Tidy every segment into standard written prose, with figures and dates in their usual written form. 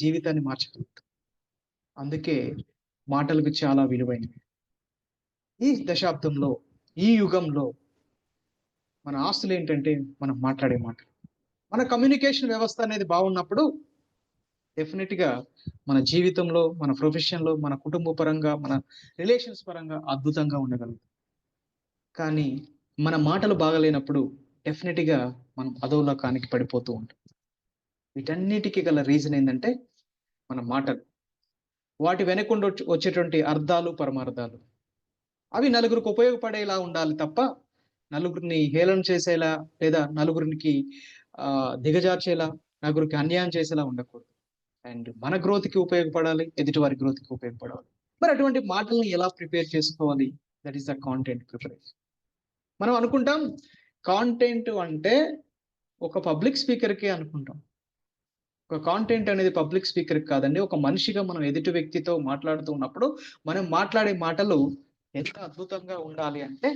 జీవితాన్ని మార్చగలుగుతాం. అందుకే మాటలకు చాలా విలువైనవి. ఈ దశాబ్దంలో, ఈ యుగంలో మన ఆస్తులేంటంటే మనం మాట్లాడే మాటలు. మన కమ్యూనికేషన్ వ్యవస్థ అనేది బాగున్నప్పుడు డెఫినిట్‌గా మన జీవితంలో, మన ప్రొఫెషన్‌లో, మన కుటుంబ పరంగా, మన రిలేషన్స్ పరంగా అద్భుతంగా ఉండగలుగుతాం. కానీ మన మాటలు బాగాలేనప్పుడు డెఫినిట్‌గా మనం అధోలోకానికి పడిపోతూ ఉంటాం. వీటన్నిటికి గల రీజన్ ఏందంటే మన మాటలు. వాటి వెనకుండా వచ్చేటువంటి అర్థాలు, పరమార్థాలు. అవి నలుగురికి ఉపయోగపడేలా ఉండాలి తప్ప, నలుగురిని హేళన చేసేలా లేదా నలుగురికి దిగజార్చేలా, నలుగురికి అన్యాయం చేసేలా ఉండకూడదు. అండ్ మన గ్రోత్‌కి ఉపయోగపడాలి. ఎదుటివారి గ్రోత్‌కి ఉపయోగపడాలి. మరి అటువంటి మాటల్ని ఎలా ప్రిపేర్ చేసుకోవాలి? That is the content preparation. మనం అనుకుంటాం కాంటెంట్ అంటే ఒక పబ్లిక్ స్పీకర్‌కే అనుకుంటాం. ఒక కాంటెంట్ అనేది పబ్లిక్ స్పీకర్‌కి కాదండి. ఒక మనిషిగా మనం ఎదుటి వ్యక్తితో మాట్లాడుతూ ఉన్నప్పుడు, మనం మాట్లాడే మాటలు ఎంత అద్భుతంగా ఉండాలి అంటే,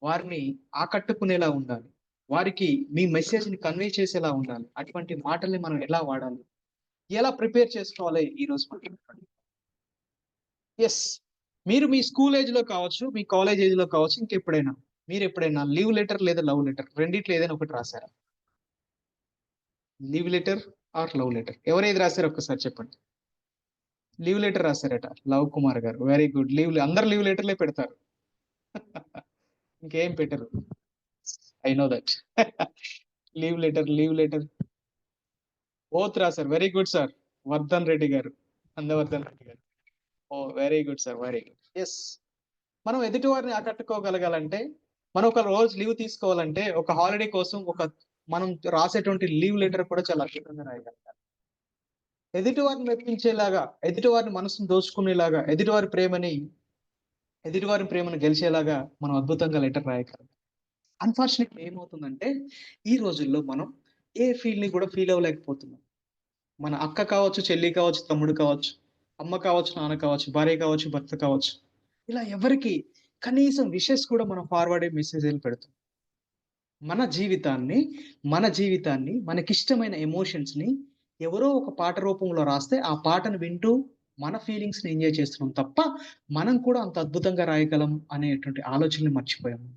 వారిని ఆకట్టుకునేలా ఉండాలి. వారికి మీ మెసేజ్‌ని కన్వే చేసేలా ఉండాలి. అటువంటి మాటల్ని మనం ఎలా వాడాలి? ఎలా ప్రిపేర్ చేసుకోవాలి ఈరోజు మనం? యెస్. మీరు మీ స్కూల్ ఏజ్‌లో కావచ్చు, మీ కాలేజ్ ఏజ్‌లో కావచ్చు, ఇంకెప్పుడైనా మీరెప్పుడైనా లీవ్ లెటర్ లేదా లవ్ లెటర్ రెండిట్లో ఏదైనా ఒకటి రాసారా? Leave letter or love letter ఎవరేది రాసారో ఒక్కసారి చెప్పండి. లీవ్ లెటర్ రాసారట లవ్ కుమార్ గారు. Very good. అందరూ లీవ్ లెటర్‌లే పెడతారు. ఇంకేం పెట్టరు. I know that. Leave letter both రాసారు. Very good sir. Vardhan Reddy గారు. అందవర్ధన్ రెడ్డి గారు. Oh! Very good sir. Very good. Yes. మనం ఎదుటి వారిని ఆకట్టుకోగలగాలంటే, మనం ఒక రోజు లీవ్ తీసుకోవాలంటే, ఒక హాలిడే కోసం మనం రాసేటువంటి లీవ్ లెటర్ కూడా చాలా అద్భుతంగా రాయగలగాలి. ఎదుటివారిని మెప్పించేలాగా, ఎదుటివారి మనసుని దోచుకునేలాగా, ఎదుటివారి ప్రేమను గెలిచేలాగా మనం అద్భుతంగా లెటర్ రాయగలం. అన్‌ఫార్చునేట్‌లీ ఏమవుతుందంటే, ఈ రోజుల్లో మనం ఏ ఫీల్‌ని కూడా ఫీల్ అవ్వలేకపోతున్నాం. మన అక్క కావచ్చు, చెల్లి కావచ్చు, తమ్ముడు కావచ్చు, అమ్మ కావచ్చు, నాన్న కావచ్చు, భార్య కావచ్చు, భర్త కావచ్చు. ఇలా ఎవరికీ కనీసం విషెస్ కూడా మనం ఫార్వర్డే మెసేజ్‌లు పెడుతున్నాం. మన జీవితాన్ని మనకిష్టమైన ఎమోషన్స్‌ని ఎవరో ఒక పాట రూపంలో రాస్తే, ఆ పాటను వింటూ మన ఫీలింగ్స్‌ని ఎంజాయ్ చేస్తున్నాం తప్ప, మనం కూడా అంత అద్భుతంగా రాయగలం అనేటువంటి ఆలోచనని మర్చిపోయాము.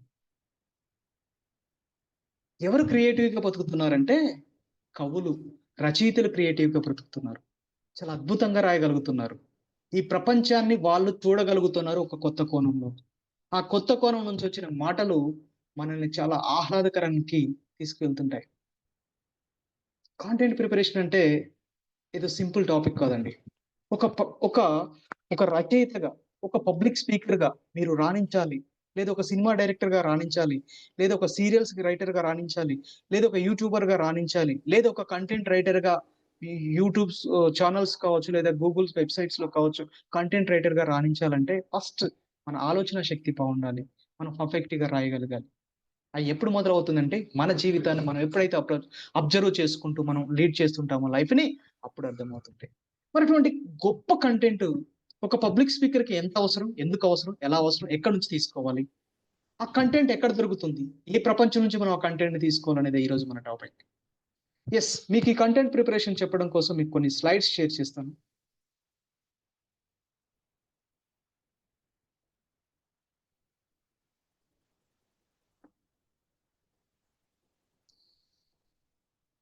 ఎవరు క్రియేటివ్‌గా బతుకుతున్నారంటే, కవులు, రచయితలు క్రియేటివ్‌గా బ్రతుకుతున్నారు. చాలా అద్భుతంగా రాయగలుగుతున్నారు. ఈ ప్రపంచాన్ని వాళ్ళు చూడగలుగుతున్నారు ఒక కొత్త కోణంలో. ఆ కొత్త కోణం నుంచి వచ్చిన మాటలు మనల్ని చాలా ఆహ్లాదకరానికి తీసుకెళ్తుంటాయి. కాంటెంట్ ప్రిపరేషన్ అంటే ఏదో సింపుల్ టాపిక్ కాదండి. ఒక ప ఒక ఒక రచయితగా, ఒక పబ్లిక్ స్పీకర్‌గా మీరు రాణించాలి. లేదా ఒక సినిమా డైరెక్టర్‌గా రాణించాలి. లేదా ఒక సీరియల్స్‌కి రైటర్‌గా రాణించాలి. లేదా ఒక యూట్యూబర్‌గా రాణించాలి. లేదా ఒక కంటెంట్ రైటర్‌గా ఈ యూట్యూబ్స్ ఛానెల్స్ కావచ్చు, లేదా గూగుల్స్ వెబ్‌సైట్స్‌లో కావచ్చు, కంటెంట్ రైటర్‌గా రాణించాలంటే ఫస్ట్ మన ఆలోచన శక్తి బావుండాలి. మనం పర్ఫెక్ట్‌గా రాయగలగాలి. అది ఎప్పుడు మొదలవుతుందంటే, మన జీవితాన్ని మనం ఎప్పుడైతే అబ్జర్వ్ చేసుకుంటూ మనం లీడ్ చేస్తుంటామో లైఫ్‌ని అప్పుడు అర్థమవుతుంది. మరి అటువంటి గొప్ప కంటెంట్ ఒక పబ్లిక్ స్పీకర్‌కి ఎంత అవసరం? ఎందుకు అవసరం? ఎలా అవసరం? ఎక్కడి నుంచి తీసుకోవాలి? ఆ కంటెంట్ ఎక్కడ దొరుకుతుంది? ఏ ప్రపంచం నుంచి మనం ఆ కంటెంట్‌ని తీసుకోవాలనేదే ఈరోజు మన టాపిక్. యెస్. మీకు ఈ కంటెంట్ ప్రిపరేషన్ చెప్పడం కోసం మీకు కొన్ని స్లైడ్స్ షేర్ చేస్తాను.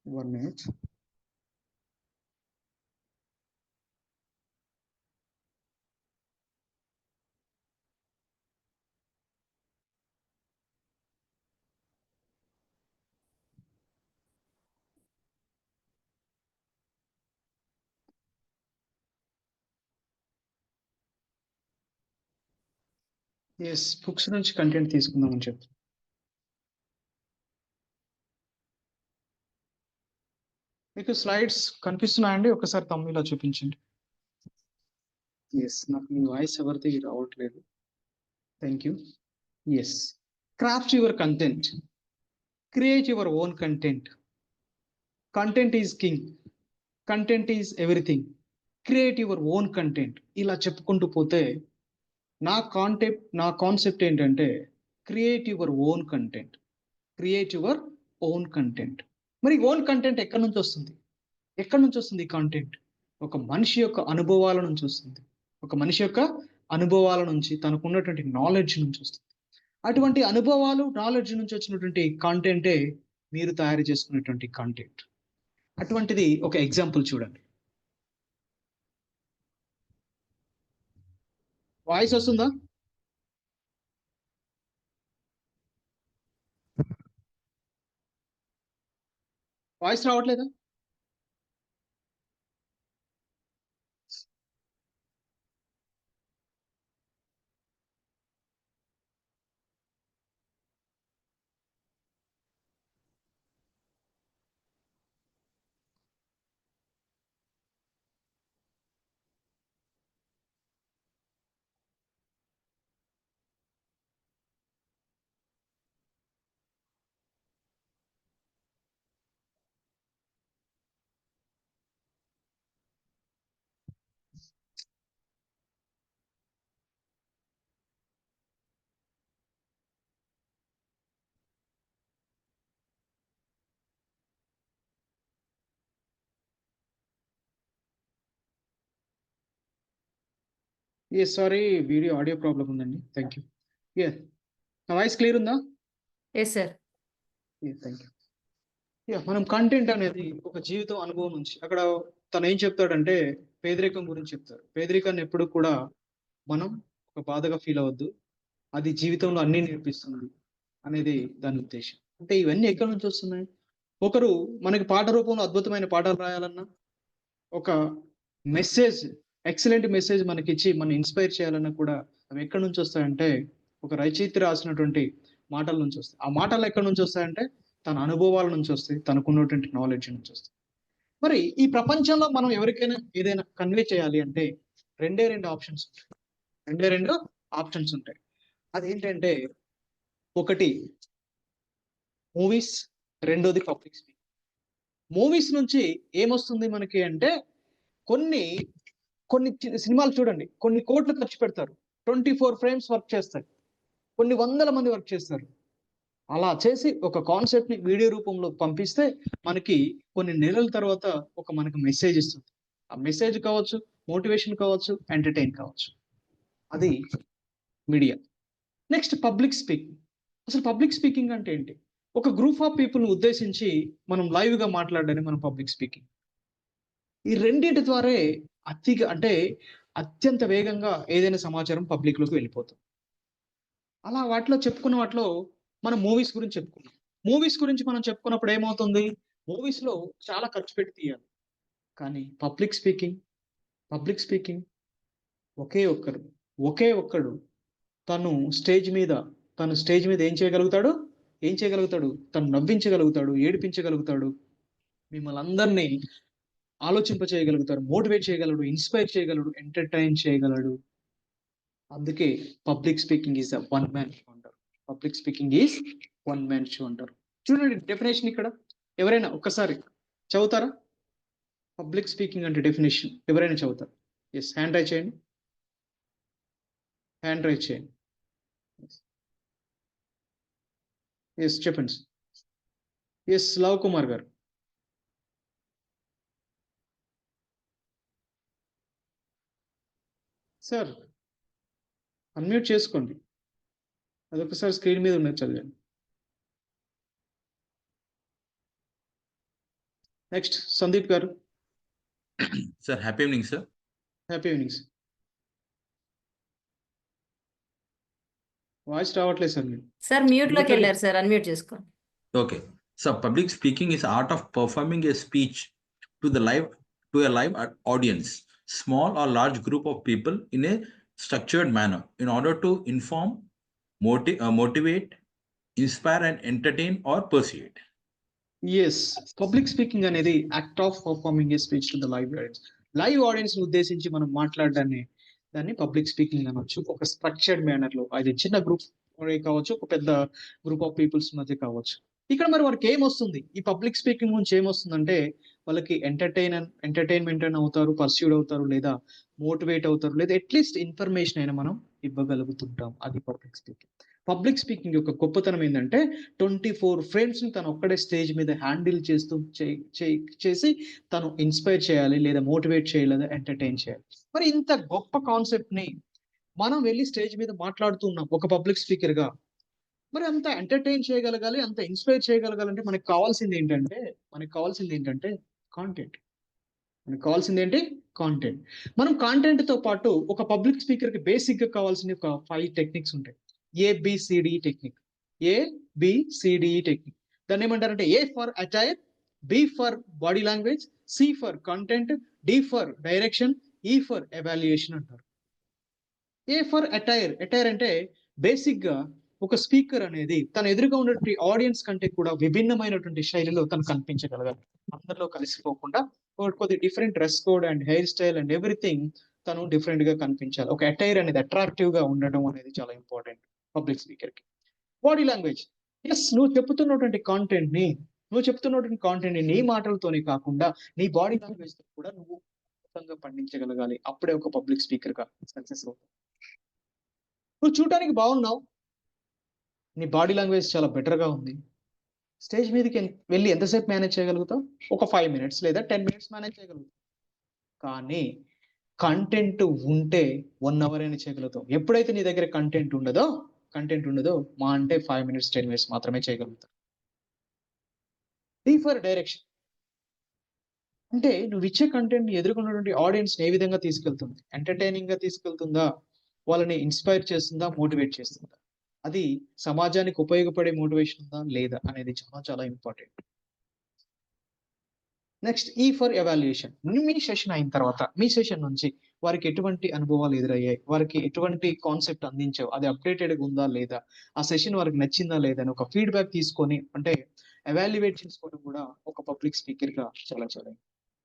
One minute. యెస్. బుక్స్ నుంచి కంటెంట్ తీసుకుందామని చెప్తున్నా. మీకు స్లైడ్స్ కనిపిస్తున్నాయండి? ఒకసారి థంబ్‌నెయిల్‌లో చూపించండి. యెస్. నాకు మీ వాయిస్ ఎవరిది రావట్లేదు. Thank you. Yes. Craft your content. Create your own content. Content is king. Content is everything. Create your own content. ఇలా చెప్పుకుంటూ పోతే నా కాన్సెప్ట్ ఏంటంటే create your own content. Create your own content. మరి own content ఎక్కడి నుంచొస్తుంది? ఎక్కడి నుంచొస్తుంది ఈ content? ఒక మనిషి యొక్క అనుభవాల నుంచి వస్తుంది. ఒక మనిషి యొక్క అనుభవాల నుంచి, తనకున్నటువంటి నాలెడ్జ్ నుంచి వస్తుంది. అటువంటి అనుభవాలు, నాలెడ్జ్ నుంచి వచ్చినటువంటి కంటెంటే మీరు తయారు చేసుకునేటువంటి కంటెంట్. అటువంటిది ఒక ఎగ్జాంపుల్ చూడండి. వాయిస్ వస్తుందా? వాయిస్ రావట్లేదా? సారీ, వీడియో ఆడియో ప్రాబ్లమ్ ఉందండి. Thank you. నా వాయిస్ క్లియర్ ఉందా? Yes sir. Thank you. మనం కంటెంట్ అనేది ఒక జీవితం అనుభవం నుంచి, అక్కడ తను ఏం చెప్తాడంటే పేదరికం గురించి చెప్తారు. పేదరికాన్ని ఎప్పుడు కూడా మనం ఒక బాధగా ఫీల్ అవ్వద్దు, అది జీవితంలో అన్ని నేర్పిస్తుంది అనేది దాని ఉద్దేశం. అంటే ఇవన్నీ ఎక్కడి నుంచి వస్తున్నాయి? ఒకరు మనకి పాట రూపంలో అద్భుతమైన పాటలు రాయాలన్నా, ఒక మెసేజ్, ఎక్సలెంట్ మెసేజ్ మనకి ఇచ్చి మనం ఇన్స్పైర్ చేయాలన్నా కూడా అవి ఎక్కడి నుంచి వస్తాయంటే ఒక రచయిత రాసినటువంటి మాటల నుంచి వస్తాయి. ఆ మాటలు ఎక్కడి నుంచి వస్తాయంటే తన అనుభవాల నుంచి వస్తాయి, తనకున్నటువంటి నాలెడ్జ్ నుంచి వస్తాయి. మరి ఈ ప్రపంచంలో మనం ఎవరికైనా ఏదైనా కన్వే చేయాలి అంటే రెండు ఆప్షన్స్ ఉంటాయి. రెండు ఆప్షన్స్ ఉంటాయి. అదేంటంటే ఒకటి మూవీస్, రెండోది పబ్లిక్ స్పీకింగ్. మూవీస్ నుంచి ఏమొస్తుంది మనకి అంటే కొన్ని కొన్ని సినిమాలు చూడండి, కొన్ని కోట్లు ఖర్చు పెడతారు, 24 ఫ్రేమ్స్ వర్క్ చేస్తారు, కొన్ని వందల మంది వర్క్ చేస్తారు. అలా చేసి ఒక కాన్సెప్ట్ ని వీడియో రూపంలో పంపిస్తే మనకి కొన్ని నెలల తర్వాత ఒక మనకు మెసేజ్ ఇస్తుంది. ఆ మెసేజ్ కావచ్చు, మోటివేషన్ కావచ్చు, ఎంటర్టైన్ కావచ్చు. అది మీడియా. Next public speaking. అసలు పబ్లిక్ స్పీకింగ్ అంటే ఏంటి? ఒక గ్రూప్ ఆఫ్ పీపుల్ ని ఉద్దేశించి మనం లైవ్ గా మాట్లాడడానికి మనం పబ్లిక్ స్పీకింగ్. ఈ రెండింటి ద్వారా అంటే అత్యంత వేగంగా ఏదైనా సమాచారం పబ్లిక్ లోకి వెళ్ళిపోతుంది. అలా వాటిలో చెప్పుకున్న వాటిలో మనం మూవీస్ గురించి చెప్పుకున్నాం. మూవీస్ గురించి మనం చెప్పుకున్నప్పుడు ఏమవుతుంది? మూవీస్ లో చాలా ఖర్చు పెట్టి తీయాలి. కానీ పబ్లిక్ స్పీకింగ్ ఒకే ఒక్కడు తను స్టేజ్ మీద ఏం చేయగలుగుతాడు? తను నవ్వించగలుగుతాడు, ఏడిపించగలుగుతాడు, మిమ్మల్ని అందరినీ ఆలోచింపచేయగలుగుతాడు, మోటివేట్ చేయగలడు, ఇన్స్పైర్ చేయగలడు, ఎంటర్టైన్ చేయగలడు. అందుకే public speaking is one man show అంటారు. Public speaking is one man show అంటారు. చూడండి డెఫినేషన్ ఇక్కడ. ఎవరైనా ఒక్కసారి చదువుతారా? పబ్లిక్ స్పీకింగ్ అంటే డెఫినేషన్ ఎవరైనా చదువుతారు? ఎస్, హ్యాండ్ రైజ్ చేయండి. ఎస్, చెప్పండి. ఎస్, లవ్ కుమార్ గారు. సార్ అన్మ్యూట్ చేసుకోండి. అదొకసారి స్క్రీన్ మీద ఉన్నది చదివండి. నెక్స్ట్ సందీప్ గారు. Sir happy evening sir. Happy evening sir. Voice రావట్లేదు సార్ మీరు. సార్ మ్యూట్ లోకి వెళ్ళారు సార్, అన్మ్యూట్ చేసుకోండి. Okay sir. Public speaking is art of performing a speech to a live audience, small or large group of people in a structured manner in order to inform, motivate, inspire and entertain or persuade. Yes, public speaking అనేది act of performing a speech to the live audience ని ఉద్దేశించి మనం దాన్ని public speaking అనొచ్చు. ఒక structured manner లో, అది చిన్న గ్రూప్ కావచ్చు, ఒక పెద్ద గ్రూప్ ఆఫ్ పీపుల్స్ మధ్య కావచ్చు. ఇక్కడ మరి వారికి ఏమొస్తుంది? ఈ పబ్లిక్ స్పీకింగ్ నుంచి ఏమొస్తుందంటే వాళ్ళకి ఎంటర్టైన్మెంట్ అని అవుతారు, పర్స్యూడ్ అవుతారు, లేదా మోటివేట్ అవుతారు, లేదా అట్లీస్ట్ ఇన్ఫర్మేషన్ అయినా మనం ఇవ్వగలుగుతుంటాం. అది పబ్లిక్ స్పీకింగ్. పబ్లిక్ స్పీకింగ్ యొక్క గొప్పతనం ఏంటంటే 24 ఫ్రేమ్స్ ని తను ఒక్కడే స్టేజ్ మీద హ్యాండిల్ చేస్తూ చేసి తను ఇన్స్పైర్ చేయాలి, లేదా మోటివేట్ చేయాలి, లేదా ఎంటర్టైన్ చేయాలి. మరి ఇంత గొప్ప కాన్సెప్ట్ ని మనం వెళ్ళి స్టేజ్ మీద మాట్లాడుతున్నాం ఒక పబ్లిక్ స్పీకర్ గా. మరి అంత ఎంటర్టైన్ చేయగలగాలి, అంత ఇన్స్పైర్ చేయగలగాలంటే మనకి కావాల్సింది ఏంటంటే కాంటెంట్. మనకు కావాల్సింది ఏంటి? కాంటెంట్. మనం కాంటెంట్ తో పాటు ఒక పబ్లిక్ స్పీకర్ కి బేసిక్ గా కావాల్సిన ఒక 5 టెక్నిక్స్ ఉంటాయి. ABCD technique. ABCD technique. దాన్ని ఏమంటారంటే A for attire, B for body language, C for content, D for direction, E for evaluation అంటారు. A for attire. అటైర్ అంటే బేసిక్ గా ఒక స్పీకర్ అనేది తన ఎదురుగా ఉన్నటువంటి ఆడియన్స్ కంటే కూడా విభిన్నమైనటువంటి శైలిలో తను కనిపించగలగాలి. అందరిలో కలిసిపోకుండా కొద్ది different dress code and hair style and everything తను డిఫరెంట్ గా కనిపించాలి. ఒక అటైర్ అనేది అట్రాక్టివ్ గా ఉండడం అనేది చాలా ఇంపార్టెంట్ పబ్లిక్ స్పీకర్ కి. Body language. నువ్వు చెప్తున్నటువంటి కాంటెంట్ ని నీ మాటలతోనే కాకుండా నీ బాడీ లాంగ్వేజ్ తో కూడా నువ్వు అద్భుతంగా పండించగలగాలి. అప్పుడే ఒక పబ్లిక్ స్పీకర్ గా సక్సెస్ అవుతావు. నువ్వు చూడటానికి బాగున్నావు, నీ బాడీ లాంగ్వేజ్ చాలా బెటర్ గా ఉంది. స్టేజ్ మీదకి వెళ్ళి ఎంతసేపు మేనేజ్ చేయగలుగుతావు? ఒక 5 మినిట్స్ లేదా 10 మినిట్స్ మేనేజ్ చేయగలుగుతావు. కానీ కంటెంట్ ఉంటే 1 అవర్ అయినా చేయగలుగుతావు. ఎప్పుడైతే నీ దగ్గర కంటెంట్ ఉండదో మా అంటే 5 మినిట్స్ 10 మినిట్స్ మాత్రమే చేయగలుగుతావు. D for direction. అంటే నువ్వు ఇచ్చే కంటెంట్ ని ఎదుర్కొన్నటువంటి ఆడియన్స్ ఏ విధంగా తీసుకెళ్తుంది? ఎంటర్టైనింగ్ గా తీసుకెళ్తుందా? వాళ్ళని ఇన్స్పైర్ చేస్తుందా? మోటివేట్ చేస్తుందా? అది సమాజానికి ఉపయోగపడే మోటివేషన్ ఉందా లేదా అనేది చాలా చాలా important. Next E for evaluation. Me session అయిన తర్వాత మీ సెషన్ నుంచి వారికి ఎటువంటి అనుభవాలు ఎదురయ్యాయి, వారికి ఎటువంటి కాన్సెప్ట్ అందించావు, అది అప్డేటెడ్ గా ఉందా లేదా, ఆ సెషన్ వారికి నచ్చిందా లేదా అని ఒక ఫీడ్బ్యాక్ తీసుకొని అంటే ఎవాల్యుయేట్ చేసుకోవడం కూడా ఒక పబ్లిక్ స్పీకర్ గా చాలా చాలా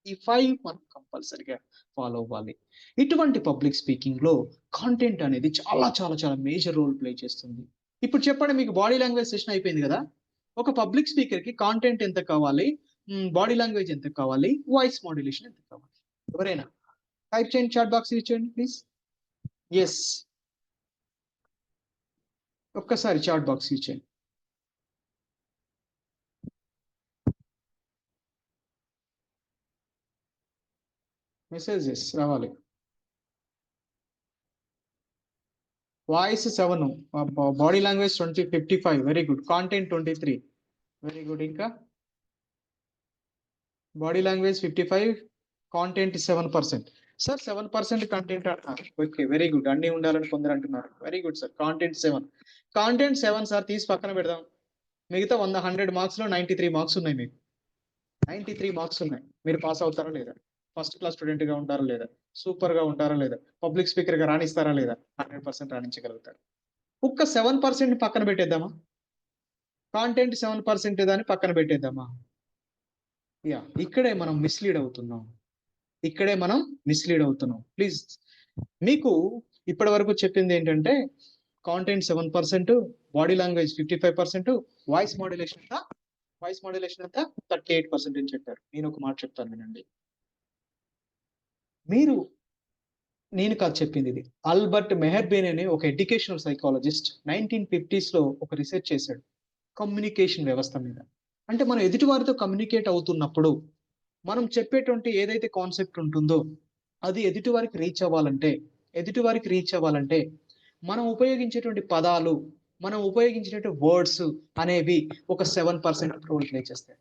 ఈ 5 మనం కంపల్సరిగా ఫాలో అవ్వాలి. ఇటువంటి పబ్లిక్ స్పీకింగ్ లో కాంటెంట్ అనేది చాలా చాలా చాలా మేజర్ రోల్ ప్లే చేస్తుంది. ఇప్పుడు చెప్పండి, మీకు బాడీ లాంగ్వేజ్ సెషన్ అయిపోయింది కదా. ఒక పబ్లిక్ స్పీకర్ కి కాంటెంట్ ఎంత కావాలి, బాడీ లాంగ్వేజ్ ఎంత కావాలి, వాయిస్ మాడ్యులేషన్ ఎంత కావాలి? ఎవరైనా టైప్ చేయండి, చాట్ బాక్స్ యూజ్ చేయండి ప్లీజ్. ఎస్, ఒక్కసారి చాట్ బాక్స్ యూజ్ చేయండి. మెసేజెస్ రావాలి. Voice 7, body language 55, very good. Content 23, very good. ఇంకా body language 55, content 7%. Sir 7% content అంటున్నారు. Okay, very good. అన్ని ఉండాలని కొందరు అంటున్నారు. Very good sir. Content 7 sir తీసి పక్కన పెడదాం. మిగతా 100 మార్క్స్ లో 93 మార్క్స్ ఉన్నాయి. మీకు 93 మార్క్స్ ఉన్నాయి. మీరు పాస్ అవుతారా లేదా? ఫస్ట్ క్లాస్ స్టూడెంట్ గా ఉంటారా లేదా? సూపర్ గా ఉంటారా లేదా? పబ్లిక్ స్పీకర్ గా రాణిస్తారా లేదా? 100% రాణించగలుగుతారు. ఒక్క 7% పక్కన పెట్టేద్దామా? కాంటెంట్ 7% దాన్ని పక్కన పెట్టేద్దామా? యా, ఇక్కడే మనం మిస్లీడ్ అవుతున్నాం. ప్లీజ్, మీకు ఇప్పటి వరకు చెప్పింది ఏంటంటే content 7%, body language 55%, voice modulation ఎంత 38% అని చెప్పారు. నేను ఒక మాట చెప్తాను వినండి. నేను కాదు చెప్పింది ఇది. ఆల్బర్ట్ మెహర్బేన్ అనే ఒక ఎడ్యుకేషనల్ సైకాలజిస్ట్ 1950s లో ఒక రీసెర్చ్ చేశాడు కమ్యూనికేషన్ వ్యవస్థ మీద. అంటే మనం ఎదుటి వారితో కమ్యూనికేట్ అవుతున్నప్పుడు మనం చెప్పేటువంటి ఏదైతే కాన్సెప్ట్ ఉంటుందో అది ఎదుటి వారికి రీచ్ అవ్వాలంటే మనం ఉపయోగించేటువంటి పదాలు, మనం ఉపయోగించేటువంటి వర్డ్స్ అనేవి ఒక 7% రోల్ ప్లే చేస్తాయి.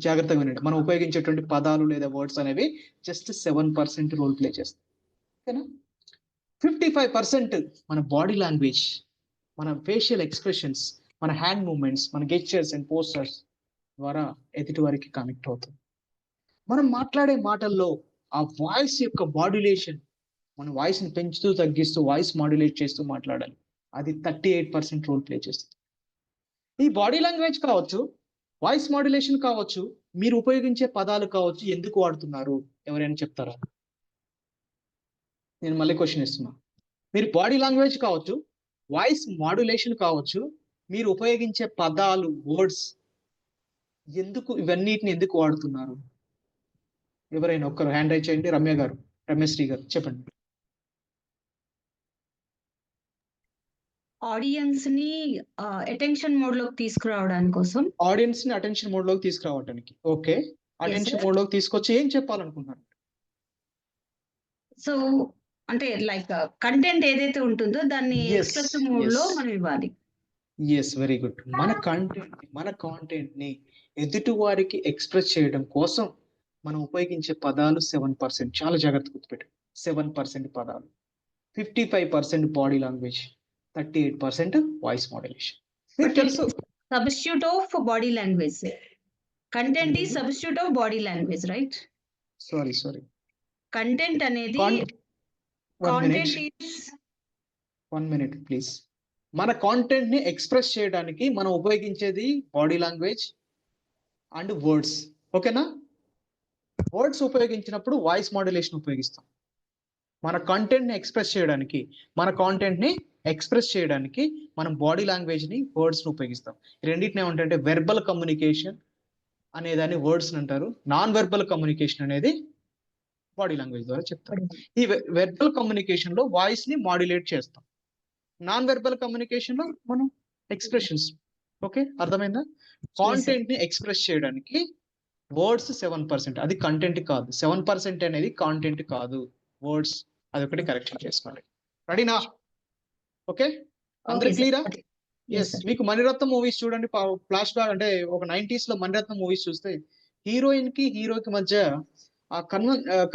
జాగ్రత్తగా వినండి, మనం ఉపయోగించేటువంటి పదాలు లేదా వర్డ్స్ అనేవి జస్ట్ 7% రోల్ ప్లే చేస్తాయి. ఓకేనా? 55% మన బాడీ లాంగ్వేజ్, మన ఫేషియల్ ఎక్స్ప్రెషన్స్, మన హ్యాండ్ మూవ్మెంట్స్, మన గెస్చర్స్ అండ్ పోస్టర్స్ ద్వారా ఎదుటి వారికి కనెక్ట్ అవుతుంది. మనం మాట్లాడే మాటల్లో ఆ వాయిస్ యొక్క మాడ్యులేషన్, మన వాయిస్ ని పెంచుతూ తగ్గిస్తూ వాయిస్ మాడ్యులేట్ చేస్తూ మాట్లాడాలి. అది 38% రోల్ ప్లే చేస్తుంది. ఈ బాడీ లాంగ్వేజ్ కావచ్చు, వాయిస్ మాడ్యులేషన్ కావచ్చు, మీరు ఉపయోగించే పదాలు కావచ్చు, ఎందుకు వాడుతున్నారు? ఎవరైనా చెప్తారా? నేను మళ్ళీ క్వశ్చన్ ఇస్తున్నా. మీరు బాడీ లాంగ్వేజ్ కావచ్చు, వాయిస్ మాడ్యులేషన్ కావచ్చు, మీరు ఉపయోగించే పదాలు, వర్డ్స్ ఇవన్నిటిని ఎందుకు వాడుతున్నారు? ఎవరైనా ఒక్కరు హ్యాండ్ రైజ్ చేయండి. రమ్యశ్రీ గారు చెప్పండి. ఆడియన్స్ ని అటెన్షన్ మోడ్ లోకి తీసుకురావడానికి కోసం. ఆడియన్స్ ని అటెన్షన్ మోడ్ లోకి తీసుకురావడానికి. ఓకే. Attention sir. మోడ్ లోకి తీసుకొచ్చి ఏం చెప్పాలనుకుంటున్నారు? సో అంటే లైక్ కంటెంట్ ఏదైతే ఉంటుందో దాన్ని Yes, ఎక్స్ప్రెసివ్ మోడ్ లో yes. మనం ఇవ్వాలి. Yes, very good. మన కాంటెంట్ ని ఎదుటి వారికి ఎక్స్ప్రెస్ చేయడం కోసం మనం ఉపయోగించే పదాలు 7%. చాలా జాగ్రత్త గుర్తుపెట్టు. 7% పదాలు, 55% బాడీ లాంగ్వేజ్, 38% వాయిస్ మోడ్యులేషన్. మీకు తెలుసు. Substitute of body language. Content ఈ substitute of body language, right? Sorry. Content అనేది వన్ మినిట్ ప్లీజ్. మన కాంటెంట్ ని ఎక్స్ప్రెస్ చేయడానికి మనం ఉపయోగించేది బాడీ లాంగ్వేజ్ అండ్ వర్డ్స్. ఓకేనా? వర్డ్స్ ఉపయోగించినప్పుడు వాయిస్ మోడ్యులేషన్ ఉపయోగిస్తాం. మన కాంటెంట్ ని ఎక్స్ప్రెస్ చేయడానికి మనం బాడీ లాంగ్వేజ్ ని, వర్డ్స్ ని ఉపయోగిస్తాం. రెండింటిని ఏమంటే వెర్బల్ కమ్యూనికేషన్ అనేదాన్ని వర్డ్స్ అంటారు, నాన్ వెర్బల్ కమ్యూనికేషన్ అనేది బాడీ లాంగ్వేజ్ ద్వారా చెప్తారు. ఈ వెర్బల్ కమ్యూనికేషన్ లో వాయిస్ ని మాడ్యులేట్ చేస్తాం, నాన్ వెర్బల్ కమ్యూనికేషన్ లో మనం ఎక్స్ప్రెషన్స్. ఓకే, అర్థమైందా? కాంటెంట్ ని ఎక్స్ప్రెస్ చేయడానికి వర్డ్స్ 7%, అది కంటెంట్ కాదు. 7% అనేది కాంటెంట్ కాదు, వర్డ్స్. అదొకటి కరెక్షన్ చేసుకోవాలి. రెడీనా? ఓకే, అందరు క్లియరా? ఎస్. మీకు మణిరత్నం మూవీస్ చూడండి, ఫ్లాష్ బ్యాక్ అంటే ఒక 90s లో మణిరత్నం మూవీస్ చూస్తే హీరోయిన్ కి హీరోకి మధ్య ఆ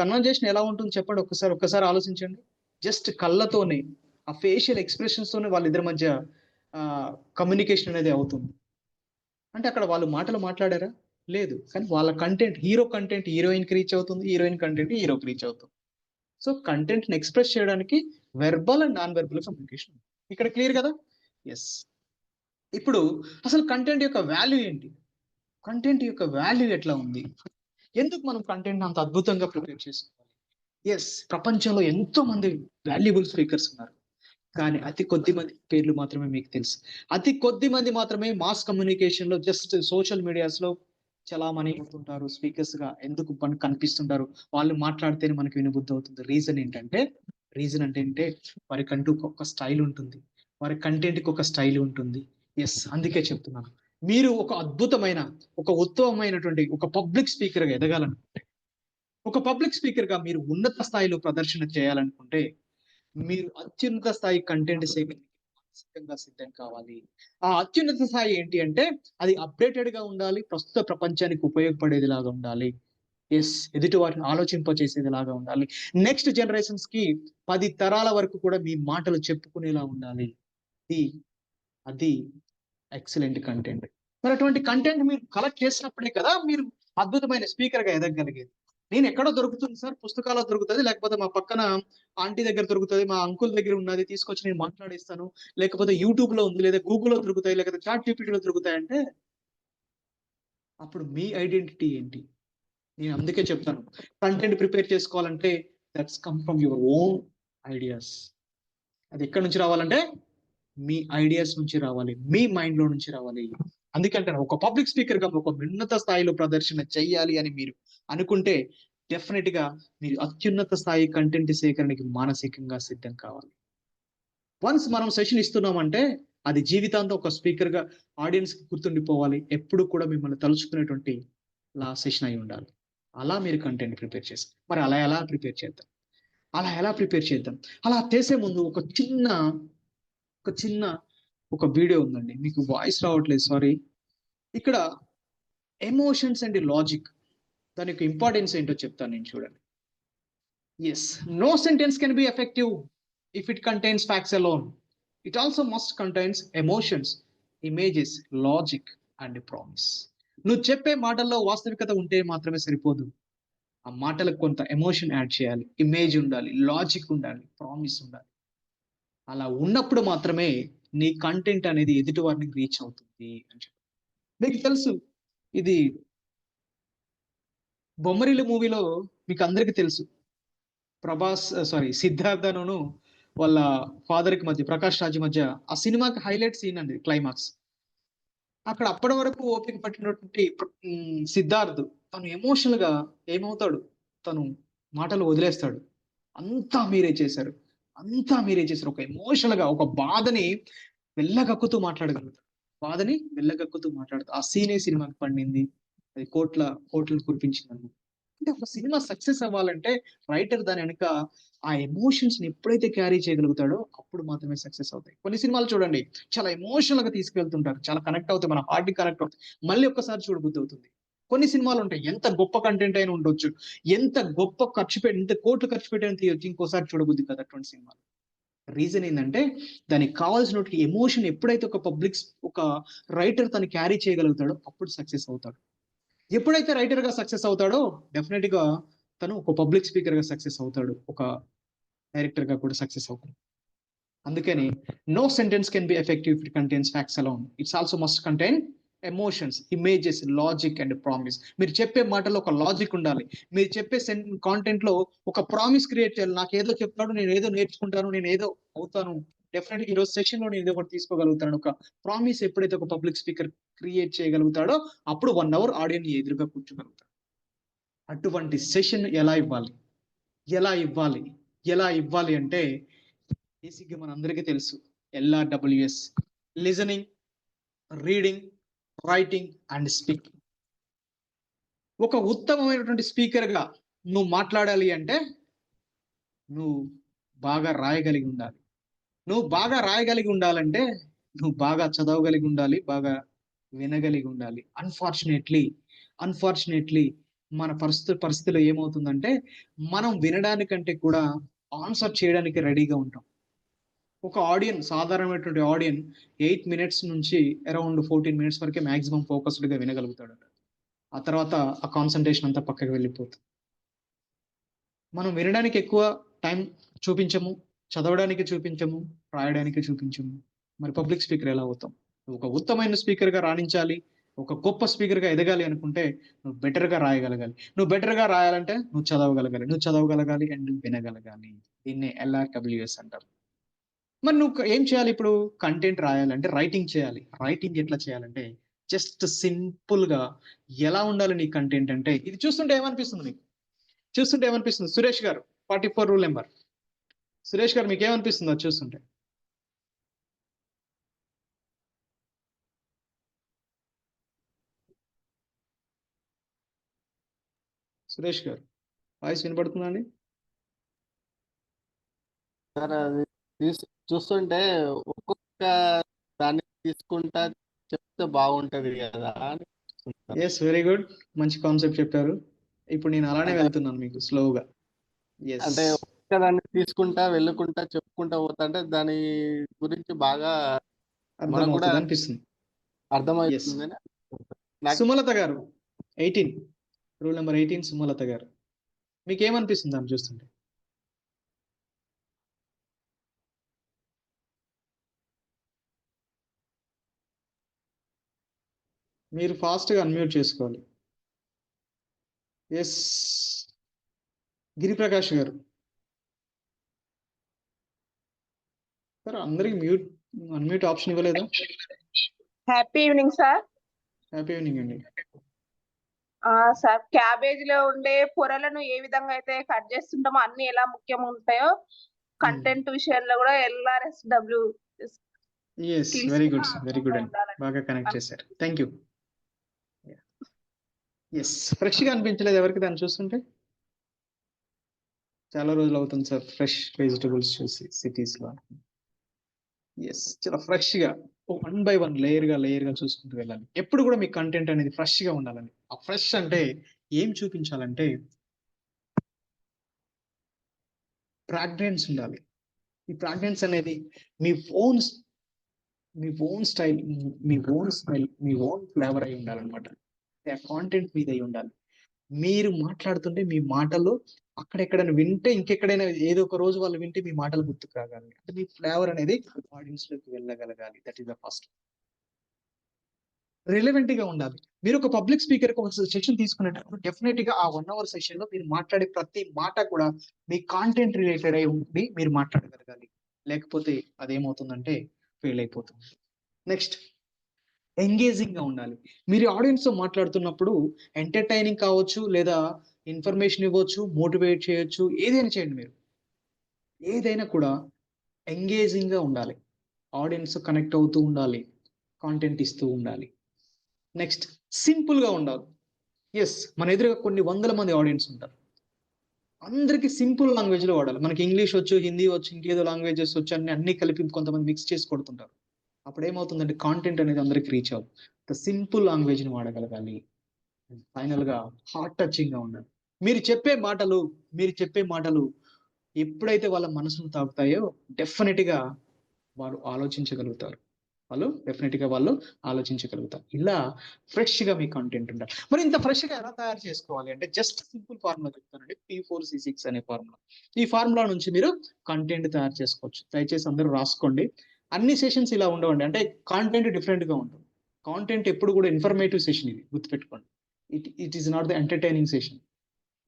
కన్వర్జేషన్ ఎలా ఉంటుంది చెప్పండి ఒక్కసారి ఆలోచించండి. జస్ట్ కళ్ళతోనే, ఆ ఫేషియల్ ఎక్స్ప్రెషన్స్ తోనే వాళ్ళిద్దరి మధ్య కమ్యూనికేషన్ అనేది అవుతుంది. అంటే అక్కడ వాళ్ళు మాటలు మాట్లాడారా? లేదు. కానీ వాళ్ళ కంటెంట్, హీరో కంటెంట్ హీరోయిన్ కి రీచ్ అవుతుంది, హీరోయిన్ కంటెంట్ హీరోకి రీచ్ అవుతుంది. సో కంటెంట్ ని ఎక్స్ప్రెస్ చేయడానికి verbal and non verbal communication. ఇక్కడ క్లియర్ కదా? ఎస్. ఇప్పుడు అసలు కంటెంట్ యొక్క వాల్యూ ఏంటి? కంటెంట్ యొక్క వాల్యూ ఎట్లా ఉంది? ఎందుకు మనం కంటెంట్ అంత అద్భుతంగా ప్రిపేర్ చేసుకోవాలి? ఎస్, ప్రపంచంలో ఎంతో మంది వాల్యుబుల్ స్పీకర్స్ ఉన్నారు, కానీ అతి కొద్ది మంది పేర్లు మాత్రమే మీకు తెలుసు. అతి కొద్ది మంది మాత్రమే మాస్ కమ్యూనికేషన్ లో, జస్ట్ సోషల్ మీడియాస్ లో చలామణి అవుతుంటారు, స్పీకర్స్ గా ఎందుకు కనిపిస్తుంటారు. వాళ్ళు మాట్లాడితేనే మనకి వినబుద్ధి అవుతుంది. రీజన్ అంటే వారికంటూ ఒక స్టైల్ ఉంటుంది, వారి కంటెంట్ కి ఒక స్టైల్ ఉంటుంది. ఎస్, అందుకే చెప్తున్నాను, మీరు ఒక అద్భుతమైన, ఒక ఉత్తమమైనటువంటి ఒక పబ్లిక్ స్పీకర్ గా ఎదగాలనుకుంటే, ఒక పబ్లిక్ స్పీకర్ గా మీరు ఉన్నత స్థాయిలో ప్రదర్శన చేయాలనుకుంటే, మీరు అత్యున్నత స్థాయి కంటెంట్ సేకరణగా సిద్ధం కావాలి. ఆ అత్యున్నత స్థాయి ఏంటి అంటే అది అప్డేటెడ్ గా ఉండాలి, ప్రస్తుత ప్రపంచానికి ఉపయోగపడేదిలాగా ఉండాలి. ఎస్, ఎదుటి వారిని ఆలోచింపచేసేదిలాగా ఉండాలి. నెక్స్ట్ జనరేషన్స్ కి 10 తరాల వరకు కూడా మీ మాటలు చెప్పుకునేలా ఉండాలి. అది ఎక్సలెంట్ కంటెంట్. మరి అటువంటి కంటెంట్ మీరు కలెక్ట్ చేసినప్పుడే కదా మీరు అద్భుతమైన స్పీకర్ గా ఎదగలిగేది. నేను ఎక్కడో దొరుకుతుంది సార్, పుస్తకాల్లో దొరుకుతుంది, లేకపోతే మా పక్కన ఆంటీ దగ్గర దొరుకుతుంది, మా అంకుల్ దగ్గర ఉన్నది తీసుకొచ్చి నేను మాట్లాడిస్తాను, లేకపోతే యూట్యూబ్ లో ఉంది, లేదా గూగుల్లో దొరుకుతాయి, లేకపోతే చాట్ జీపీటీలో దొరుకుతాయి అంటే అప్పుడు మీ ఐడెంటిటీ ఏంటి? నేను అందుకే చెప్తాను, కంటెంట్ ప్రిపేర్ చేసుకోవాలంటే that's come from your own ideas. అది ఎక్కడి నుంచి రావాలంటే మీ ఐడియాస్ నుంచి రావాలి, మీ మైండ్ లో నుంచి రావాలి. అందుకంటే ఒక పబ్లిక్ స్పీకర్ గా ఒక ఉన్నత స్థాయిలో ప్రదర్శన చెయ్యాలి అని మీరు అనుకుంటే డెఫినెట్ గా మీరు అత్యున్నత స్థాయి కంటెంట్ సేకరణకి మానసికంగా సిద్ధం కావాలి. వన్స్ మనం సెషన్ ఇస్తున్నామంటే అది జీవితాంతం ఒక స్పీకర్ గా ఆడియన్స్ కి గుర్తుండిపోవాలి, ఎప్పుడు కూడా మిమ్మల్ని తలుచుకునేటువంటి సెషన్ అయి ఉండాలి. అలా మీరు కంటెంట్ ప్రిపేర్ చేస్తారు. మరి అలా ఎలా ప్రిపేర్ చేద్దాం? అలా చేసే ముందు ఒక చిన్న వీడియో ఉందండి. మీకు వాయిస్ రావట్లేదు, సారీ. ఇక్కడ ఎమోషన్స్ అండ్ లాజిక్, దాని యొక్క ఇంపార్టెన్స్ ఏంటో చెప్తాను నేను, చూడండి. Yes, no sentence can be effective if it contains facts alone. It also must contains emotions, images, logic and promise. నువ్వు చెప్పే మాటల్లో వాస్తవికత ఉంటే మాత్రమే సరిపోదు. ఆ మాటలకు కొంత ఎమోషన్ యాడ్ చేయాలి, ఇమేజ్ ఉండాలి, లాజిక్ ఉండాలి, ప్రామిస్ ఉండాలి. అలా ఉన్నప్పుడు మాత్రమే నీ కంటెంట్ అనేది ఎదుటి వారిని రీచ్ అవుతుంది అని చెప్పి. మీకు తెలుసు, ఇది బొమ్మరిల్లు మూవీలో మీకు అందరికి తెలుసు, సిద్ధార్థను వాళ్ళ ఫాదర్ కి మధ్య, ప్రకాష్ రాజ్ మధ్య, ఆ సినిమాకి హైలైట్ సీన్ అండి క్లైమాక్స్. అక్కడ అప్పటి వరకు ఓపిక పట్టినటువంటి సిద్ధార్థ్ తను ఎమోషనల్ గా ఏమవుతాడు, తను మాటలు వదిలేస్తాడు. అంతా మీరే చేశారు, ఒక ఎమోషనల్ గా ఒక బాధని వెళ్ళగక్కుతూ మాట్లాడగలుగుతాడు. బాధని వెళ్ళగక్కుతూ మాట్లాడుతాడు. ఆ సీనే సినిమాకి పండింది. అది కోట్లను కురిపించింది. అంటే ఒక సినిమా సక్సెస్ అవ్వాలంటే రైటర్ దాని వెనక ఆ ఎమోషన్స్ ని ఎప్పుడైతే క్యారీ చేయగలుగుతాడో అప్పుడు మాత్రమే సక్సెస్ అవుతాయి. కొన్ని సినిమాలు చూడండి, చాలా ఎమోషనల్ గా తీసుకెళ్తుంటారు, చాలా కనెక్ట్ అవుతాయి, మన హార్ట్ కి కనెక్ట్ అవుతాయి, మళ్ళీ ఒక్కసారి చూడబుద్ధి అవుతుంది. కొన్ని సినిమాలు ఉంటాయి, ఎంత గొప్ప కంటెంట్ అయినా ఉండొచ్చు, ఎంత గొప్ప ఎంత కోట్లు ఖర్చు పెట్టైనా తీయొచ్చు, ఇంకోసారి చూడబుద్ధి కదా అటువంటి సినిమాలు. రీజన్ ఏంటంటే దానికి కావాల్సిన ఎమోషన్ ఎప్పుడైతే ఒక రైటర్ తను క్యారీ చేయగలుగుతాడో అప్పుడు సక్సెస్ అవుతాడు. ఎప్పుడైతే రైటర్ గా సక్సెస్ అవుతాడో డెఫినెట్ గా తను ఒక పబ్లిక్ స్పీకర్ గా సక్సెస్ అవుతాడు, ఒక డైరెక్టర్ గా కూడా సక్సెస్ అవుతాడు. అందుకని no sentence can be effective if it contains facts alone. It's also must contain emotions, images, logic and promise. మీరు చెప్పే మాటలో ఒక లాజిక్ ఉండాలి. మీరు చెప్పే కాంటెంట్ లో ఒక ప్రామిస్ క్రియేట్ చేయాలి. నాకు ఏదో చెప్తాడు, నేను ఏదో నేర్చుకుంటాను, నేను ఏదో అవుతాను, డెఫినెట్ ఈ రోజు సెషన్ లో నేను ఏదో ఒకటి తీసుకోగలుగుతాను, ఒక ప్రామిస్ ఎప్పుడైతే ఒక పబ్లిక్ స్పీకర్ క్రియేట్ చేయగలుగుతాడో అప్పుడు 1 hour ఆడియన్స్ ఎదురుగా కూర్చోగలుగుతాడు. అటువంటి సెషన్ ఎలా ఇవ్వాలి, ఎలా ఇవ్వాలి, ఎలా ఇవ్వాలి అంటే బేసిక్గా మనందరికీ తెలుసు, LRWS: listening, reading, writing and speaking. ఒక ఉత్తమమైనటువంటి స్పీకర్ గా నువ్వు మాట్లాడాలి అంటే నువ్వు బాగా రాయగలిగి ఉండాలి. నువ్వు బాగా రాయగలిగి ఉండాలంటే నువ్వు బాగా చదవగలిగి ఉండాలి, బాగా వినగలిగి ఉండాలి. అన్ఫార్చునేట్లీ మన పరిస్థితిలో ఏమవుతుందంటే మనం వినడానికంటే కూడా ఆన్సర్ చేయడానికి రెడీగా ఉంటాం. ఒక సాధారణమైనటువంటి ఆడియన్ 8 minutes నుంచి అరౌండ్ 14 minutes వరకే మాక్సిమం ఫోకస్డ్ గా వినగలుగుతాడు. ఆ తర్వాత ఆ కాన్సన్ట్రేషన్ అంతా పక్కకి వెళ్ళిపోతుంది. మనం వినడానికి ఎక్కువ టైం చూపించము, చదవడానికి చూపించము, రాయడానికి చూపించము. మరి పబ్లిక్ స్పీకర్ ఎలా అవుతాం? ఒక ఉత్తమమైన స్పీకర్ గా రాణించాలి, ఒక గొప్ప స్పీకర్ గా ఎదగాలి అనుకుంటే నువ్వు బెటర్ గా రాయగలగాలి. నువ్వు బెటర్ గా రాయాలంటే నువ్వు చదవగలగాలి అండ్ వినగలగాలి. దీన్నే LRWS అంటారు. మరి నువ్వు ఏం చేయాలి? ఇప్పుడు కంటెంట్ రాయాలంటే రైటింగ్ చేయాలి. రైటింగ్ ఎట్లా చేయాలంటే జస్ట్ సింపుల్ గా ఎలా ఉండాలి నీ కంటెంట్ అంటే, ఇది చూస్తుంటే ఏమనిపిస్తుంది మీకు? సురేష్ గారు, 44 రూల్ నెంబర్. సురేష్ గారు మీకు ఏమనిపిస్తుంది అది చూస్తుంటే? సురేష్ గారు వాయిస్ వినపడుతుందండి? సార్ అది చూస్తుంటే ఒక్కొక్క దాన్ని తీసుకుంటా చెప్తే బాగుంటది కదా అని చూస్తుంటాను. ఎస్, వెరీ గుడ్, మంచి కాన్సెప్ట్ చెప్పారు. ఇప్పుడు నేను అలానే అంటే వెళ్తున్నాను మీకు స్లోగా. ఎస్, అంటే ఒక్క దాన్ని తీసుకుంటా వెళ్ళుకుంటా చెప్పుకుంటా పోతా అంటే దాని గురించి బాగా మనకు కూడా అర్థమవుతుంది అనిపిస్తుంది. ఎస్. అర్థమవుతుందని నాకు సుమలత గారు, 18 రూల్ నెంబర్ 18, సుమలత గారు, మీకు ఏమనిపిస్తుంది దాన్ని చూస్తుంటే? మీరు ఫాస్ట్గా అన్మ్యూట్ చేసుకోవాలి. ఎస్, గిరిప్రకాష్ గారు. సార్ అందరికి అన్మ్యూట్ ఆప్షన్ ఇవ్వలేదా? Happy evening sir. Happy evening అండి. సార్, క్యాబేజ్ లో ఉండే పొరలను ఏ విధంగా అయితే కట్ చేస్తుంటామో అన్ని ఎలా ముఖ్యంగా ఉంటాయో కంటెంట్ విషయంలో కూడా LRSW ఎస్, వెరీ గుడ్ అండి, బాగా కనెక్ట్ చేశారు. Thank you. ఎస్, ఫ్రెష్గా అనిపించలేదు ఎవరికి దాన్ని చూస్తుంటే? చాలా రోజులు అవుతుంది సార్ ఫ్రెష్ వెజిటబుల్స్ చూసి సిటీస్ లో. ఎస్, చాలా ఫ్రెష్ గా 1 by 1 లేయర్ గా చూసుకుంటూ వెళ్ళాలి. ఎప్పుడు కూడా మీ కంటెంట్ అనేది ఫ్రెష్ గా ఉండాలండి. ఆ ఫ్రెష్ అంటే ఏం చూపించాలంటే ఫ్రాగ్రెన్స్ ఉండాలి. ఈ ఫ్రాగ్రెన్స్ అనేది మీ ఓన్ స్టైల్, మీ ఓన్ ఫ్లేవర్ అయి ఉండాలన్నమాట. ఆ కాంటెంట్ మీద అయి ఉండాలి. మీరు మాట్లాడుతుంటే మీ మాటలు అక్కడెక్కడైనా వింటే, ఇంకెక్కడైనా ఏదో ఒక రోజు వాళ్ళు వింటే మీ మాటలు గుర్తుకు రాగాలి. అంటే మీ ఫ్లేవర్ అనేది ఆడియన్స్ లోకి వెళ్ళగలగాలి. That is the first. Relevant గా ఉండాలి. మీరు ఒక పబ్లిక్ స్పీకర్ ఒక సెషన్ తీసుకునేటప్పుడు డెఫినెట్ గా ఆ 1 hour సెషన్ లో మీరు మాట్లాడే ప్రతి మాట కూడా మీ కాంటెంట్ రిలేటెడ్ అయి ఉండి మీరు మాట్లాడగలగాలి. లేకపోతే అదేమవుతుందంటే ఫెయిల్ అయిపోతుంది. నెక్స్ట్, ఎంగేజింగ్ గా ఉండాలి. మీరు ఆడియన్స్ తో మాట్లాడుతున్నప్పుడు ఎంటర్టైనింగ్ కావచ్చు, లేదా ఇన్ఫర్మేషన్ ఇవ్వచ్చు, మోటివేట్ చేయొచ్చు, ఏదైనా చేయండి. మీరు ఏదైనా కూడా ఎంగేజింగ్ గా ఉండాలి. ఆడియన్స్ కనెక్ట్ అవుతూ ఉండాలి, కాంటెంట్ ఇస్తూ ఉండాలి. నెక్స్ట్ సింపుల్గా ఉండాలి. ఎస్, మన ఎదురుగా కొన్ని వందల మంది ఆడియన్స్ ఉంటారు, అందరికీ సింపుల్ లాంగ్వేజ్లో వాడాలి. మనకి ఇంగ్లీష్ వచ్చు, హిందీ వచ్చు, ఇంకేదో లాంగ్వేజెస్ వచ్చు, అన్ని కలిపి కొంతమంది మిక్స్ చేసి కొడుతుంటారు. అప్పుడు ఏమవుతుందంటే కాంటెంట్ అనేది అందరికి రీచ్ అవ్వదు. సింపుల్ లాంగ్వేజ్ని వాడగలగాలి. ఫైనల్గా హార్ట్ టచింగ్గా ఉండాలి. మీరు చెప్పే మాటలు ఎప్పుడైతే వాళ్ళ మనసును తాకుతాయో డెఫినెట్గా వాళ్ళు ఆలోచించగలుగుతారు. ఇలా ఫ్రెష్గా మీ కంటెంట్ ఉండాలి. మరి ఇంత ఫ్రెష్గా ఎలా తయారు చేసుకోవాలి అంటే జస్ట్ సింపుల్ ఫార్ములా చెప్తానండి, P4C6 అనే ఫార్ములా. ఈ ఫార్ములా నుంచి మీరు కంటెంట్ తయారు చేసుకోవచ్చు. దయచేసి అందరూ రాసుకోండి. అన్ని సెషన్స్ ఇలా ఉండవండి, అంటే కాంటెంట్ డిఫరెంట్గా ఉంటుంది. కాంటెంట్ ఎప్పుడు కూడా ఇన్ఫర్మేటివ్ సెషన్, ఇది గుర్తుపెట్టుకోండి. It is not the entertaining session.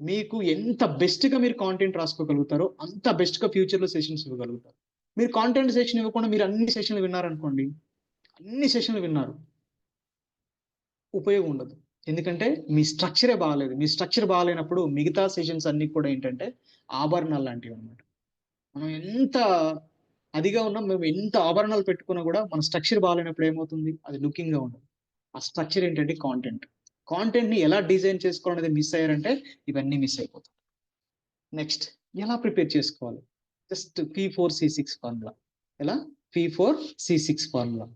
మీకు ఎంత బెస్ట్గా మీరు కాంటెంట్ రాసుకోగలుగుతారో అంత బెస్ట్గా ఫ్యూచర్లో సెషన్స్ ఇవ్వగలుగుతారు. మీరు కాంటెంట్ సెషన్ ఇవ్వకుండా మీరు అన్ని సెషన్లు విన్నారనుకోండి, ఉపయోగం ఉండదు. ఎందుకంటే మీ స్ట్రక్చరే బాగాలేదు. మీ స్ట్రక్చర్ బాగాలేనప్పుడు మిగతా సెషన్స్ అన్ని కూడా ఏంటంటే ఆభరణాలు లాంటివి అనమాట. మనం ఎంత అదిగా ఉన్నాం, మేము ఎంత ఆభరణాలు పెట్టుకున్నా కూడా మన స్ట్రక్చర్ బాగాలేనప్పుడు ఏమవుతుంది, అది లుకింగ్గా ఉండదు. ఆ స్ట్రక్చర్ ఏంటంటే కాంటెంట్ని ఎలా డిజైన్ చేసుకోవాలనేది మిస్ అయ్యారంటే ఇవన్నీ మిస్ అయిపోతాయి. నెక్స్ట్ ఎలా ప్రిపేర్ చేసుకోవాలి, జస్ట్ P4C6 ఫార్ములా. ఎలా P4C6 ఫార్ములా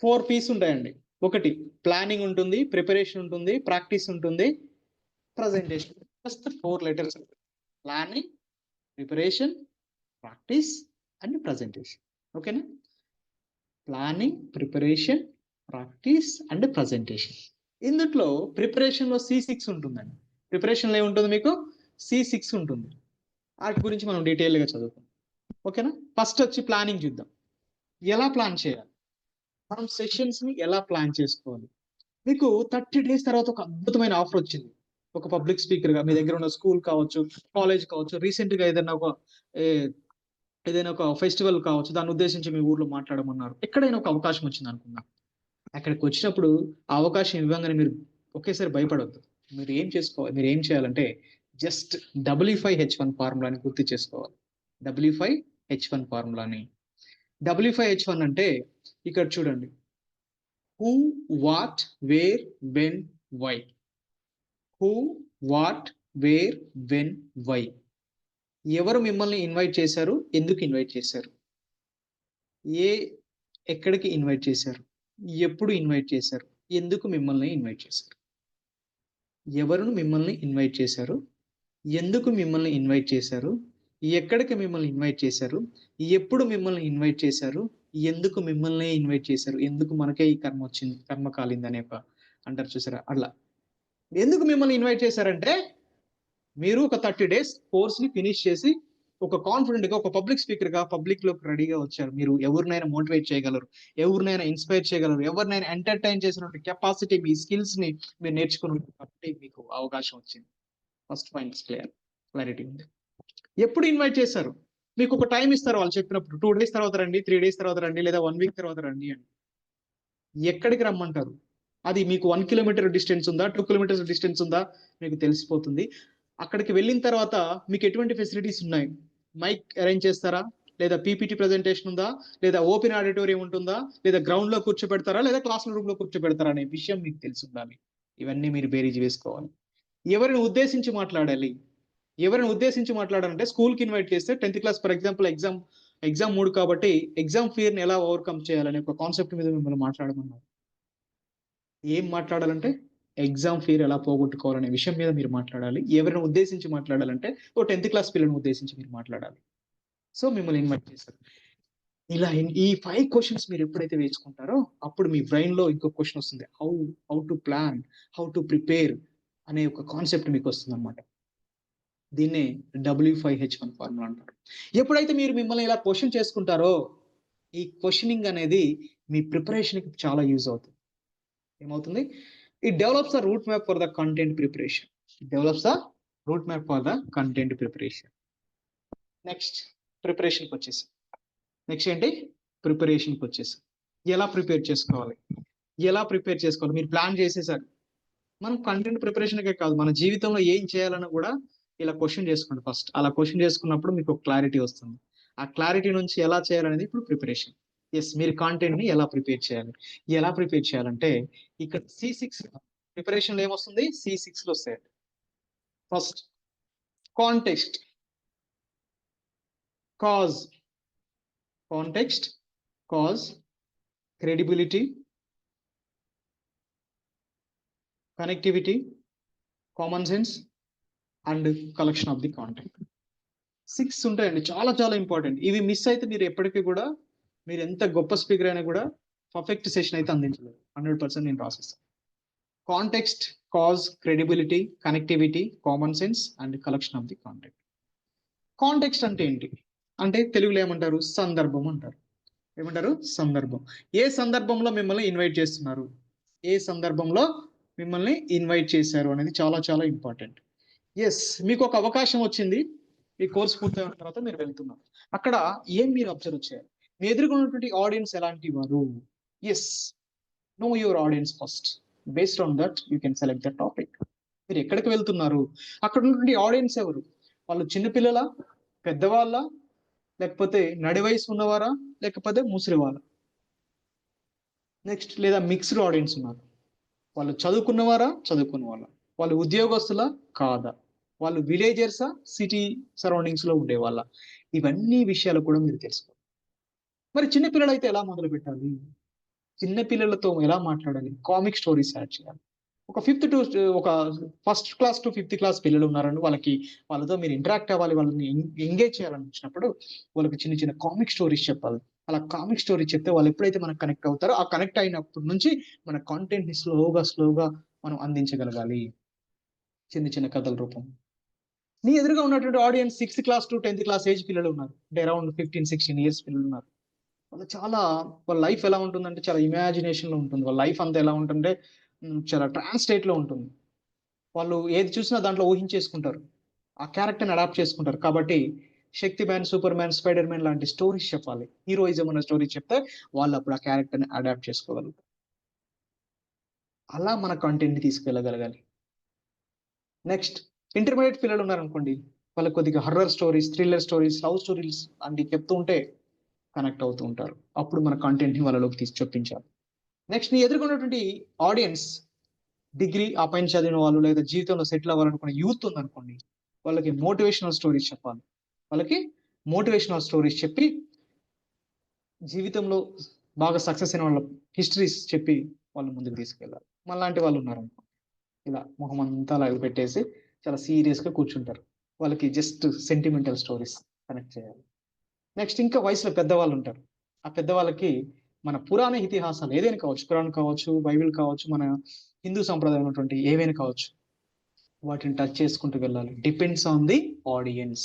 4 P's ఉంటాయండి. ఒకటి ప్లానింగ్ ఉంటుంది, ప్రిపరేషన్ ఉంటుంది, ప్రాక్టీస్ ఉంటుంది, presentation. Just 4 letters. Planning, preparation, practice and presentation. ఓకేనా? Planning, preparation, practice and presentation. ఇందులో ప్రిపరేషన్లో C6 ఉంటుందండి. ప్రిపరేషన్లో ఏముంటుంది మీకు? C6 ఉంటుంది. వాటి గురించి మనం డీటెయిల్గా చదువుతాం. ఓకేనా? ఫస్ట్ వచ్చి ప్లానింగ్ చూద్దాం. ఎలా ప్లాన్ చేయాలి, మనం సెషన్స్ని ఎలా ప్లాన్ చేసుకోవాలి. మీకు 30 days తర్వాత ఒక అద్భుతమైన ఆఫర్ వచ్చింది. ఒక పబ్లిక్ స్పీకర్గా మీ దగ్గర ఉన్న స్కూల్ కావచ్చు, కాలేజ్ కావచ్చు, రీసెంట్గా ఏదైనా ఒక ఫెస్టివల్ కావచ్చు, దాన్ని ఉద్దేశించి మీ ఊర్లో మాట్లాడమన్నారు. ఎక్కడైనా ఒక అవకాశం వచ్చింది అనుకుందాం. అక్కడికి వచ్చినప్పుడు ఆ అవకాశం ఇవ్వగానే మీరు ఒకేసారి భయపడవద్దు. మీరు ఏం చేయాలంటే జస్ట్ W5H1 ఫార్ములాని గుర్తు చేసుకోవాలి. W5H1 ఫార్ములాని. W5H1 అంటే ఇక్కడ చూడండి, who, what, where, when, why. Who, what, where, when, why. ఎవరు మిమ్మల్ని ఇన్వైట్ చేశారు, ఎందుకు ఇన్వైట్ చేశారు, ఎక్కడికి ఇన్వైట్ చేశారు, ఎప్పుడు ఇన్వైట్ చేశారు, ఎందుకు మిమ్మల్ని ఇన్వైట్ చేశారు. ఎవరు మిమ్మల్ని ఇన్వైట్ చేశారు, ఎందుకు మిమ్మల్ని ఇన్వైట్ చేశారు, ఎక్కడికి మిమ్మల్ని ఇన్వైట్ చేశారు, ఎప్పుడు మిమ్మల్ని ఇన్వైట్ చేశారు, ఎందుకు మిమ్మల్ని ఇన్వైట్ చేశారు. ఎందుకు మనకే ఈ కర్మ వచ్చింది, కర్మ కాలింది అనే అంటారు చూసారా, అట్లా. ఎందుకు మిమ్మల్ని ఇన్వైట్ చేశారంటే మీరు ఒక 30 days కోర్స్ని ఫినిష్ చేసి ఒక కాన్ఫిడెంట్గా, ఒక పబ్లిక్ స్పీకర్గా పబ్లిక్లోకి రెడీగా వచ్చారు. మీరు ఎవరినైనా మోటివేట్ చేయగలరు, ఎవరినైనా ఇన్స్పైర్ చేయగలరు, ఎవరినైనా ఎంటర్టైన్ చేసినటువంటి కెపాసిటీ, మీ స్కిల్స్ని మీరు నేర్చుకుని కాబట్టి మీకు అవకాశం వచ్చింది. ఫస్ట్ పాయింట్ క్లారిటీ ఉంది. ఎప్పుడు ఇన్వైట్ చేశారు, మీకు ఒక టైం ఇస్తారు వాళ్ళు చెప్పినప్పుడు. 2 days తర్వాత రండి, 3 days తర్వాత రండి, లేదా 1 week తర్వాత రండి అని. ఎక్కడికి రమ్మంటారు, అది మీకు 1 kilometer డిస్టెన్స్ ఉందా, 2 kilometers డిస్టెన్స్ ఉందా మీకు తెలిసిపోతుంది. అక్కడికి వెళ్ళిన తర్వాత మీకు ఎటువంటి ఫెసిలిటీస్ ఉన్నాయి, మైక్ అరేంజ్ చేస్తారా, లేదా పీపీటీ ప్రెజెంటేషన్ ఉందా, లేదా ఓపెన్ ఆడిటోరియం ఉంటుందా, లేదా గ్రౌండ్లో కూర్చోబెడతారా, లేదా క్లాస్ రూమ్లో కూర్చోబెడతారా అనే విషయం మీకు తెలిసి ఉండాలి. ఇవన్నీ మీరు బేరీజ్ వేసుకోవాలి. ఎవరిని ఉద్దేశించి మాట్లాడాలంటే స్కూల్కి ఇన్వైట్ చేస్తే 10th class for example exam 3 కాబట్టి ఎగ్జామ్ ఫియర్ని ఎలా ఓవర్కమ్ చేయాలనే ఒక కాన్సెప్ట్ మీద మిమ్మల్ని మాట్లాడమన్నారు. ఏం మాట్లాడాలంటే ఎగ్జామ్ ఫియర్ ఎలా పోగొట్టుకోవాలనే విషయం మీద మీరు మాట్లాడాలి. ఎవరిని ఉద్దేశించి మాట్లాడాలంటే 10th class పిల్లలను ఉద్దేశించి మీరు మాట్లాడాలి. సో మిమ్మల్ని ఇన్వైట్ చేస్తారు. ఇలా ఈ 5 questions మీరు ఎప్పుడైతే వేసుకుంటారో అప్పుడు మీ బ్రెయిన్లో ఇంకో క్వశ్చన్ వస్తుంది, how to plan, how to prepare అనే ఒక కాన్సెప్ట్ మీకు వస్తుంది అనమాట. దీన్నే W5H1 ఫార్ములా అంటారు. ఎప్పుడైతే మీరు మిమ్మల్ని ఇలా క్వశ్చన్ చేసుకుంటారో ఈ క్వశ్చనింగ్ అనేది మీ ప్రిపరేషన్కి చాలా యూజ్ అవుతుంది. ఏమవుతుంది, it develops the route map for the content preparation. Next ప్రిపరేషన్కి వచ్చేసి ఎలా ప్రిపేర్ చేసుకోవాలి, మీరు ప్లాన్ చేసేసారు. మనం కంటెంట్ ప్రిపరేషన్కే కాదు, మన జీవితంలో ఏం చేయాలని కూడా ఇలా క్వశ్చన్ చేసుకోండి ఫస్ట్. అలా క్వశ్చన్ చేసుకున్నప్పుడు మీకు క్లారిటీ వస్తుంది. ఆ క్లారిటీ నుంచి ఎలా చేయాలనేది ఇప్పుడు ప్రిపరేషన్. ఎస్, మీరు కాంటెంట్ ని ఎలా ప్రిపేర్ చేయాలి? ఎలా ప్రిపేర్ చేయాలంటే ఇక్కడ C6 ప్రిపరేషన్ ఏమొస్తుంది? C6 లో వస్తాయి. First context, cause, context, cause, credibility, connectivity, common sense and collection of the content. 6 ఉంటాయండి, చాలా చాలా ఇంపార్టెంట్. ఇవి మిస్ అయితే మీరు ఎప్పటికీ కూడా, మీరు ఎంత గొప్ప స్పీకర్ అయినా కూడా పర్ఫెక్ట్ సెషన్ అయితే అందించలేదు. 100% నేను రాసిస్తాను. Context, cause, credibility, connectivity, common sense and collection of the content. Context అంటే ఏంటి అంటే తెలుగులో ఏమంటారు? సందర్భం అంటారు. ఏమంటారు? సందర్భం. ఏ సందర్భంలో మిమ్మల్ని ఇన్వైట్ చేస్తున్నారు, ఏ సందర్భంలో మిమ్మల్ని ఇన్వైట్ చేశారు అనేది చాలా చాలా ఇంపార్టెంట్. ఎస్, మీకు ఒక అవకాశం వచ్చింది, ఈ కోర్స్ పూర్తయిన తర్వాత మీరు వెళ్తున్నారు. అక్కడ ఏం మీరు అబ్జర్వ్ చేయాలి? మీ ఎదుర్కొన్నటువంటి ఆడియన్స్ ఎలాంటి వారు? Yes, know your audience first. Based on that you can select the topic. మీరు ఎక్కడికి వెళ్తున్నారు, అక్కడ ఉన్నటువంటి ఆడియన్స్ ఎవరు? వాళ్ళు చిన్నపిల్లల, పెద్దవాళ్ళ, లేకపోతే నడి వయసు ఉన్నవారా, లేకపోతే ముసలి వాళ్ళ? నెక్స్ట్, లేదా మిక్స్డ్ ఆడియన్స్ ఉన్నారు. వాళ్ళు చదువుకున్నవారా, చదువుకున్న వాళ్ళ? వాళ్ళు ఉద్యోగస్తులా కాదా? వాళ్ళు విలేజర్సా, సిటీ సరౌండింగ్స్ లో ఉండే వాళ్ళ? ఇవన్నీ విషయాలు కూడా మీరు తెలుసుకోవాలి. మరి చిన్నపిల్లలు అయితే ఎలా మొదలు పెట్టాలి? చిన్నపిల్లలతో ఎలా మాట్లాడాలి? కామిక్ స్టోరీస్ యాడ్ చేయాలి. ఒక first class to 5th class పిల్లలు ఉన్నారండి, వాళ్ళతో మీరు ఇంటరాక్ట్ అవ్వాలి, వాళ్ళని ఎంగేజ్ చేయాలనిపించినప్పుడు వాళ్ళకి చిన్న చిన్న కామిక్ స్టోరీస్ చెప్పాలి. అలా కామిక్ స్టోరీ చెప్తే వాళ్ళు ఎప్పుడైతే మనకు కనెక్ట్ అవుతారో, ఆ కనెక్ట్ అయినప్పటి నుంచి మన కాంటెంట్ ని స్లోగా మనం అందించగలగాలి, చిన్న చిన్న కథల రూపం. నీ ఎదురుగా ఉన్నటువంటి audience 6th class to 10th class age పిల్లలు ఉన్నారు, అంటే అరౌండ్ 15-16 years పిల్లలు ఉన్నారు. వాళ్ళ లైఫ్ ఎలా ఉంటుందంటే చాలా ఇమాజినేషన్ లో ఉంటుంది. వాళ్ళ లైఫ్ అంతా ఎలా ఉంటుంటే చాలా ట్రాన్స్ స్టేట్ లో ఉంటుంది. వాళ్ళు ఏది చూసినా దాంట్లో ఊహించేసుకుంటారు, ఆ క్యారెక్టర్ని అడాప్ట్ చేసుకుంటారు. కాబట్టి Shaktimaan, Superman, Spiderman లాంటి స్టోరీస్ చెప్పాలి. హీరోయిజం అన్న స్టోరీస్ చెప్తే వాళ్ళు అప్పుడు ఆ క్యారెక్టర్ని అడాప్ట్ చేసుకోగలుగుతారు. అలా మన కంటెంట్ ని తీసుకెళ్ళగలగాలి. నెక్స్ట్, ఇంటర్మీడియట్ పిల్లలు ఉన్నారనుకోండి, వాళ్ళకి కొద్దిగా horror stories, thriller stories, love stories అంటే చెప్తూ ఉంటే కనెక్ట్ అవుతూ ఉంటారు. అప్పుడు మన కంటెంట్ ని వాళ్ళలోకి తీసి చొప్పించాలి. నెక్స్ట్, నీ ఎదుర్కొన్నటువంటి ఆడియన్స్ డిగ్రీ ఆ పైన చదివిన వాళ్ళు, లేదా జీవితంలో సెటిల్ అవ్వాలనుకున్న యూత్ ఉందనుకోండి, వాళ్ళకి మోటివేషనల్ స్టోరీస్ చెప్పాలి. వాళ్ళకి మోటివేషనల్ స్టోరీస్ చెప్పి జీవితంలో బాగా సక్సెస్ అయిన వాళ్ళ హిస్టరీస్ చెప్పి వాళ్ళు ముందుకు తీసుకెళ్ళాలి. మనలాంటి వాళ్ళు ఉన్నారనుకో, ఇలా మొహం అంతా అలా పెట్టేసి చాలా సీరియస్ గా కూర్చుంటారు. వాళ్ళకి జస్ట్ సెంటిమెంటల్ స్టోరీస్ కనెక్ట్ చేయాలి. నెక్స్ట్, ఇంకా వయసులో పెద్దవాళ్ళు ఉంటారు. ఆ పెద్దవాళ్ళకి మన పురాణ ఇతిహాసాలు ఏదైనా కావచ్చు, పురాణం కావచ్చు, బైబిల్ కావచ్చు, మన హిందూ సంప్రదాయం ఉన్నటువంటి ఏవైనా కావచ్చు, వాటిని టచ్ చేసుకుంటూ వెళ్ళాలి. Depends on the audience.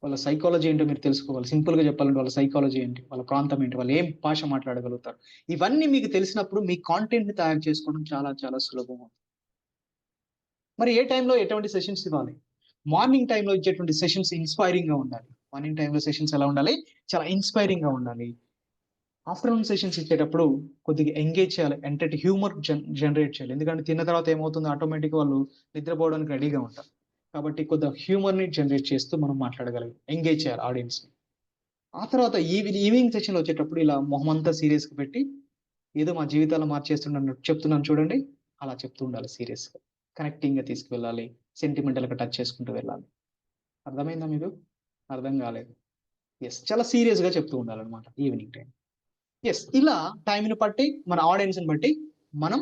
వాళ్ళ సైకాలజీ ఏంటో మీరు తెలుసుకోవాలి. సింపుల్ గా చెప్పాలంటే వాళ్ళ సైకాలజీ ఏంటి, వాళ్ళ ప్రాంతం ఏంటి, వాళ్ళు ఏం భాష మాట్లాడగలుగుతారు, ఇవన్నీ మీకు తెలిసినప్పుడు మీ కాంటెంట్ ని తయారు చేసుకోవడం చాలా చాలా సులభం. మరి ఏ టైంలో ఎటువంటి సెషన్స్ ఇవ్వాలి? మార్నింగ్ టైంలో ఇచ్చేటువంటి సెషన్స్ ఇన్స్పైరింగ్ గా ఉండాలి. మార్నింగ్ టైంలో సెషన్స్ ఎలా ఉండాలి? చాలా ఇన్స్పైరింగ్ గా ఉండాలి. ఆఫ్టర్నూన్ సెషన్స్ ఇచ్చేటప్పుడు కొద్దిగా ఎంగేజ్ చేయాలి, హ్యూమర్ జనరేట్ చేయాలి. ఎందుకంటే తిన్న తర్వాత ఏమవుతుంది, ఆటోమేటిక్ వాళ్ళు నిద్రపోవడానికి రెడీగా ఉంటారు. కాబట్టి కొద్దిగా హ్యూమర్ ని జనరేట్ చేస్తూ మనం మాట్లాడగలిగి ఎంగేజ్ చేయాలి ఆడియన్స్ ని. ఆ తర్వాత ఈవినింగ్ సెషన్ లో వచ్చేటప్పుడు ఇలా మొహం అంతా సీరియస్ గా పెట్టి ఏదో మా జీవితాలు మార్చేస్తున్నాను చెప్తున్నాను చూడండి, అలా చెప్తూ ఉండాలి. సీరియస్ గా కనెక్టింగ్ గా తీసుకువెళ్ళాలి, సెంటిమెంటల్ గా టచ్ చేసుకుంటూ వెళ్ళాలి. అర్థమైందా మీకు? అర్థం కాలేదు? ఎస్, చాలా సీరియస్ గా చెప్తూ ఉండాలన్నమాట ఈవినింగ్ టైం. ఎస్, ఇలా టైంని బట్టి మన ఆడియన్స్ ని బట్టి మనం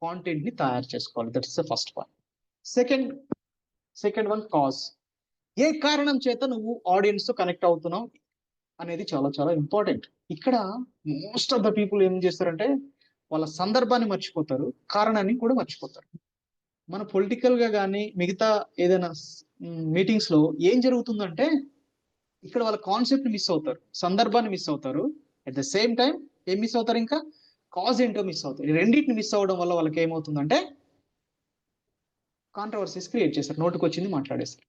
కాంటెంట్ ని తయారు చేసుకోవాలి. That is the first point. Second one, cause. ఏ కారణం చేత నువ్వు ఆడియన్స్ తో కనెక్ట్ అవుతున్నావు అనేది చాలా చాలా ఇంపార్టెంట్. ఇక్కడ మోస్ట్ ఆఫ్ ద పీపుల్ ఏం చేస్తారంటే వాళ్ళ సందర్భాన్ని మర్చిపోతారు, కారణాన్ని కూడా మర్చిపోతారు. మన పొలిటికల్ గా కానీ మిగతా ఏదైనా మీటింగ్స్ లో ఏం జరుగుతుందంటే ఇక్కడ వాళ్ళ కాన్సెప్ట్ మిస్ అవుతారు, సందర్భాన్ని మిస్ అవుతారు, అట్ ద సేమ్ టైం ఏం మిస్ అవుతారు, ఇంకా కాజ్ ఏంటో మిస్ అవుతారు. ఈ రెండింటిని మిస్ అవ్వడం వల్ల వాళ్ళకి ఏమవుతుందంటే కాంట్రవర్సీస్ క్రియేట్ చేస్తారు, నోటుకు వచ్చింది మాట్లాడేస్తారు.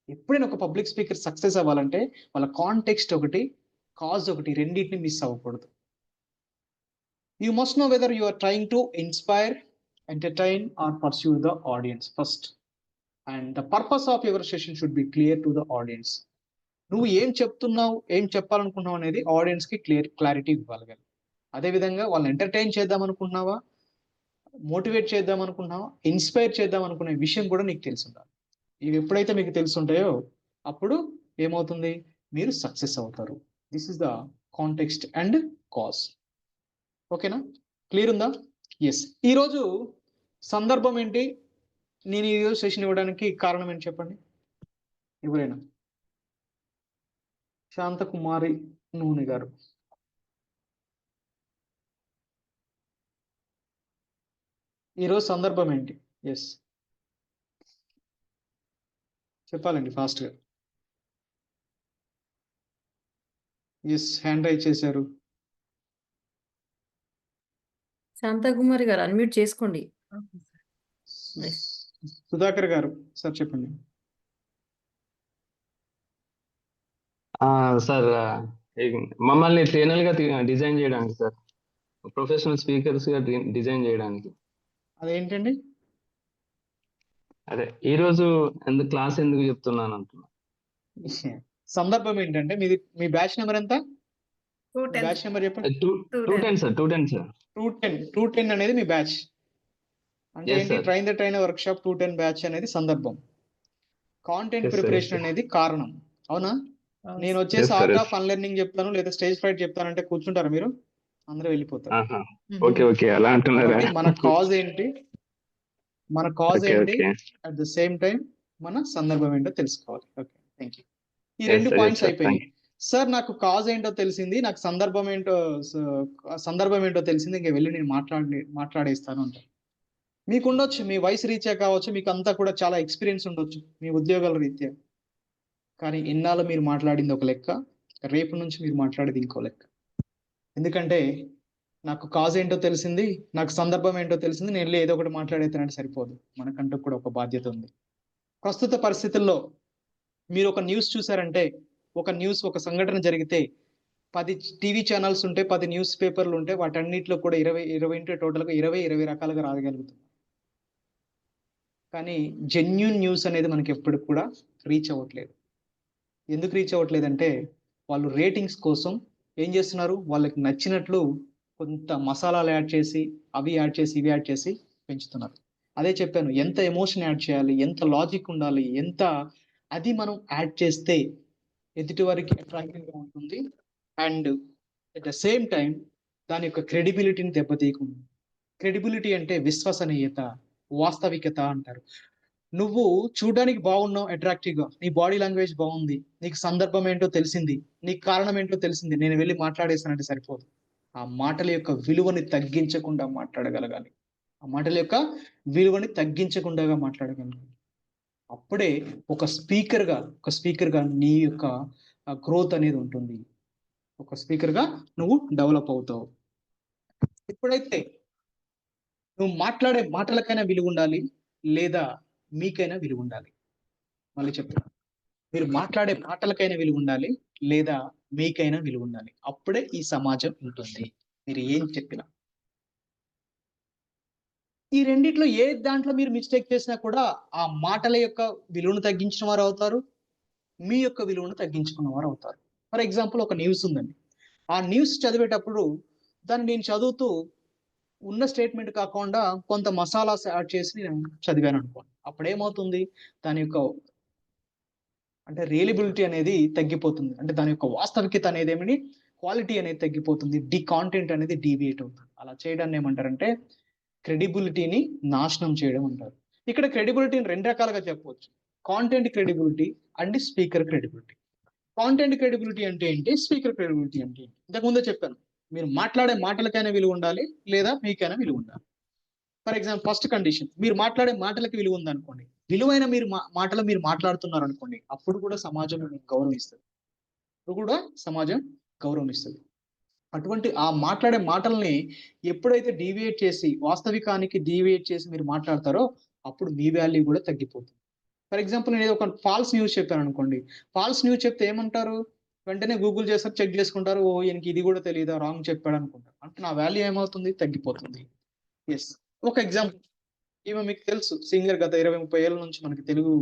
ఎప్పుడైనా ఒక పబ్లిక్ స్పీకర్ సక్సెస్ అవ్వాలంటే వాళ్ళ కాంటెక్స్ట్ ఒకటి, కాజ్ ఒకటి, రెండింటిని మిస్ అవ్వకూడదు. You must know whether you are trying to inspire, entertain or pursue the audience first. And the purpose of your session should be clear to the audience. నువ్వు ఏం చెప్తున్నావు, ఏం చెప్పాలనుకుంటున్నావు అనేది ఆడియన్స్ కి క్లారిటీ ఇవ్వగలగాలి. అదేవిధంగా వాళ్ళని ఎంటర్టైన్ చేద్దాం అనుకుంటున్నావా, మోటివేట్ చేద్దాం అనుకుంటున్నావా, ఇన్స్పైర్ చేద్దాం అనుకునే విషయం కూడా నీకు తెలిసి ఉండాలి. ఇవి ఎప్పుడైతే మీకు తెలిసి ఉంటాయో అప్పుడు ఏమవుతుంది, మీరు సక్సెస్ అవుతారు. This is the context and cause. ఓకేనా, క్లియర్ ఉందా? ఎస్. ఈరోజు సందర్భం ఏంటి, నేను ఈరోజు సెషన్ ఇవ్వడానికి కారణం ఏంటి చెప్పండి ఎవరైనా. శాంతకుమారి నూనె గారు. ఈరోజు సందర్భం ఏంటి? ఎస్ చెప్పాలండి ఫాస్ట్గా. ఎస్, హ్యాండ్ రైజ్ చేశారు. శాంతకుమారి గారు అన్మ్యూట్ చేసుకోండి. Yes. సుధాకర్ గారు సార్ చెప్పండి. సార్ మమ్మల్ని ట్రైనర్ గా డిజైన్ చేయడానికి సార్, ప్రొఫెషనల్ స్పీకర్స్ గా డిజైన్ చేయడానికి. అదేంటండి? అదే ఈ రోజు క్లాస్ ఎందుకు చెప్తున్నాను అంటున్నా. సందర్భం ఏంటంటే మీ బ్యాచ్ నెంబర్ ఎంత? బ్యాచ్ నెంబర్ చెప్పండి. 210 సార్, 210 సార్. 210 అనేది మీ బ్యాచ్ అంటే Yes, ఏంటి? sir. Train the trainer work shop 210 batch అనేది సందర్భం. Content Yes, sir, preparation yes, sir. అనేది కారణం. అవునా? నేను వచ్చేసి Yes, sir, art yes. Of unlearning చెప్తాను లేదా స్టేజ్ ఫ్రైట్ చెప్తానంటే కూర్చుంటారా మీరు? అందరూ వెళ్ళిపోతారు. ఓకే అలా అంటున్నారా? కాబట్టి మన కాజ్ ఏంటి, మన కాజ్ ఓకే ఏంటి, okay at the same time మన సందర్భం ఏంటో తెలుసుకోవాలి. Okay, thank you. ఈ Yes, రెండు sir, yes, పాయింట్స్ sir. అయిపోయినాయి. Thank సార్ నాకు కాజ్ ఏంటో తెలిసింది, నాకు సందర్భం ఏంటో తెలిసింది, ఇంకా వెళ్ళి నేను మాట్లాడేస్తాను అంటారు. మీకు ఉండొచ్చు, మీ వయసు రీత్యా కావచ్చు, మీకు అంతా కూడా చాలా ఎక్స్పీరియన్స్ ఉండొచ్చు మీ ఉద్యోగాల రీత్యా. కానీ ఇన్నాళ్ళు మీరు మాట్లాడింది ఒక లెక్క, రేపు నుంచి మీరు మాట్లాడేది ఇంకో లెక్క. ఎందుకంటే నాకు కాజ్ ఏంటో తెలిసింది, నాకు సందర్భం ఏంటో తెలిసింది, నేను వెళ్ళి ఏదో ఒకటి మాట్లాడేతానంటే సరిపోదు. మనకంటూ కూడా ఒక బాధ్యత ఉంది. ప్రస్తుత పరిస్థితుల్లో మీరు ఒక న్యూస్ చూసారంటే, ఒక సంఘటన జరిగితే 10 టీవీ ఛానల్స్ ఉంటే, 10 న్యూస్ పేపర్లు ఉంటే, వాటన్నిటిలో కూడా 20 ఉంటే టోటల్గా 20 రకాలుగా రాగలుగుతుంది. కానీ జెన్యూన్ న్యూస్ అనేది మనకి ఎప్పుడు కూడా రీచ్ అవ్వట్లేదు. ఎందుకు రీచ్ అవ్వట్లేదంటే వాళ్ళు రేటింగ్స్ కోసం ఏం చేస్తున్నారు, వాళ్ళకి నచ్చినట్లు కొంత మసాలాలు యాడ్ చేసి, అవి యాడ్ చేసి, ఇవి యాడ్ చేసి పెంచుతున్నారు. అదే చెప్పాను, ఎంత ఎమోషన్ యాడ్ చేయాలి, ఎంత లాజిక్ ఉండాలి, అది మనం యాడ్ చేస్తే ఎదుటి వారికి అట్రాక్టివ్గా ఉంటుంది and at the same time దాని యొక్క క్రెడిబిలిటీని దెబ్బతీయకుండా. క్రెడిబిలిటీ అంటే విశ్వసనీయత, వాస్తవికత అంటారు. నువ్వు చూడడానికి బాగున్నావు, అట్రాక్టివ్గా, నీ బాడీ లాంగ్వేజ్ బాగుంది, నీకు సందర్భం ఏంటో తెలిసింది, నీకు కారణం ఏంటో తెలిసింది, నేను వెళ్ళి మాట్లాడేస్తానంటే సరిపోదు. ఆ మాటల యొక్క విలువని తగ్గించకుండా మాట్లాడగలగాలి. ఆ మాటల యొక్క విలువని తగ్గించకుండా మాట్లాడగలగాలి. అప్పుడే ఒక స్పీకర్గా నీ యొక్క గ్రోత్ అనేది ఉంటుంది. ఒక స్పీకర్గా నువ్వు డెవలప్ అవుతావు. ఎప్పుడైతే నువ్వు మాట్లాడే మాటలకైనా విలువ ఉండాలి, లేదా మీకైనా విలువ ఉండాలి. మళ్ళీ చెప్తున్నా, మీరు మాట్లాడే మాటలకైనా విలువ ఉండాలి, లేదా మీకైనా విలువ ఉండాలి. అప్పుడే ఈ సమాజం ఉంటుంది. మీరు ఏం చెప్పినా ఈ రెండిట్లో ఏ దాంట్లో మీరు మిస్టేక్ చేసినా కూడా ఆ మాటల యొక్క విలువను తగ్గించిన వారు అవుతారు, మీ యొక్క విలువను తగ్గించుకున్న వారు అవుతారు. ఫర్ ఎగ్జాంపుల్, ఒక న్యూస్ ఉందండి. ఆ న్యూస్ చదివేటప్పుడు దాన్ని నేను చదువుతూ ఉన్న స్టేట్మెంట్ కాకుండా కొంత మసాలాస్ యాడ్ చేసి నేను చదివాను అనుకోండి. అప్పుడు ఏమవుతుంది, దాని యొక్క అంటే రియలబిలిటీ అనేది తగ్గిపోతుంది. అంటే దాని యొక్క వాస్తవికత అనేది ఏమని, క్వాలిటీ అనేది తగ్గిపోతుంది. కాంటెంట్ అనేది డీవియేట్ అవుతుంది. అలా చేయడాన్ని ఏమంటారంటే క్రెడిబిలిటీని నాశనం చేయడం అంటారు. ఇక్కడ క్రెడిబిలిటీని 2 రకాలుగా చెప్పవచ్చు. Content credibility and speaker credibility. Content credibility అంటే ఏంటి, స్పీకర్ క్రెడిబిలిటీ అంటే ఏంటి? ఇంతకుముందే చెప్పాను, మీరు మాట్లాడే మాటలకైనా విలువ ఉండాలి, లేదా మీకైనా విలువ ఉండాలి. ఫర్ ఎగ్జాంపుల్, ఫస్ట్ కండిషన్, మీరు మాట్లాడే మాటలకి విలువ ఉందనుకోండి, విలువైన మాటలు మీరు మాట్లాడుతున్నారు అనుకోండి, అప్పుడు కూడా సమాజం గౌరవిస్తుంది. అటువంటి ఆ మాట్లాడే మాటల్ని ఎప్పుడైతే డీవియేట్ చేసి, వాస్తవికానికి డీవియేట్ చేసి మీరు మాట్లాడతారో అప్పుడు మీ వాల్యూ కూడా తగ్గిపోతుంది. ఫర్ ఎగ్జాంపుల్, నేను ఒక ఫాల్స్ న్యూస్ చెప్పాను అనుకోండి. ఫాల్స్ న్యూస్ చెప్తే ఏమంటారు, వెంటనే గూగుల్ చేస్తారు, చెక్ చేసుకుంటారు, ఓ ఈయనకి ఇది కూడా తెలియదా, రాంగ్ చెప్పాడు అనుకుంటారు. అంటే నా వాల్యూ ఏమవుతుంది, తగ్గిపోతుంది. ఎస్, ఒక ఎగ్జాంపుల్, ఈమె మీకు తెలుసు, సింగర్, గత 20-30 ఏళ్ళ నుంచి మనకి తెలుగు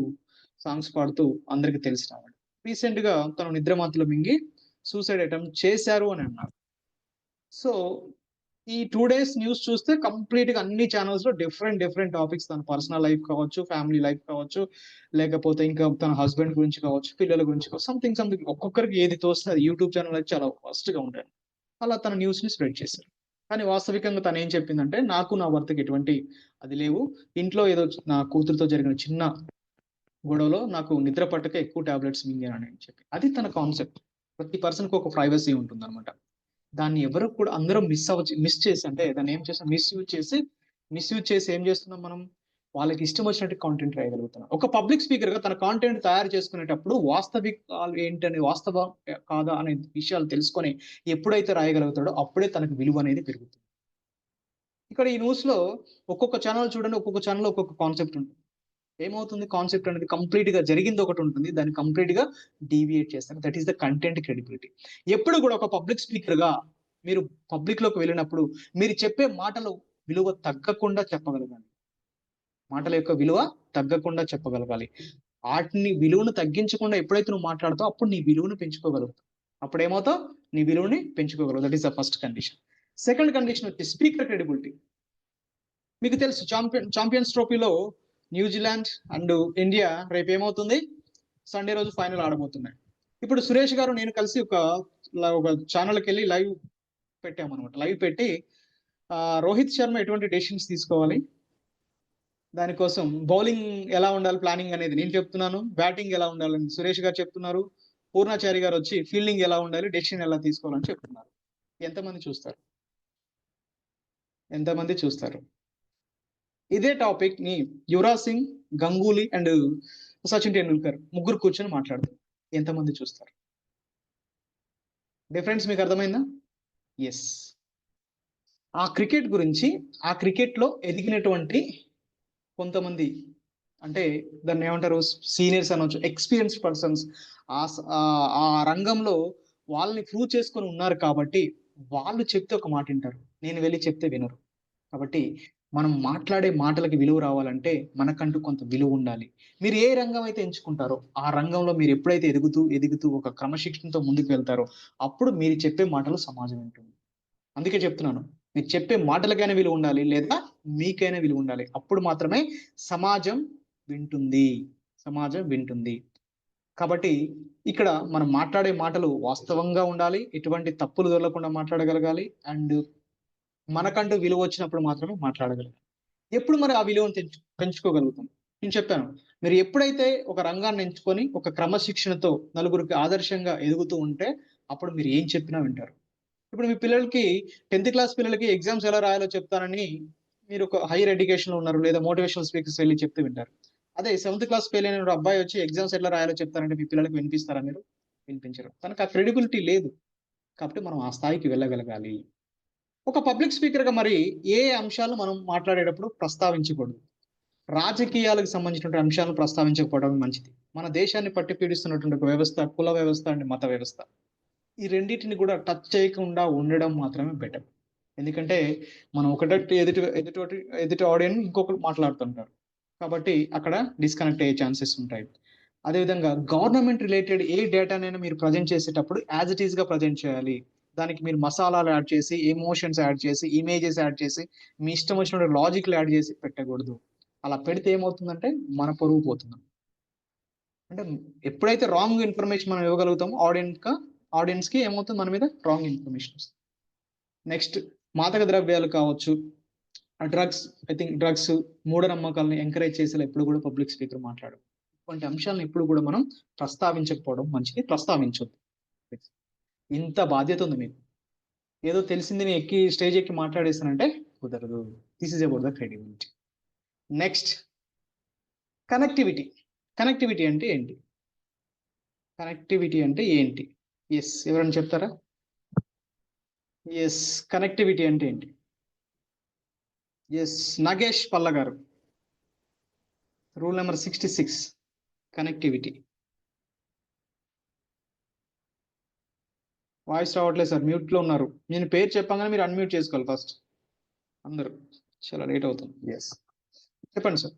సాంగ్స్ పాడుతూ అందరికి తెలిసిన వాడు. రీసెంట్ గా తను నిద్రమాతులు మింగి సూసైడ్ అటెంప్ట్ చేశారు అని అన్నారు. సో ఈ 2 days న్యూస్ చూస్తే కంప్లీట్ గా అన్ని ఛానల్స్ లో డిఫరెంట్ టాపిక్స్, తన పర్సనల్ లైఫ్ కావచ్చు, ఫ్యామిలీ లైఫ్ కావచ్చు, లేకపోతే ఇంకా తన హస్బెండ్ గురించి కావచ్చు, పిల్లల గురించి కావచ్చు, సంథింగ్ ఒక్కొక్కరికి ఏది తోస్తుంది. యూట్యూబ్ ఛానల్ అయితే చాలా ఫాస్ట్ గా ఉంటాయి. అలా తన న్యూస్ ని స్ప్రెడ్ చేశారు. కానీ వాస్తవికంగా తను ఏం చెప్పిందంటే, నాకు నా భర్తకి ఎటువంటి అది లేవు, ఇంట్లో ఏదో నా కూతురుతో జరిగిన చిన్న గొడవలో నాకు నిద్ర పట్టక ఎక్కువ టాబ్లెట్స్ మింగానని చెప్పి, అది తన కాన్సెప్ట్. ప్రతి పర్సన్ కి ఒక ప్రైవసీ ఉంటుంది అనమాట. దాన్ని ఎవరు కూడా అందరూ మిస్ చేసి, అంటే దాన్ని ఏం చేస్తాం, మిస్యూజ్ చేసి ఏం చేస్తున్నాం మనం, వాళ్ళకి ఇష్టం వచ్చినట్టు కాంటెంట్ రాయగలుగుతున్నాం. ఒక పబ్లిక్ స్పీకర్ గా తన కాంటెంట్ తయారు చేసుకునేటప్పుడు వాస్తవికాలు ఏంటనే, వాస్తవ కాదా అనే విషయాలు తెలుసుకొని ఎప్పుడైతే రాయగలుగుతాడో అప్పుడే తనకు విలువ అనేది పెరుగుతుంది. ఇక్కడ ఈ న్యూస్ లో ఒక్కొక్క ఛానల్ చూడండి, ఒక్కొక్క ఛానల్ ఒక్కొక్క కాన్సెప్ట్ ఉంటుంది. ఏమవుతుంది, కాన్సెప్ట్ అనేది కంప్లీట్ గా జరిగింది ఒకటి ఉంటుంది, దాన్ని కంప్లీట్ గా డీవియేట్ చేస్తారు. That is the content credibility. ఎప్పుడు కూడా ఒక పబ్లిక్ స్పీకర్ గా మీరు పబ్లిక్ లోకి వెళ్ళినప్పుడు మీరు చెప్పే మాటలు విలువ తగ్గకుండా చెప్పగలగాలి. మాటల యొక్క విలువ తగ్గకుండా చెప్పగలగాలి. వాటిని విలువను తగ్గించకుండా ఎప్పుడైతే నువ్వు మాట్లాడతావు అప్పుడు నీ విలువను పెంచుకోగలుగుతావు. అప్పుడు ఏమవుతావు, నీ విలువని పెంచుకోగలవు. That is the first condition. Second condition వచ్చి స్పీకర్ క్రెడిబిలిటీ. మీకు తెలుసు ఛాంపియన్స్ ట్రోఫీలో న్యూజిలాండ్ అండ్ ఇండియా రేపు ఏమవుతుంది, సండే రోజు ఫైనల్ ఆడబోతున్నాయి. ఇప్పుడు సురేష్ గారు నేను కలిసి ఒక ఛానల్కి వెళ్ళి లైవ్ పెట్టామన్నమాట. లైవ్ పెట్టి రోహిత్ శర్మ ఎటువంటి డెసిషన్స్ తీసుకోవాలి, దానికోసం బౌలింగ్ ఎలా ఉండాలి ప్లానింగ్ అనేది నేను చెప్తున్నాను, బ్యాటింగ్ ఎలా ఉండాలని సురేష్ గారు చెప్తున్నారు, పూర్ణాచారి గారు వచ్చి ఫీల్డింగ్ ఎలా ఉండాలి, డెసిషన్ ఎలా తీసుకోవాలని చెప్తున్నారు. ఎంతమంది చూస్తారు? ఇదే టాపిక్ ని యువరాజ్ సింగ్, గంగూలీ అండ్ సచిన్ టెండూల్కర్ ముగ్గురు కూర్చొని మాట్లాడుతారు. ఎంతమంది చూస్తారు? డిఫరెన్స్ మీకు అర్థమైందా? ఎస్. ఆ క్రికెట్ గురించి, ఆ క్రికెట్ లో ఎదిగినటువంటి కొంతమంది, అంటే దాన్ని ఏమంటారు, సీనియర్స్ అనొచ్చు, ఎక్స్పీరియన్స్ పర్సన్స్, ఆ రంగంలో వాళ్ళని ప్రూవ్ చేసుకొని ఉన్నారు కాబట్టి వాళ్ళు చెప్తే ఒక మాట వింటారు, నేను వెళ్ళి చెప్తే వినరు. కాబట్టి మనం మాట్లాడే మాటలకి విలువ రావాలంటే మనకంటూ కొంత విలువ ఉండాలి. మీరు ఏ రంగం అయితే ఎంచుకుంటారో ఆ రంగంలో మీరు ఎప్పుడైతే ఎదుగుతూ ఒక క్రమశిక్షణతో ముందుకు వెళ్తారో అప్పుడు మీరు చెప్పే మాటలు సమాజం వింటుంది. అందుకే చెప్తున్నాను, మీరు చెప్పే మాటలకైనా విలువ ఉండాలి, లేదా మీకైనా విలువ ఉండాలి. అప్పుడు మాత్రమే సమాజం వింటుంది. కాబట్టి ఇక్కడ మనం మాట్లాడే మాటలు వాస్తవంగా ఉండాలి, ఎటువంటి తప్పులు దొరకకుండా మాట్లాడగలగాలి, అండ్ మనకంటూ విలువ వచ్చినప్పుడు మాత్రమే మాట్లాడగలగాలి. ఎప్పుడు మరి ఆ విలువను పెంచుకోగలుగుతాం? నేను చెప్పాను, మీరు ఎప్పుడైతే ఒక రంగాన్ని ఎంచుకొని ఒక క్రమశిక్షణతో నలుగురికి ఆదర్శంగా ఎదుగుతూ ఉంటే అప్పుడు మీరు ఏం చెప్పినా వింటారు. ఇప్పుడు మీ పిల్లలకి 10th క్లాస్ పిల్లలకి ఎగ్జామ్స్ ఎలా రాయాలో చెప్తానని మీరు ఒక హైయర్ ఎడ్యుకేషన్ లో ఉన్నారు, లేదా మోటివేషనల్ స్పీకర్స్ వెళ్ళి చెప్తే వింటారు. అదే 7th క్లాస్ ఫెయిల్ అయిన అబ్బాయి వచ్చి ఎగ్జామ్స్ ఎట్లా రాయాలో చెప్తారంటే మీ పిల్లలకి వినిపిస్తారా? మీరు వినిపించరు. తనకు ఆ క్రెడిబిలిటీ లేదు. కాబట్టి మనం ఆ స్థాయికి వెళ్ళగలగాలి. ఒక పబ్లిక్ స్పీకర్ గా మరి ఏ అంశాలు మనం మాట్లాడేటప్పుడు ప్రస్తావించకూడదు? రాజకీయాలకు సంబంధించినటువంటి అంశాలను ప్రస్తావించకపోవడం మంచిది. మన దేశాన్ని పట్టి పీడిస్తున్నటువంటి ఒక వ్యవస్థ, కుల వ్యవస్థ అండ్ మత వ్యవస్థ, ఈ రెండింటిని కూడా టచ్ చేయకుండా ఉండడం మాత్రమే బెటర్. ఎందుకంటే మనం ఒకటి ఎదుటి ఆడియన్స్ ఇంకొకరు మాట్లాడుతుంటారు, కాబట్టి అక్కడ డిస్కనెక్ట్ అయ్యే ఛాన్సెస్ ఉంటాయి. అదేవిధంగా గవర్నమెంట్ రిలేటెడ్ ఏ డేటానైనా మీరు ప్రజెంట్ చేసేటప్పుడు యాజ్ ఇట్ ఈస్ గా ప్రజెంట్ చేయాలి. దానికి మీరు మసాలాలు యాడ్ చేసి, ఎమోషన్స్ యాడ్ చేసి, ఇమేజెస్ యాడ్ చేసి, మీ ఇష్టం వచ్చిన లాజిక్లు యాడ్ చేసి పెట్టకూడదు. అలా పెడితే ఏమవుతుందంటే మన పరువు పోతుంది. అంటే ఎప్పుడైతే రాంగ్ ఇన్ఫర్మేషన్ మనం ఇవ్వగలుగుతామో ఆడియన్స్ కి ఏమవుతుంది, మన మీద రాంగ్ ఇన్ఫర్మేషన్ వస్తుంది. నెక్స్ట్, మాదక ద్రవ్యాలు కావచ్చు, డ్రగ్స్, మూఢనమ్మకాలను ఎంకరేజ్ చేసేలా ఎప్పుడు కూడా పబ్లిక్ స్పీకర్ మాట్లాడు. ఇటువంటి అంశాలను ఎప్పుడు కూడా మనం ప్రస్తావించకపోవడం మంచిది, ప్రస్తావించొద్దు. ఇంత బాధ్యత ఉంది మీకు. ఏదో తెలిసింది నేను స్టేజ్ ఎక్కి మాట్లాడేస్తానంటే కుదరదు. This is about the credibility. Next, connectivity అంటే ఏంటి? ఎస్, ఎవరైనా చెప్తారా? ఎస్, కనెక్టివిటీ అంటే ఏంటి? ఎస్, నాగేష్ పల్ల గారు. Rule number 66, connectivity. వాయిస్ రావట్లేదు సార్, మ్యూట్ లో ఉన్నారు. నేను పేరు చెప్పగానే మీరు అన్మ్యూట్ చేసుకోవాలి ఫస్ట్. అందరూ చాలా లేట్ అవుతుంది. ఎస్, చెప్పండి సార్.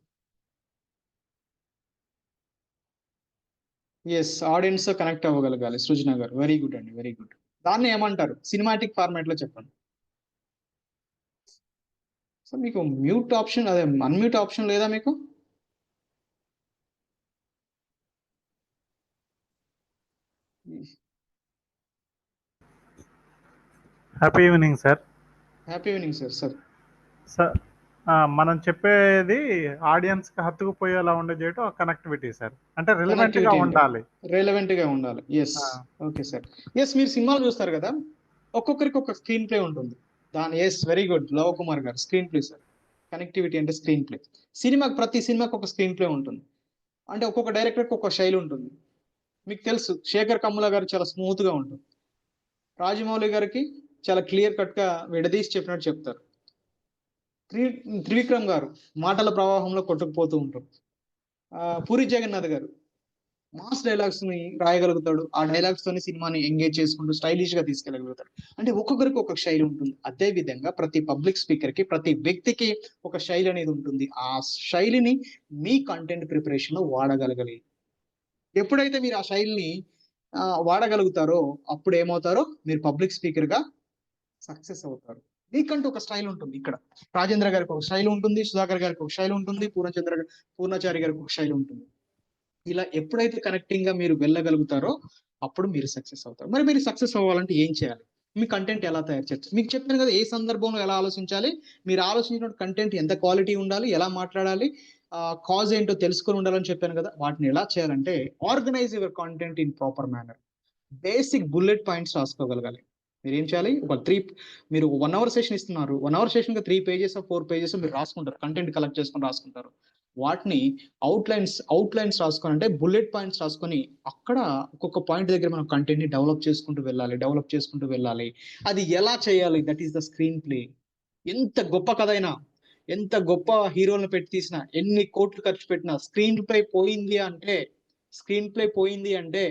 ఎస్, ఆడియన్స్ తో కనెక్ట్ అవ్వగలగాలి. సృజన గారు వెరీ గుడ్ అండి, వెరీ గుడ్. దాన్ని ఏమంటారు సినిమాటిక్ ఫార్మాట్ లో చెప్పండి. సో మీకు మ్యూట్ ఆప్షన్, అదే అన్మ్యూట్ ఆప్షన్ లేదా మీకు? Happy evening sir. Happy evening sir. Sir sir మనం చెప్పేది ఆడియన్స్ కి హత్తుకుపోయేలా ఉండే చేయటం కనెక్టివిటీ సార్. అంటే రిలవెంట్ గా Connectivity అంటే ఉండాలి. రిలవెంట్ గా ఉండాలి. Yes, okay sir. ఎస్, మీరు సినిమాలు చూస్తారు కదా, ఒక్కొక్కరికి ఒక స్క్రీన్ ప్లే ఉంటుంది. దాని yes, very good Lav Kumar గారు, స్క్రీన్ ప్లే సార్. కనెక్టివిటీ అంటే స్క్రీన్ ప్లే. సినిమాకి, ప్రతి సినిమాకి ఒక స్క్రీన్ ప్లే ఉంటుంది. అంటే ఒక్కొక్క డైరెక్టర్కి ఒక శైలి ఉంటుంది. మీకు తెలుసు శేఖర్ కమ్ముల గారు చాలా స్మూత్ గా ఉంటుంది. రాజమౌళి గారికి చాలా క్లియర్ కట్ గా విడదీసి చెప్పినట్టు చెప్తారు. త్రివిక్రమ్ గారు మాటల ప్రవాహంలో కొట్టుకుపోతూ ఉంటారు. పూరి జగన్నాథ్ గారు మాస్ డైలాగ్స్ ని రాయగలుగుతాడు. ఆ డైలాగ్స్ తోని సినిమాని ఎంగేజ్ చేసుకుంటూ స్టైలిష్ గా తీసుకెళ్ళగలుగుతాడు. అంటే ఒక్కొక్కరికి ఒక శైలి ఉంటుంది. అదే విధంగా ప్రతి పబ్లిక్ స్పీకర్ కి, ప్రతి వ్యక్తికి ఒక శైలి అనేది ఉంటుంది. ఆ శైలిని మీ కంటెంట్ ప్రిపరేషన్ లో వాడగలగాలి. ఎప్పుడైతే మీరు ఆ శైలిని వాడగలుగుతారో అప్పుడు ఏమవుతారో, మీరు పబ్లిక్ స్పీకర్ గా సక్సెస్ అవుతారు. మీకంటూ ఒక స్టైల్ ఉంటుంది. ఇక్కడ రాజేంద్ర గారికి ఒక శైలి ఉంటుంది, సుధాకర్ గారికి ఒక శైలి ఉంటుంది, పూర్ణచారి గారికి ఒక శైలి ఉంటుంది. ఇలా ఎప్పుడైతే కనెక్టింగ్ గా మీరు వెళ్ళగలుగుతారో అప్పుడు మీరు సక్సెస్ అవుతారు. మరి మీరు సక్సెస్ అవ్వాలంటే ఏం చేయాలి? మీ కంటెంట్ ఎలా తయారు చేయాలి? మీకు చెప్పాను కదా, ఏ సందర్భంలో ఎలా ఆలోచించాలి, మీరు ఆలోచించిన కంటెంట్ ఎంత క్వాలిటీ ఉండాలి, ఎలా మాట్లాడాలి, కాజ్ ఏంటో తెలుసుకొని ఉండాలని చెప్పాను కదా. వాటిని ఎలా చేయాలంటే, organise your content in proper manner. Basic bullet points రాసుకోగలగాలి. మీరు ఏం చేయాలి, మీరు 1 hour సెషన్ ఇస్తున్నారు, 1 hour సెషన్ 3 pages 4 pages మీరు రాసుకుంటారు, కంటెంట్ కలెక్ట్ చేసుకొని రాసుకుంటారు. వాటిని అవుట్లైన్స్ రాసుకొని, అంటే బుల్లెట్ పాయింట్స్ రాసుకొని, అక్కడ ఒక్కొక్క పాయింట్ దగ్గర మనం కంటెంట్ ని డెవలప్ చేసుకుంటూ వెళ్ళాలి. అది ఎలా చేయాలి? That is the screen play. ఎంత గొప్ప కథ అయినా, ఎంత గొప్ప హీరోలను పెట్టి తీసినా, ఎన్ని కోట్లు ఖర్చు పెట్టినా, స్క్రీన్ ప్లే పోయింది అంటే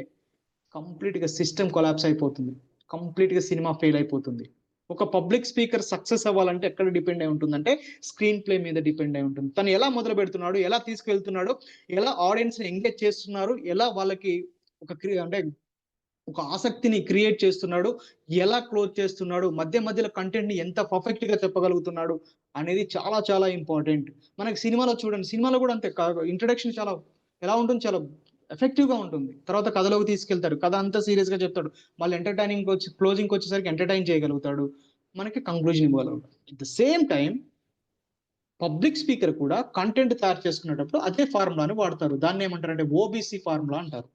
కంప్లీట్ గా సిస్టమ్ కొలాప్స్ అయిపోతుంది. కంప్లీట్ గా సినిమా ఫెయిల్ అయిపోతుంది. ఒక పబ్లిక్ స్పీకర్ సక్సెస్ అవ్వాలంటే ఎక్కడ డిపెండ్ అయి ఉంటుందంటే స్క్రీన్ ప్లే మీద డిపెండ్ అయి ఉంటుంది. తను ఎలా మొదలు పెడుతున్నాడు, ఎలా తీసుకెళ్తున్నాడు, ఎలా ఆడియన్స్ ని ఎంగేజ్ చేస్తున్నారు, ఎలా వాళ్ళకి ఒక ఆసక్తిని క్రియేట్ చేస్తున్నాడు, ఎలా క్లోజ్ చేస్తున్నాడు, మధ్యలో కంటెంట్ ని ఎంత పర్ఫెక్ట్ గా చెప్పగలుగుతున్నాడు అనేది చాలా చాలా ఇంపార్టెంట్. మనకి సినిమాలో చూడండి, సినిమాలో కూడా అంతే. ఇంట్రడక్షన్ చాలా ఎలా ఉంటుంది, చాలా ఎఫెక్టివ్ గా ఉంటుంది. తర్వాత కథలోకి తీసుకెళ్తాడు, కథ అంతా సీరియస్ గా చెప్తాడు, మళ్ళీ క్లోజింగ్ వచ్చేసరికి ఎంటర్టైన్ చేయగలుగుతాడు, మనకి కంక్లూజన్ ఇవ్వగలుగుతాడు. At the same time public speaker కూడా కంటెంట్ తయారు చేసుకునేటప్పుడు అదే ఫార్ములాని వాడతారు. దాన్ని ఏమంటారంటే OBC ఫార్ములా అంటారు.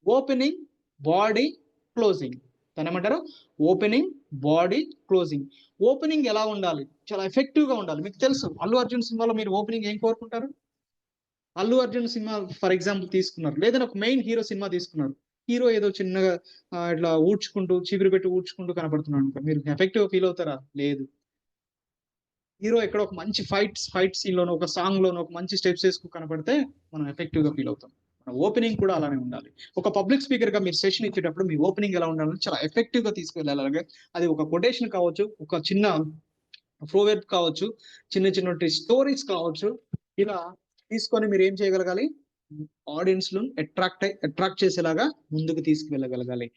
Opening, body, closing. దాన్ని ఏమంటారు? Opening, body, closing. ఓపెనింగ్ ఎలా ఉండాలి? చాలా ఎఫెక్టివ్ గా ఉండాలి. మీకు తెలుసు అల్లు అర్జున్ సినిమాలో మీరు ఓపెనింగ్ ఏం కోరుకుంటారు? Allu Arjun cinema for example తీసుకున్నారు, లేదంటే ఒక మెయిన్ హీరో సినిమా తీసుకున్నారు, హీరో ఏదో చిన్నగా ఇట్లా చిగురు పెట్టి ఊడ్చుకుంటూ కనపడుతున్నాడు, మీరు ఎఫెక్టివ్ ఫీల్ అవుతారా? లేదు. హీరో ఎక్కడ ఒక మంచి ఫైట్ సీన్ లోనో, ఒక సాంగ్ లోనో ఒక మంచి స్టెప్స్ వేసుకు కనపడితే మనం ఎఫెక్టివ్ గా ఫీల్ అవుతాం. మన ఓపెనింగ్ కూడా అలానే ఉండాలి. ఒక పబ్లిక్ స్పీకర్ గా మీరు సెషన్ ఇచ్చేటప్పుడు మీ ఓపెనింగ్ ఎలా ఉండాలని చాలా ఎఫెక్టివ్ గా తీసుకెళ్ళాలి. అలాగే అది ఒక కొటేషన్ కావచ్చు, ఒక చిన్న ప్రోవర్బ్ కావచ్చు, చిన్న స్టోరీస్ కావచ్చు, ఇలా తీసుకొని మీరు ఏం చేయగలగాలి, ఆడియన్స్ ను అట్రాక్ట్ చేసేలాగా ముందుకు తీసుకువెళ్ళగలగాలి.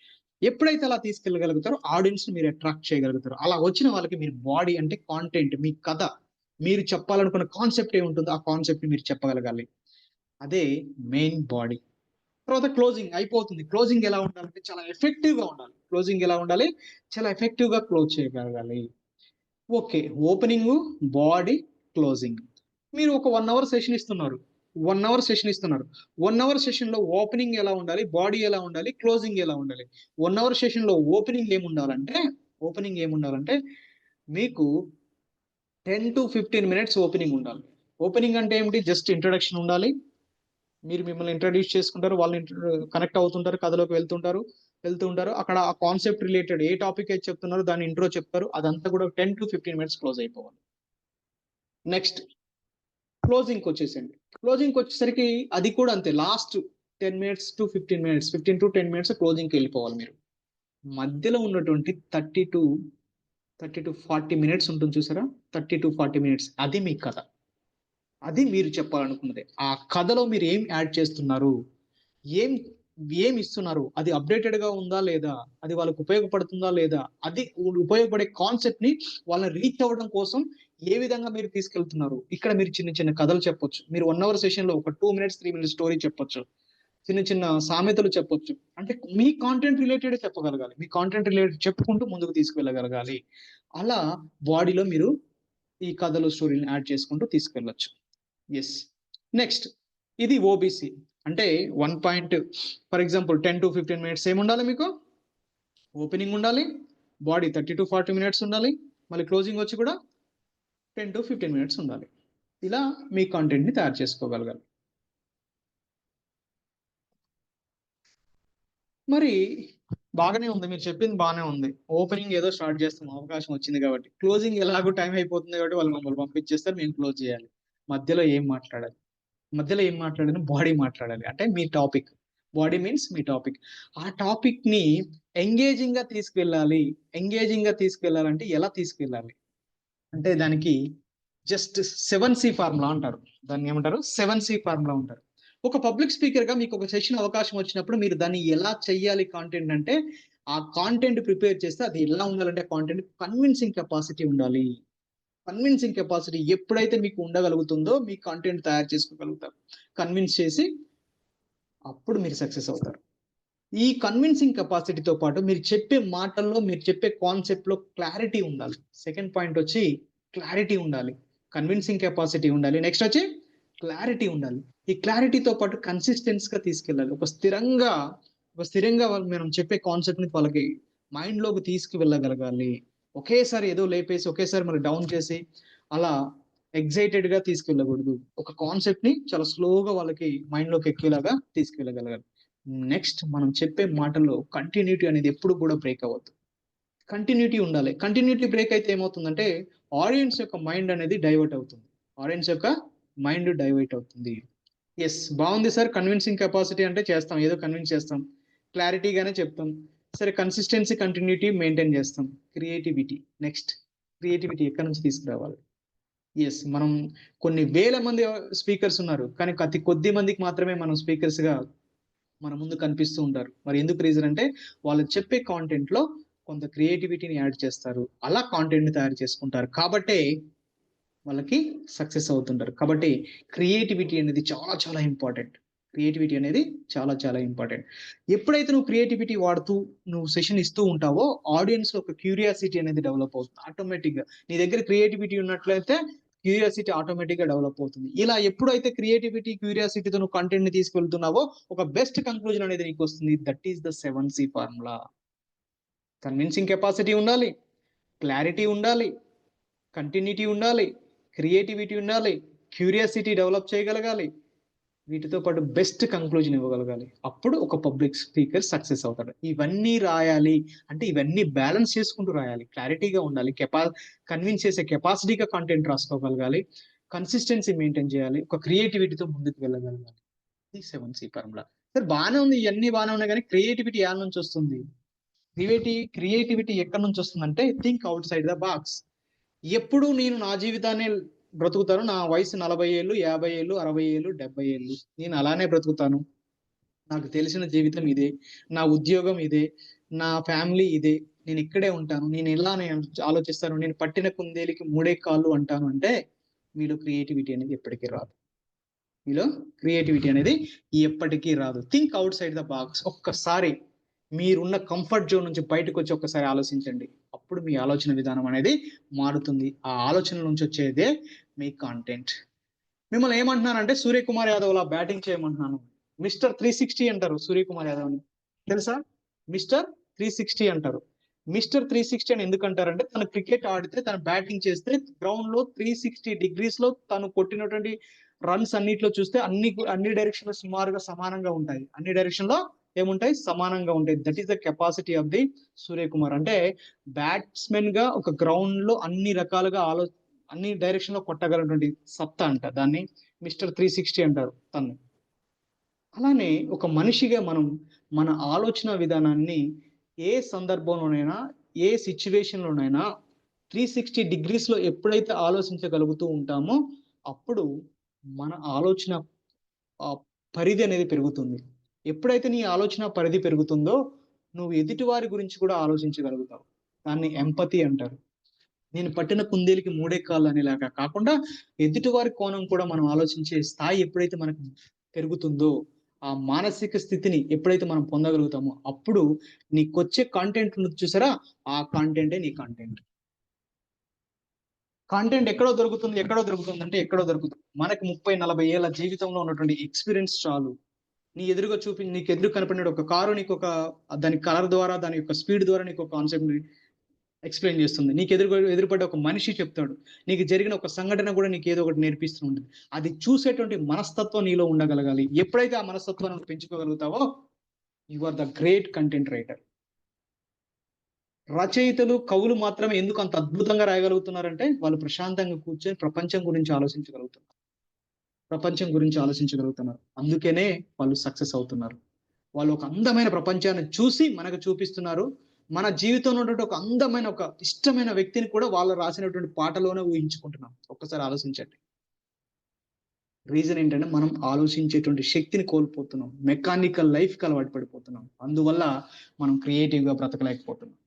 ఎప్పుడైతే అలా తీసుకెళ్ళగలుగుతారో ఆడియన్స్ ని మీరు అట్రాక్ట్ చేయగలుగుతారు. అలా వచ్చిన వాళ్ళకి మీరు బాడీ అంటే కాంటెంట్, మీ కథ, మీరు చెప్పాలనుకున్న కాన్సెప్ట్ ఏముంటుందో ఆ కాన్సెప్ట్ ని మీరు చెప్పగలగాలి. అదే మెయిన్ బాడీ. తర్వాత క్లోజింగ్ అయిపోతుంది. క్లోజింగ్ ఎలా ఉండాలంటే చాలా ఎఫెక్టివ్ గా ఉండాలి. చాలా ఎఫెక్టివ్ గా క్లోజ్ చేయగలగాలి. Okay, opening, body, closing. మీరు ఒక 1 hour సెషన్ ఇస్తున్నారు, 1 hour సెషన్ లో ఓపెనింగ్ ఎలా ఉండాలి, బాడీ ఎలా ఉండాలి, క్లోజింగ్ ఎలా ఉండాలి? 1 hour సెషన్ లో ఓపెనింగ్ ఏముండాలంటే మీకు 10 to 15 minutes ఓపెనింగ్ ఉండాలి. ఓపెనింగ్ అంటే ఏమిటి? జస్ట్ ఇంట్రడక్షన్ ఉండాలి. మీరు మిమ్మల్ని ఇంట్రడ్యూస్ చేసుకుంటారు, వాళ్ళు కనెక్ట్ అవుతుంటారు, కథలోకి వెళ్తూ ఉంటారు. అక్కడ ఆ కాన్సెప్ట్ రిలేటెడ్ ఏ టాపిక్ అయితే చెప్తున్నారో దాని ఇంట్రో చెప్తారు. అదంతా కూడా 10 to 15 minutes క్లోజ్ అయిపోవాలి. నెక్స్ట్ క్లోజింగ్ వచ్చేసరికి అది కూడా అంతే. Last 10 minutes to 15 minutes, 15 to 10 minutes క్లోజింగ్కి వెళ్ళిపోవాలి. మీరు మధ్యలో ఉన్నటువంటి 30 to 40 minutes ఉంటుంది చూసారా, 30 to 40 minutes, అది మీ కథ, అది మీరు చెప్పాలనుకున్నది. ఆ కథలో మీరు ఏం యాడ్ చేస్తున్నారు, ఏం ఏమి ఇస్తున్నారు, అది అప్డేటెడ్ గా ఉందా లేదా, అది వాళ్ళకు ఉపయోగపడుతుందా లేదా, అది ఉపయోగపడే కాన్సెప్ట్ ని వాళ్ళని రీచ్ అవ్వడం కోసం ఏ విధంగా మీరు తీసుకెళ్తున్నారు. ఇక్కడ మీరు చిన్న చిన్న కథలు చెప్పొచ్చు. మీరు 1 hour సెషన్ లో ఒక 2 minutes 3 minutes స్టోరీ చెప్పొచ్చు. చిన్న చిన్న సామెతలు చెప్పొచ్చు. అంటే మీ కాంటెంట్ రిలేటెడ్ చెప్పగలగాలి. మీ కాంటెంట్ రిలేటెడ్ చెప్పుకుంటూ ముందుకు తీసుకువెళ్ళగలగాలి. అలా బాడీలో మీరు ఈ కథలు స్టోరీని యాడ్ చేసుకుంటూ తీసుకెళ్ళొచ్చు. ఎస్. నెక్స్ట్ ఇది ఓబీసీ అంటే 1 point for example 10 to 15 minutes ఏముండాలి మీకు, ఓపెనింగ్ ఉండాలి, బాడీ 30 to 40 minutes ఉండాలి, మళ్ళీ క్లోజింగ్ వచ్చి కూడా 10 to 15 minutes ఉండాలి. ఇలా మీ కాంటెంట్ ని తయారు చేసుకోగలగాలి. మరి బాగానే ఉంది, మీరు చెప్పింది బాగానే ఉంది. ఓపెనింగ్ ఏదో స్టార్ట్ చేస్తాం, అవకాశం వచ్చింది కాబట్టి. క్లోజింగ్ ఎలాగో టైం అయిపోతుంది కాబట్టి వాళ్ళు మమ్మల్ని పంపించేస్తారు, మేము క్లోజ్ చేయాలి. మధ్యలో ఏం మాట్లాడాలి? మధ్యలో ఏం మాట్లాడాలి? బాడీ మాట్లాడాలి. అంటే మీ టాపిక్, బాడీ మీన్స్ మీ టాపిక్. ఆ టాపిక్ ని ఎంగేజింగ్ గా తీసుకెళ్ళాలి. ఎంగేజింగ్ గా తీసుకెళ్ళాలంటే ఎలా తీసుకెళ్ళాలి అంటే దానికి జస్ట్ 7C ఫార్ములా అంటారు. దాన్ని ఏమంటారు? 7C ఫార్ములా అంటారు. ఒక పబ్లిక్ స్పీకర్ గా మీకు ఒక సెషన్ అవకాశం వచ్చినప్పుడు మీరు దాన్ని ఎలా చెయ్యాలి కాంటెంట్ అంటే, ఆ కాంటెంట్ ప్రిపేర్ చేస్తే అది ఎలా ఉండాలంటే కాంటెంట్ కన్విన్సింగ్ కెపాసిటీ ఉండాలి. కన్విన్సింగ్ కెపాసిటీ ఎప్పుడైతే మీకు ఉండగలుగుతుందో మీ కాంటెంట్ తయారు చేసుకోగలుగుతారు. కన్విన్స్ చేసి అప్పుడు మీరు సక్సెస్ అవుతారు. ఈ కన్విన్సింగ్ కెపాసిటీతో పాటు మీరు చెప్పే మాటల్లో, మీరు చెప్పే కాన్సెప్ట్ లో క్లారిటీ ఉండాలి. సెకండ్ పాయింట్ వచ్చి క్లారిటీ ఉండాలి, కన్విన్సింగ్ కెపాసిటీ ఉండాలి, నెక్స్ట్ వచ్చి క్లారిటీ ఉండాలి. ఈ క్లారిటీతో పాటు కన్సిస్టెన్స్ గా తీసుకెళ్ళాలి. ఒక స్థిరంగా మనం చెప్పే కాన్సెప్ట్ ని వాళ్ళకి మైండ్ లోకి తీసుకువెళ్ళగలగాలి. ఒకేసారి ఏదో లేపేసి ఒకేసారి మరి డౌన్ చేసి అలా ఎగ్జైటెడ్ గా తీసుకెళ్ళకూడదు. ఒక కాన్సెప్ట్ ని చాలా స్లోగా వాళ్ళకి మైండ్ లోకి ఎక్కేలాగా తీసుకెళ్ళగలగాలి. నెక్స్ట్ మనం చెప్పే మాటల్లో కంటిన్యూటీ అనేది ఎప్పుడు కూడా బ్రేక్ అవ్వద్దు. కంటిన్యూటీ ఉండాలి. కంటిన్యూటీ బ్రేక్ అయితే ఏమవుతుందంటే ఆడియన్స్ యొక్క మైండ్ అనేది డైవర్ట్ అవుతుంది. ఆడియన్స్ యొక్క మైండ్ డైవర్ట్ అవుతుంది. ఎస్, బాగుంది సార్. కన్విన్సింగ్ కెపాసిటీ అంటే చేస్తాం, ఏదో కన్విన్స్ చేస్తాం, క్లారిటీగానే చెప్తాం. సరే, కన్సిస్టెన్సీ కంటిన్యూటీ మెయింటైన్ చేస్తాం. క్రియేటివిటీ, నెక్స్ట్ క్రియేటివిటీ ఎక్కడి నుంచి తీసుకురావాలి? ఎస్, మనం కొన్ని వేల మంది స్పీకర్స్ ఉన్నారు, కానీ అతి కొద్ది మందికి మాత్రమే మనం స్పీకర్స్ గా మన ముందు కనిపిస్తూ ఉంటారు. మరి ఎందుకు రీజన్ అంటే వాళ్ళు చెప్పే కాంటెంట్ లో కొంత క్రియేటివిటీని యాడ్ చేస్తారు, అలా కాంటెంట్ ని తయారు చేసుకుంటారు, కాబట్టి వాళ్ళకి సక్సెస్ అవుతుంటారు. కాబట్టి క్రియేటివిటీ అనేది చాలా చాలా ఇంపార్టెంట్. క్రియేటివిటీ అనేది చాలా చాలా ఇంపార్టెంట్. ఎప్పుడైతే నువ్వు క్రియేటివిటీ వాడుతూ నువ్వు సెషన్ ఇస్తూ ఉంటావో ఆడియన్స్ లో ఒక క్యూరియాసిటీ అనేది డెవలప్ అవుతుంది ఆటోమేటిక్ గా. నీ దగ్గర క్రియేటివిటీ ఉన్నట్లయితే క్యూరియాసిటీ ఆటోమేటిక్ గా డెవలప్ అవుతుంది. ఇలా ఎప్పుడైతే క్రియేటివిటీ క్యూరియాసిటీతో నువ్వు కంటెంట్ ని తీసుకెళ్తున్నావో ఒక బెస్ట్ కంక్లూజన్ అనేది నీకు వస్తుంది. That is the 7C formula. Convincing capacity ఉండాలి, క్లారిటీ ఉండాలి, కంటిన్యూటీ ఉండాలి, క్రియేటివిటీ ఉండాలి, క్యూరియాసిటీ డెవలప్ చేయగలగాలి, వీటితో పాటు బెస్ట్ కంక్లూజన్ ఇవ్వగలగాలి. అప్పుడు ఒక పబ్లిక్ స్పీకర్ సక్సెస్ అవుతాడు. ఇవన్నీ రాయాలి అంటే ఇవన్నీ బ్యాలెన్స్ చేసుకుంటూ రాయాలి. క్లారిటీగా ఉండాలి, కన్విన్స్ చేసే కెపాసిటీగా కంటెంట్ రాసుకోగలగాలి, కన్సిస్టెన్సీ మెయింటైన్ చేయాలి, ఒక క్రియేటివిటీతో ముందుకు వెళ్ళగలగాలి. ఇది 7C ఫార్ములా. సరే, బాగానే ఉంది, ఇవన్నీ బాగానే ఉన్నాయి, కానీ క్రియేటివిటీ యాడ్ నుంచి వస్తుంది? క్రియేటివిటీ ఎక్కడి నుంచి వస్తుందంటే think out side the box. ఎప్పుడు నేను నా జీవితాన్ని బ్రతుకుతాను, నా వయసు 40 ఏళ్ళు, 50 ఏళ్ళు, 60 ఏళ్ళు, 70 ఏళ్ళు, నేను అలానే బ్రతుకుతాను. నాకు తెలిసిన జీవితం ఇదే, నా ఉద్యోగం ఇదే, నా ఫ్యామిలీ ఇదే, నేను ఇక్కడే ఉంటాను, నేను ఇలానే ఆలోచిస్తాను, నేను పట్టిన కుందేలికి 3 కాళ్ళు అంటాను అంటే మీలో క్రియేటివిటీ అనేది ఎప్పటికీ రాదు. మీలో క్రియేటివిటీ అనేది ఎప్పటికీ రాదు. Think out side the box. ఒక్కసారి మీరున్న కంఫర్ట్ జోన్ నుంచి బయటకు వచ్చి ఒక్కసారి ఆలోచించండి. అప్పుడు మీ ఆలోచన విధానం అనేది మారుతుంది. ఆ ఆలోచన నుంచి వచ్చేదే మీ కాంటెంట్. మిమ్మల్ని ఏమంటున్నానంటే సూర్యకుమార్ యాదవ్ లా బ్యాటింగ్ చేయమంటున్నాను. మిస్టర్ 360 అంటారు సూర్యకుమార్ యాదవ్ ని, తెలుసా? మిస్టర్ 360 అంటారు. మిస్టర్ 360 అని ఎందుకు అంటారంటే తను క్రికెట్ ఆడితే, తను బ్యాటింగ్ చేస్తే గ్రౌండ్ లో 360 degrees లో తను కొట్టినటువంటి రన్స్ అన్నిట్లో చూస్తే అన్ని డైరెక్షన్ లో సుమారుగా సమానంగా ఉంటాయి. అన్ని డైరెక్షన్ లో ఏముంటాయి? సమానంగా ఉంటాయి. That is the capacity of the Suryakumar. అంటే బ్యాట్స్మెన్ గా ఒక గ్రౌండ్ లో అన్ని రకాలుగా అన్ని డైరెక్షన్ లో కొట్టగలటువంటి సత్తా అంట. దాన్ని మిస్టర్ 360 అంటారు తను. అలానే ఒక మనిషిగా మనం మన ఆలోచన విధానాన్ని ఏ సందర్భంలోనైనా, ఏ సిచ్యువేషన్ లోనైనా 360 degrees లో ఎప్పుడైతే ఆలోచించగలుగుతూ ఉంటామో అప్పుడు మన ఆలోచన పరిధి అనేది పెరుగుతుంది. ఎప్పుడైతే నీ ఆలోచన పరిధి పెరుగుతుందో నువ్వు ఎదుటి వారి గురించి కూడా ఆలోచించగలుగుతావు. దాన్ని ఎంపతి అంటారు. నేను పట్టిన కుందేలికి మూడే కాళ్ళు అనేలాగా కాకుండా ఎదుటివారి కోణం కూడా మనం ఆలోచించే స్థాయి ఎప్పుడైతే మనకు పెరుగుతుందో, ఆ మానసిక స్థితిని ఎప్పుడైతే మనం పొందగలుగుతామో అప్పుడు నీకొచ్చే కాంటెంట్ చూసారా, ఆ కాంటెంటే నీ కాంటెంట్. కాంటెంట్ ఎక్కడో దొరుకుతుంది అంటే ఎక్కడో దొరుకుతుంది. మనకి 30-40 ఏళ్ళ జీవితంలో ఉన్నటువంటి ఎక్స్పీరియన్స్ చాలు. నీకు ఎదురు కనపడిన ఒక కారు నీకు దాని కలర్ ద్వారా, దాని యొక్క స్పీడ్ ద్వారా నీకు ఒక కాన్సెప్ట్ ఎక్స్ప్లెయిన్ చేస్తుంది. నీకు ఎదురుపడ్డ ఒక మనిషి చెప్తాడు. నీకు జరిగిన ఒక సంఘటన కూడా నీకు ఏదో ఒకటి నేర్పిస్తూ ఉంటుంది. అది చూసేటువంటి మనస్తత్వం నీలో ఉండగలగాలి. ఎప్పుడైతే ఆ మనస్తత్వాన్ని పెంచుకోగలుగుతావో you are the great content writer. రచయితలు, కవులు మాత్రమే ఎందుకు అంత అద్భుతంగా రాయగలుగుతున్నారంటే వాళ్ళు ప్రశాంతంగా కూర్చొని ప్రపంచం గురించి ఆలోచించగలుగుతున్నారు. అందుకనే వాళ్ళు సక్సెస్ అవుతున్నారు. వాళ్ళు ఒక అందమైన ప్రపంచాన్ని చూసి మనకు చూపిస్తున్నారు. మన జీవితంలో ఉన్నటువంటి ఒక అందమైన, ఒక ఇష్టమైన వ్యక్తిని కూడా వాళ్ళు రాసినటువంటి పాటలోనే ఊహించుకుంటున్నాం. ఒక్కసారి ఆలోచించండి. రీజన్ ఏంటంటే మనం ఆలోచించేటువంటి శక్తిని కోల్పోతున్నాం. మెకానికల్ లైఫ్కి అలవాటు పడిపోతున్నాం. అందువల్ల మనం క్రియేటివ్గా బ్రతకలేకపోతున్నాం.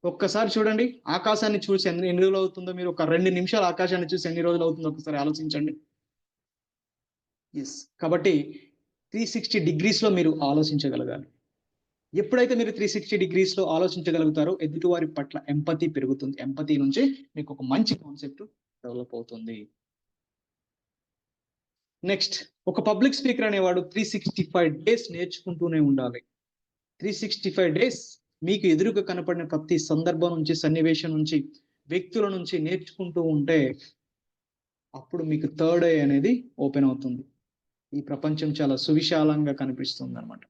ఒక్కసారి చూడండి, ఆకాశాన్ని చూసి ఎన్ని రోజులు అవుతుందో, మీరు ఒక 2 నిమిషాలు ఆకాశాన్ని చూసి ఎన్ని రోజులు అవుతుందో ఒకసారి ఆలోచించండి. ఎస్, కాబట్టి 360 డిగ్రీస్లో మీరు ఆలోచించగలగాలి. ఎప్పుడైతే మీరు 360 డిగ్రీస్లో ఆలోచించగలుగుతారో ఎదుటివారి పట్ల ఎంపతి పెరుగుతుంది. ఎంపతి నుంచి మీకు ఒక మంచి కాన్సెప్ట్ డెవలప్ అవుతుంది. నెక్స్ట్, ఒక పబ్లిక్ స్పీకర్ అనేవాడు 365 డేస్ నేర్చుకుంటూనే ఉండాలి. 365 డేస్ మీకు ఎదురుగా కనపడిన ప్రతి సందర్భం నుంచి, సన్నివేశం నుంచి, వ్యక్తుల నుంచి నేర్చుకుంటూ ఉంటే అప్పుడు మీకు థర్డ్ ఐ అనేది ఓపెన్ అవుతుంది. ఈ ప్రపంచం చాలా సువిశాలంగా కనిపిస్తుంది అనమాట.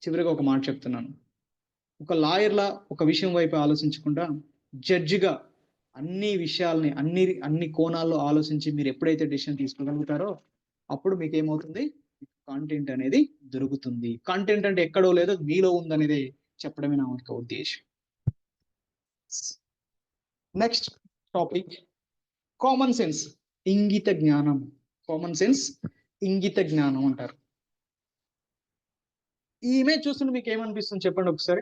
చివరిగా ఒక మాట చెప్తున్నాను. ఒక లాయర్లా ఒక విషయం వైపు ఆలోచించకుండా జడ్జిగా అన్ని విషయాల్ని, అన్ని కోణాల్లో ఆలోచించి మీరు ఎప్పుడైతే డెసిషన్ తీసుకోగలుగుతారో అప్పుడు మీకు ఏమవుతుంది, కాంటెంట్ అనేది దొరుకుతుంది. కాంటెంట్ అంటే ఎక్కడో లేదో మీలో ఉందనేది చెప్పడమే నా యొక్క ఉద్దేశం. నెక్స్ట్ టాపిక్, కామన్ సెన్స్, ఇంగిత జ్ఞానం. కామన్ సెన్స్, ఇంగిత జ్ఞానం అంటారు. ఈ ఇమేజ్ చూస్తుంటే మీకు ఏమనిపిస్తుంది చెప్పండి ఒకసారి.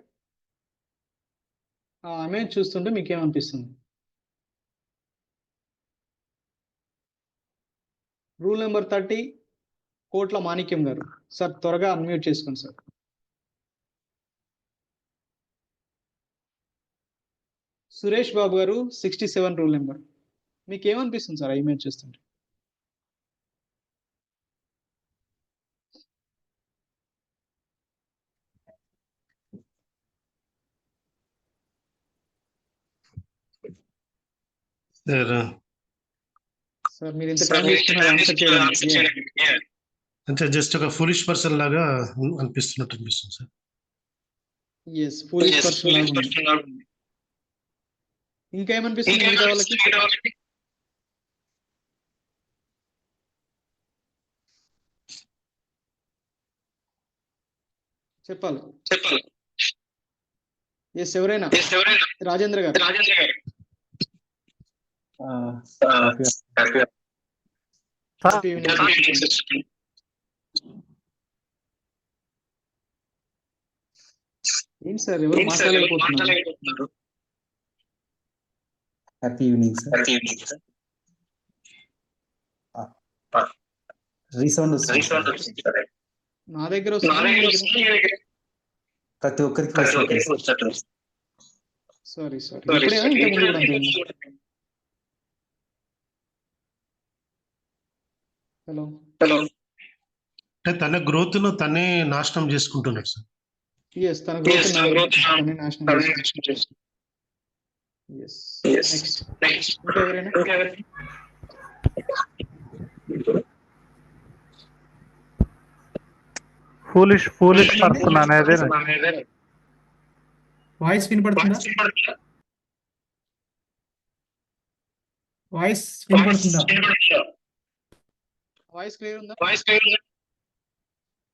ఆ ఇమేజ్ చూస్తుంటే మీకు ఏమనిపిస్తుంది? రూల్ నెంబర్ 30, కోట్ల మాణిక్యం గారు. సార్ త్వరగా అన్మ్యూట్ చేసుకోండి సార్. సురేష్ బాబు గారు 67 రూల్ నెంబర్. మీకు ఏమనిపిస్తుంది సార్ ఆ ఇమేజ్ చూస్తుంటే? సార్ మీరు ఇంత టైం తీసుకున్నారు ఆన్సర్ చేయడానికి. అంటే జస్ట్ ఒక ఫూలిష్ పర్సన్ లాగా అనిపిస్తుంది సార్. ఎస్, ఫూలిష్ పర్సన్ లాగా ఉంది. ఇంకా ఏమనిపిస్తుంది మిగతా వాళ్ళకి? చెప్పాలి. ఎస్, ఎవరైనా? రాజేంద్ర గారు. ఏంటి సార్ ఎవరు మాట్లాడలేకపోతున్నారు? Happy evening sir. రీసౌండ్ వస్తుంది నా దగ్గర వస్తుంది, ప్రతి ఒక్కరికి. సారీ ఇప్పుడేనా ఇంతకు ముందు కూడా అంతే ఉందా? హలో. అంటే తన గ్రోత్ ను తనే నాశనం చేసుకుంటున్నాడు సార్. ఎస్, తన గ్రోత్ తనే నాశనం చేసుకుంటున్నాడు. ఎస్, నెక్స్ట్ ఇంకెవరైనా? ఫూలిష్ పర్సన్ అనేది వాయిస్ వినపడుతుందా? వాయిస్ క్లియర్ ఉందా?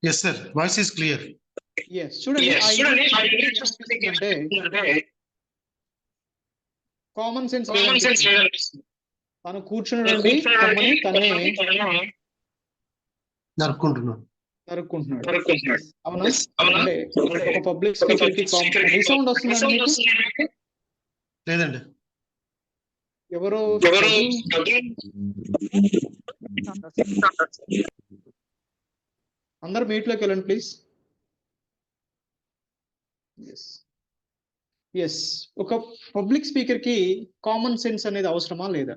Yes sir, voice is clear. Yes, చూడండి అంటే కామన్ సెన్స్ తను కూర్చుని తనే నరుక్కుంటున్నాడు. జరుపుకుంటున్నాడు. అవునా? అంటే ఒక పబ్లిక్ స్పీకర్ కి రీసౌండ్ వస్తుందండి మీకు? లేదండి. ఎవరు అందరు మీట్ లోకి వెళ్ళండి ప్లీజ్. ఎస్, ఒక పబ్లిక్ స్పీకర్ కి కామన్ సెన్స్ అనేది అవసరమా లేదా?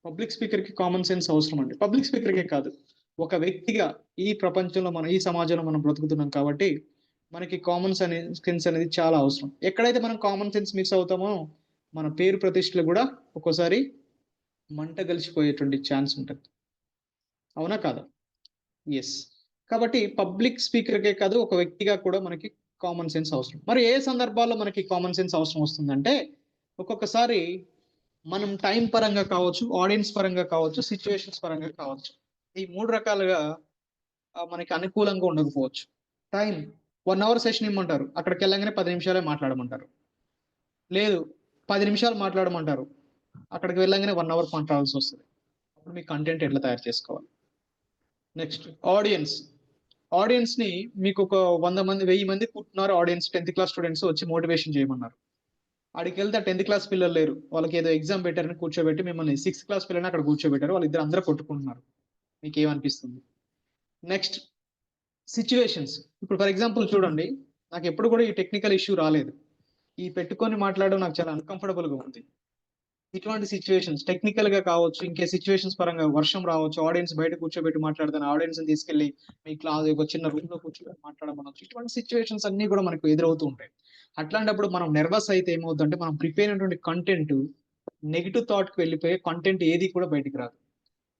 పబ్లిక్ స్పీకర్ కి కామన్ సెన్స్ అవసరం అండి. పబ్లిక్ స్పీకర్ కే కాదు, ఒక వ్యక్తిగా ఈ ప్రపంచంలో మనం, ఈ సమాజంలో మనం బ్రతుకుతున్నాం కాబట్టి మనకి కామన్ సెన్స్ అనేది చాలా అవసరం. ఎక్కడైతే మనం కామన్ సెన్స్ మిస్ అవుతామో మన పేరు ప్రతిష్టలు కూడా ఒక్కోసారి మంట కలిసిపోయేటువంటి ఛాన్స్ ఉంటుంది. అవునా కాదా? ఎస్. కాబట్టి పబ్లిక్ స్పీకర్కే కాదు, ఒక వ్యక్తిగా కూడా మనకి కామన్ సెన్స్ అవసరం. మరి ఏ సందర్భాల్లో మనకి కామన్ సెన్స్ అవసరం వస్తుందంటే, ఒక్కొక్కసారి మనం టైం పరంగా కావచ్చు, ఆడియన్స్ పరంగా కావచ్చు, సిచ్యువేషన్స్ పరంగా కావచ్చు. ఈ 3 రకాలుగా మనకి అనుకూలంగా ఉండకపోవచ్చు. టైం 1 అవర్ సెషన్ ఇమ్మంటారు, అక్కడికి వెళ్ళగానే 10 నిమిషాలే మాట్లాడమంటారు. లేదు 10 నిమిషాలు మాట్లాడమంటారు, అక్కడికి వెళ్ళగానే 1 అవర్ మాట్లాడాల్సి వస్తుంది. అప్పుడు మీ కంటెంట్ ఎట్లా తయారు చేసుకోవాలి? నెక్స్ట్ ఆడియన్స్ ని మీకు ఒక 100 మంది 1000 మంది కూర్చున్నారు ఆడియన్స్, 10th క్లాస్ స్టూడెంట్స్ వచ్చి మోటివేషన్ చేయమన్నారు. ఆడికి వెళ్తే 10th క్లాస్ పిల్లలు లేరు, వాళ్ళకి ఏదో ఎగ్జామ్ పెట్టారని కూర్చోబెట్టి మిమ్మల్ని 6th క్లాస్ పిల్లల్ని అక్కడ కూర్చోబెట్టారు, వాళ్ళిద్దరు అందరూ కొట్టుకుంటున్నారు. మీకు ఏమనిపిస్తుంది? Next situations. ఇప్పుడు ఫర్ ఎగ్జాంపుల్ చూడండి, నాకు ఎప్పుడు కూడా ఈ టెక్నికల్ ఇష్యూ రాలేదు. ఈ పెట్టుకొని మాట్లాడడం నాకు చాలా అన్కంఫర్టబుల్ గా ఉంది. ఇటువంటి సిచ్యువేషన్స్ టెక్నికల్ గా కావచ్చు, ఇంకే సిచ్యువేషన్స్ పరంగా వర్షం రావచ్చు, ఆడియన్స్ బయట కూర్చోబెట్టి మాట్లాడతాను, ఆడియన్స్ తీసుకెళ్లి మీ క్లాస్ ఒక చిన్న రూమ్ లో కూర్చోబెట్టి మాట్లాడమనొచ్చు. ఇటువంటి సిచ్యువేషన్స్ అన్ని కూడా మనకు ఎదురవుతూ ఉంటాయి. అట్లాంటప్పుడు మనం నర్వస్ అయితే ఏమవుతుందంటే, మనం ప్రిపేర్ అయినటువంటి కంటెంట్ నెగిటివ్ థాట్ కి వెళ్ళిపోయే కంటెంట్ ఏది కూడా బయటికి రాదు.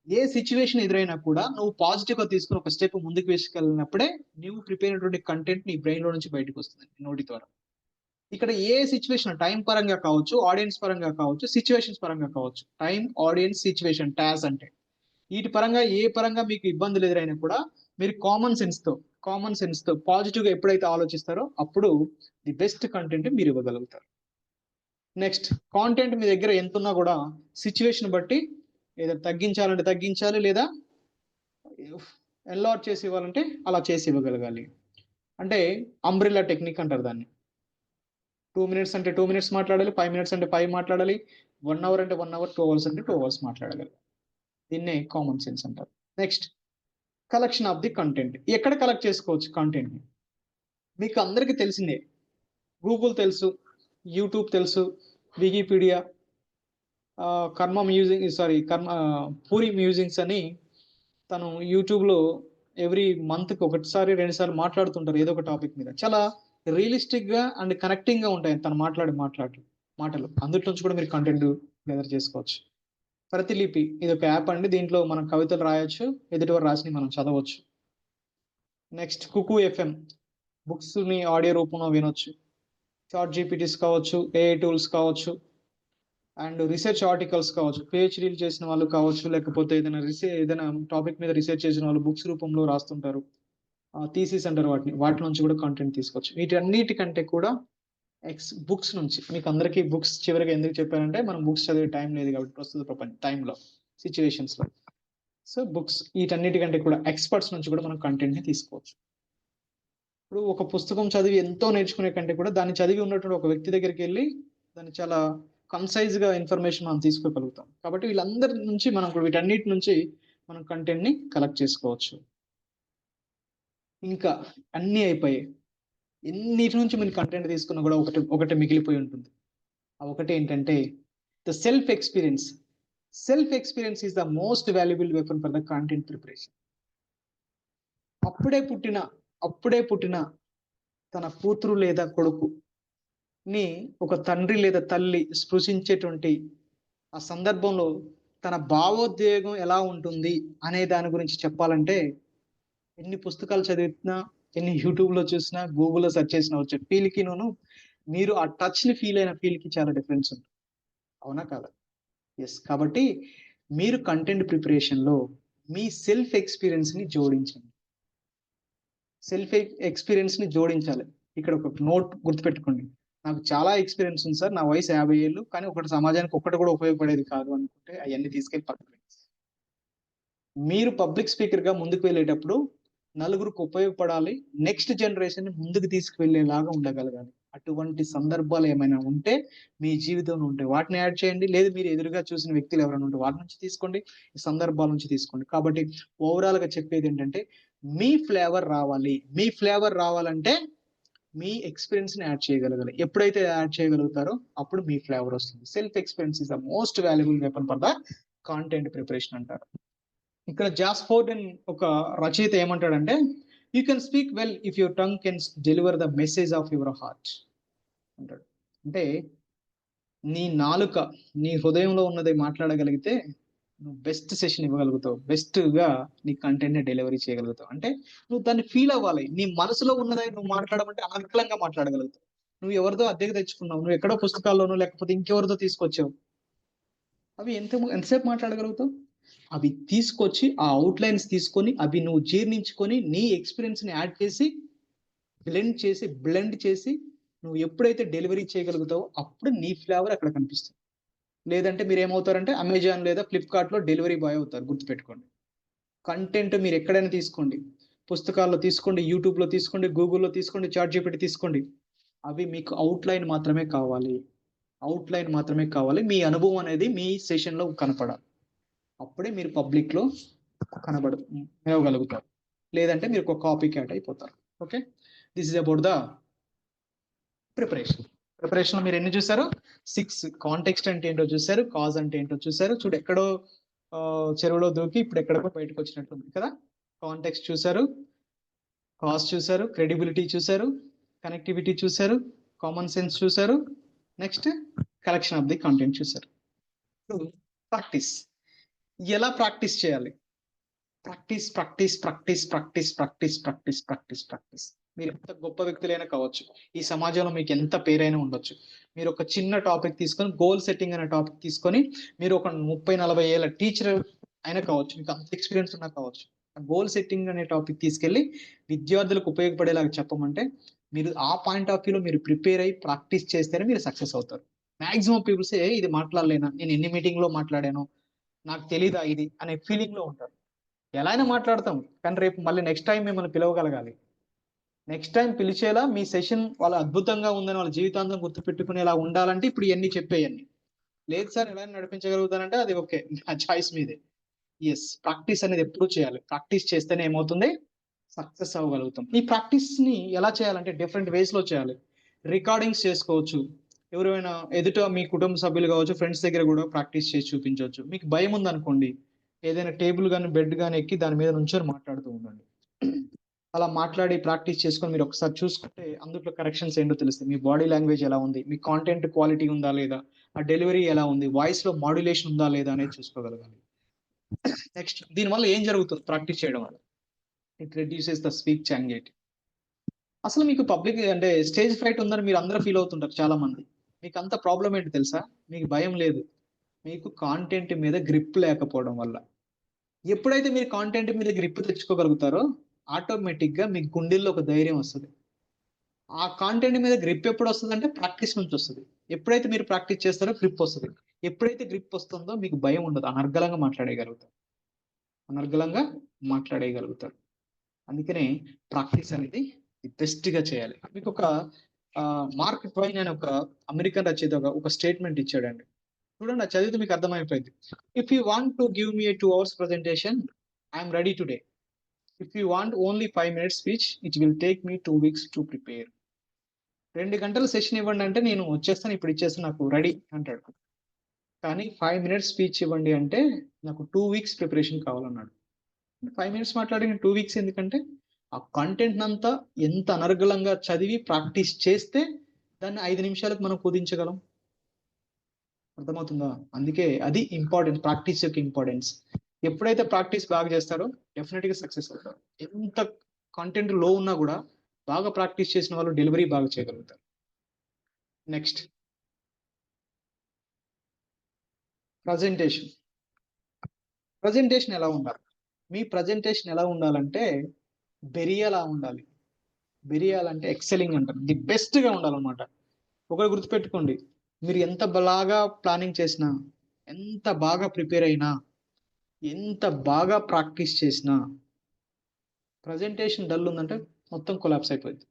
ఏ సిచ్యువేషన్ ఎదురైనా కూడా నువ్వు పాజిటివ్ గా తీసుకుని ఒక స్టెప్ ముందుకు వేసుకెళ్ళినప్పుడే నువ్వు ప్రిపేర్ అయినటువంటి కంటెంట్ నీ బ్రెయిన్ లో నుంచి బయటకు వస్తుంది, నోటి ద్వారా. ఇక్కడ ఏ సిచ్యువేషన్ టైం పరంగా కావచ్చు, ఆడియన్స్ పరంగా కావచ్చు, సిచ్యువేషన్స్ పరంగా కావచ్చు. టైం, ఆడియన్స్, సిచ్యువేషన్, టాస్ అంటే వీటి పరంగా ఏ పరంగా మీకు ఇబ్బందులు ఎదురైనా కూడా మీరు కామన్ సెన్స్ తో పాజిటివ్ గా ఎప్పుడైతే ఆలోచిస్తారో అప్పుడు ది బెస్ట్ కంటెంట్ మీరు ఇవ్వగలుగుతారు. నెక్స్ట్, కాంటెంట్ మీ దగ్గర ఎంత ఉన్నా కూడా సిచ్యువేషన్ బట్టి ఏదైనా తగ్గించాలంటే తగ్గించాలి, లేదా ఎన్లార్జ్ చేసి ఇవ్వాలంటే అలా చేసి ఇవ్వగలగాలి. అంటే అంబ్రెల్లా టెక్నిక్ అంటారు దాన్ని. 2 minutes అంటే 2 minutes మాట్లాడాలి, 5 minutes అంటే 5 మాట్లాడాలి, 1 hour అంటే 1 hour, 2 hours అంటే 2 hours మాట్లాడగలగాలి. దీన్నే కామన్ సెన్స్ అంటారు. Next, collection of the content. ఎక్కడ కలెక్ట్ చేసుకోవచ్చు కంటెంట్? మీకు అందరికీ తెలిసిందే, గూగుల్ తెలుసు, యూట్యూబ్ తెలుసు, వికీపీడియా, పూరి మ్యూజింగ్స్ అని తను యూట్యూబ్లో ఎవ్రీ మంత్కి 1-2 సార్లు మాట్లాడుతుంటారు ఏదో ఒక టాపిక్ మీద. చాలా రియలిస్టిక్ గా అండ్ కనెక్టింగ్ గా ఉంటాయి తను మాటలు. అందులో నుంచి కూడా మీరు కంటెంట్ గెదర్ చేసుకోవచ్చు. ప్రతిలిపి ఇది ఒక యాప్ అండి, దీంట్లో మనం కవితలు రాయొచ్చు, ఎదుటివారు రాసిని మనం చదవచ్చు. నెక్స్ట్, కుకు ఎఫ్ఎం, బుక్స్ ని ఆడియో రూపంలో వినొచ్చు. చాట్ జీపీటీస్ కావచ్చు, ఏఐ టూల్స్ కావచ్చు, అండ్ రీసెర్చ్ ఆర్టికల్స్ కావచ్చు, పిహెచ్డీలు చేసిన వాళ్ళు కావచ్చు, లేకపోతే ఏదైనా టాపిక్ మీద రీసెర్చ్ చేసిన వాళ్ళు బుక్స్ రూపంలో రాస్తుంటారు, థీసిస్ అంటారు వాటి నుంచి కూడా కంటెంట్ తీసుకోవచ్చు. వీటన్నిటికంటే కూడా బుక్స్ నుంచి, మీకు అందరికీ బుక్స్ చివరిగా ఎందుకు చెప్పారంటే, మనం బుక్స్ చదివే టైం లేదు కాబట్టి ప్రస్తుత ప్రపంచ టైంలో, సిచ్యువేషన్స్ లో. సో బుక్స్, వీటన్నిటికంటే కూడా ఎక్స్పర్ట్స్ నుంచి కూడా మనం కంటెంట్ ని తీసుకోవచ్చు. ఇప్పుడు ఒక పుస్తకం చదివి ఎంతో నేర్చుకునే కంటే కూడా దాన్ని చదివి ఉన్నటువంటి ఒక వ్యక్తి దగ్గరికి వెళ్ళి దాన్ని చాలా కన్సైజ్ గా ఇన్ఫర్మేషన్ మనం తీసుకోగలుగుతాం. కాబట్టి వీళ్ళందరి నుంచి మనం వీటన్నిటి నుంచి మనం కంటెంట్ ని కలెక్ట్ చేసుకోవచ్చు. ఇంకా అన్నీ అయిపోయాయి, ఎన్నిటి నుంచి మీరు కంటెంట్ తీసుకున్నా కూడా ఒకటి మిగిలిపోయి ఉంటుంది. ఆ ఒకటి ఏంటంటే the self experience. Self experience is the most valuable weapon for the content preparation. అప్పుడే పుట్టిన తన కూతురు లేదా కొడుకు ని ఒక తండ్రి లేదా తల్లి స్పృశించేటువంటి ఆ సందర్భంలో తన భావోద్వేగం ఎలా ఉంటుంది అనే దాని గురించి చెప్పాలంటే ఎన్ని పుస్తకాలు చదివినా, ఎన్ని యూట్యూబ్లో చూసినా, గూగుల్లో సెర్చ్ చేసినా వచ్చే ఫీల్కి మీరు ఆ టచ్ ని ఫీల్ అయిన ఫీల్కి చాలా డిఫరెన్స్ ఉంటుంది. అవునా కాదా? ఎస్. కాబట్టి మీరు కంటెంట్ ప్రిపరేషన్లో మీ సెల్ఫ్ ఎక్స్పీరియన్స్ ని జోడించాలి. ఇక్కడ ఒక నోట్ గుర్తుపెట్టుకోండి, నాకు చాలా ఎక్స్పీరియన్స్ ఉంది సార్, నా వయసు 50 ఏళ్ళు, కానీ సమాజానికి ఒక్కటి కూడా ఉపయోగపడేది కాదు అనుకుంటే అవన్నీ తీసుకెళ్ళి పక్కన. మీరు పబ్లిక్ స్పీకర్ గా ముందుకు వెళ్ళేటప్పుడు నలుగురికి ఉపయోగపడాలి, నెక్స్ట్ జనరేషన్ ముందుకు తీసుకువెళ్ళేలాగా ఉండగలగాలి. అటువంటి సందర్భాలు ఏమైనా ఉంటే మీ జీవితంలో ఉంటే వాటిని యాడ్ చేయండి. లేదు మీరు ఎదురుగా చూసిన వ్యక్తులు ఎవరైనా ఉంటే వాటి నుంచి తీసుకోండి, ఈ సందర్భాల నుంచి తీసుకోండి. కాబట్టి ఓవరాల్ గా చెప్పేది ఏంటంటే మీ ఫ్లేవర్ రావాలి. మీ ఫ్లేవర్ రావాలంటే మీ ఎక్స్పీరియన్స్ ని యాడ్ చేయగలగాలి. ఎప్పుడైతే యాడ్ చేయగలుగుతారో అప్పుడు మీ ఫ్లేవర్ వస్తుంది. Self experience is the most valuable weapon for the content preparation అంటారు. ఇక్కడ జాస్ ఫోర్డెన్ ఒక రచయిత ఏమంటాడంటే you can speak well if your tongue can deliver the message of your heart అంటాడు. అంటే నీ నాలుక నీ హృదయంలో ఉన్నది మాట్లాడగలిగితే నువ్వు బెస్ట్ సెషన్ ఇవ్వగలుగుతావు, బెస్ట్ గా నీ కంటెంట్ ని డెలివరీ చేయగలుగుతావు. అంటే నువ్వు దాన్ని ఫీల్ అవ్వాలి. నీ మనసులో ఉన్నది నువ్వు మాట్లాడమంటే అనర్గళంగా మాట్లాడగలుగుతావు. నువ్వు ఎవరిదో అద్దెకు తెచ్చుకున్నావు, నువ్వు ఎక్కడో పుస్తకాల్లోనో లేకపోతే ఇంకెవరిదో తీసుకొచ్చావు, అవి ఎంతసేపు మాట్లాడగలుగుతావు? అవి తీసుకొచ్చి ఆ అవుట్లైన్స్ తీసుకొని అవి నువ్వు జీర్ణించుకొని నీ ఎక్స్పీరియన్స్ ని యాడ్ చేసి బ్లెండ్ చేసి నువ్వు ఎప్పుడైతే డెలివరీ చేయగలుగుతావో అప్పుడు నీ ఫ్లేవర్ అక్కడ కనిపిస్తుంది. లేదంటే మీరు ఏమవుతారంటే అమెజాన్ లేదా ఫ్లిప్కార్ట్ లో డెలివరీ బాయ్ అవుతారు. గుర్తుపెట్టుకోండి. కంటెంట్ మీరు ఎక్కడైనా తీసుకోండి, పుస్తకాల్లో తీసుకోండి, యూట్యూబ్ లో తీసుకోండి, గూగుల్లో తీసుకోండి, చాట్‌జీపీటీ తీసుకోండి, అవి మీకు అవుట్లైన్ మాత్రమే కావాలి. అవుట్లైన్ మాత్రమే కావాలి. మీ అనుభవం అనేది మీ సెషన్ లో కనపడాలి. అప్పుడే మీరు పబ్లిక్ లో కనబడగలుగుతారు. లేదంటే మీరు ఒక కాపీ క్యాట్ అయిపోతారు. Okay, this is about the preparation లో మీరు ఎన్ని చూసారు? 6. కాంటెక్స్ట్ అంటే ఏంటో చూసారు, కాజ్ అంటే ఏంటో చూసారు. చూడు ఎక్కడో చెరువులో దూకి ఇప్పుడు ఎక్కడికో బయటకు వచ్చినట్టుంది కదా. కాంటెక్స్ట్ చూసారు, కాజ్ చూసారు, క్రెడిబిలిటీ చూసారు, కనెక్టివిటీ చూసారు, కామన్ సెన్స్ చూసారు, next collection of the content చూసారు. ప్రాక్టీస్ ఎలా ప్రాక్టీస్ చేయాలి? Practice practice practice practice practice practice practice practice. మీరు ఎంత గొప్ప వ్యక్తులైనా కావచ్చు, ఈ సమాజంలో మీకు ఎంత పేరైనా ఉండొచ్చు, మీరు ఒక చిన్న టాపిక్ తీసుకొని గోల్ సెట్టింగ్ అనే టాపిక్ తీసుకొని మీరు ఒక 30-40 ఏళ్ళ టీచర్ అయినా కావచ్చు, మీకు అంత ఎక్స్పీరియన్స్ ఉన్నా కావచ్చు, గోల్ సెట్టింగ్ అనే టాపిక్ తీసుకెళ్లి విద్యార్థులకు ఉపయోగపడేలాగా చెప్పమంటే మీరు ఆ పాయింట్ ఆఫ్ వ్యూలో మీరు ప్రిపేర్ అయ్యి ప్రాక్టీస్ చేస్తేనే మీరు సక్సెస్ అవుతారు. మాక్సిమం పీపుల్స్ ఇది మాట్లాడలేనా, నేను ఎన్ని మీటింగ్ లో మాట్లాడాను, నాకు తెలీదా ఇది అనే ఫీలింగ్ లో ఉంటారు. ఎలా అయినా మాట్లాడతాం, కానీ రేపు మళ్ళీ నెక్స్ట్ టైం మిమ్మల్ని పిలవగలగాలి. నెక్స్ట్ టైం పిలిచేలా మీ సెషన్ వాళ్ళ అద్భుతంగా ఉందని వాళ్ళ జీవితాంతం గుర్తుపెట్టుకునేలా ఉండాలంటే ఇప్పుడు ఇవన్నీ చెప్పేయండి. లేదు సార్ ఎలా నడిపించగలుగుతానంటే అది ఓకే, ఆ చాయిస్ మీదే. ఎస్, ప్రాక్టీస్ అనేది ఎప్పుడు చేయాలి. ప్రాక్టీస్ చేస్తేనే ఏమవుతుంది, సక్సెస్ అవ్వగలుగుతాం. ఈ ప్రాక్టీస్ ని ఎలా చేయాలంటే డిఫరెంట్ వేస్ లో చేయాలి. రికార్డింగ్స్ చేసుకోవచ్చు, ఎవరైనా ఎదుట మీ కుటుంబ సభ్యులు కావచ్చు, ఫ్రెండ్స్ దగ్గర కూడా ప్రాక్టీస్ చేసి చూపించవచ్చు. మీకు భయం ఉందనుకోండి, ఏదైనా టేబుల్ కానీ బెడ్ కానీ ఎక్కి దాని మీద నుంచొని మాట్లాడుతూ ఉండండి. అలా మాట్లాడి ప్రాక్టీస్ చేసుకొని మీరు ఒకసారి చూసుకుంటే అందులో కరెక్షన్స్ ఏంటో తెలుస్తాయి. మీ బాడీ లాంగ్వేజ్ ఎలా ఉంది, మీ కాంటెంట్ క్వాలిటీ ఉందా లేదా, ఆ డెలివరీ ఎలా ఉంది, వాయిస్ లో మాడ్యులేషన్ ఉందా లేదా అనేది చూసుకోగలగాలి. నెక్స్ట్ దీనివల్ల ఏం జరుగుతుంది ప్రాక్టీస్ చేయడం వల్ల? It reduces the speech anxiety. అసలు మీకు పబ్లిక్ అంటే స్టేజ్ ఫ్రైట్ ఉందని మీరు అందరూ ఫీల్ అవుతుంటారు చాలా మంది. మీకు అంత ప్రాబ్లం ఏంటి తెలుసా? మీకు భయం లేదు, మీకు కాంటెంట్ మీద గ్రిప్ లేకపోవడం వల్ల. ఎప్పుడైతే మీరు కాంటెంట్ మీద గ్రిప్ తెచ్చుకోగలుగుతారో ఆటోమేటిక్ గా మీ గుండెల్లో ఒక ధైర్యం వస్తుంది. ఆ కాంటెంట్ మీద గ్రిప్ ఎప్పుడు వస్తుంది అంటే ప్రాక్టీస్ నుంచి వస్తుంది. ఎప్పుడైతే మీరు ప్రాక్టీస్ చేస్తారో గ్రిప్ వస్తుంది. ఎప్పుడైతే గ్రిప్ వస్తుందో మీకు భయం ఉండదు, అనర్గళంగా మాట్లాడేయగలుగుతారు. అందుకనే ప్రాక్టీస్ అనేది బెస్ట్ గా చేయాలి. మీకు ఒక మార్క్ ట్వైన్ అనే ఒక అమెరికన్ రచయిత ఒక స్టేట్మెంట్ ఇచ్చాడండి. చూడండి, అది చదివితే మీకు అర్థమైపోయింది. If you want to give me 2 hours presentation, I'm ready today. If you want only 5 minutes speech, it will take me 2 weeks to prepare. 2 గంటల సెషన్ ఇవ్వండి అంటే నేను వచ్చేస్తాను, ఇప్పుడు ఇచ్చేస్తాను, నాకు రెడీ అంటాడు. కానీ 5 minutes స్పీచ్ ఇవ్వండి అంటే నాకు 2 weeks ప్రిపరేషన్ కావాలన్నాడు. 5 minutes మాట్లాడిన 2 weeks ఎందుకంటే ఆ కంటెంట్ అంతా ఎంత అనర్గళంగా చదివి ప్రాక్టీస్ చేస్తే దాన్ని 5 నిమిషాలకు మనం కుదించగలం. అర్థమవుతుందా? అందుకే అది ఇంపార్టెంట్, ప్రాక్టీస్ యొక్క ఇంపార్టెన్స్. ఎప్పుడైతే ప్రాక్టీస్ బాగా చేస్తారో డెఫినెట్ గా సక్సెస్ అవుతారు. ఎంత కంటెంట్ లో ఉన్నా కూడా బాగా ప్రాక్టీస్ చేసిన వాళ్ళు డెలివరీ బాగా చేయగలుగుతారు. నెక్స్ట్ ప్రజెంటేషన్ ఎలా ఉండాలి? మీ ప్రజెంటేషన్ ఎలా ఉండాలంటే బెరియలా ఉండాలి. బెరియాలంటే ఎక్సెలింగ్ అంటారు, ది బెస్ట్ గా ఉండాలన్నమాట. ఒకటి గుర్తుపెట్టుకోండి, మీరు ఎంత బాగా ప్లానింగ్ చేసినా, ఎంత బాగా ప్రిపేర్ అయినా, ఎంత బాగా ప్రాక్టీస్ చేసినా ప్రజెంటేషన్ డల్ ఉందంటే మొత్తం కొలాప్స్ అయిపోయింది.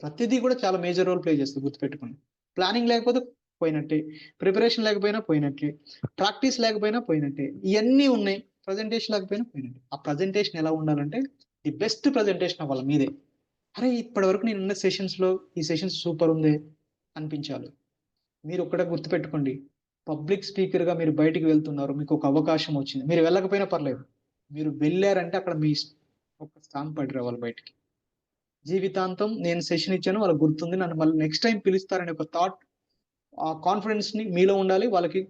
ప్రతిదీ కూడా చాలా మేజర్ రోల్ ప్లే చేస్తుంది, గుర్తుపెట్టుకోండి. ప్లానింగ్ లేకపోతే పోయినట్టే, ప్రిపరేషన్ లేకపోయినా పోయినట్టే, ప్రాక్టీస్ లేకపోయినా పోయినట్టే, ఇవన్నీ ఉన్నాయి. ప్రజెంటేషన్ లేకపోయినా పోయినట్టే. ఆ ప్రజెంటేషన్ ఎలా ఉండాలంటే ది బెస్ట్ ప్రజెంటేషన్ అవ్వాలి మీదే. అరే ఇప్పటి వరకు నేను ఉన్న సెషన్స్లో ఈ సెషన్స్ సూపర్ ఉంది అనిపించాలి. మీరు ఒక్కటే గుర్తుపెట్టుకోండి, పబ్లిక్ స్పీకర్గా మీరు బయటికి వెళ్తున్నారు, మీకు ఒక అవకాశం వచ్చింది, మీరు వెళ్ళకపోయినా పర్లేదు, మీరు వెళ్ళారంటే అక్కడ మీ ఒక స్థానం పడి రావాలి బయటికి. జీవితాంతం నేను సెషన్ ఇచ్చాను, వాళ్ళకి గుర్తుంది, నన్ను మళ్ళీ నెక్స్ట్ టైం పిలుస్తారనే ఒక థాట్, ఆ కాన్ఫిడెన్స్ని మీలో ఉండాలి, వాళ్ళకి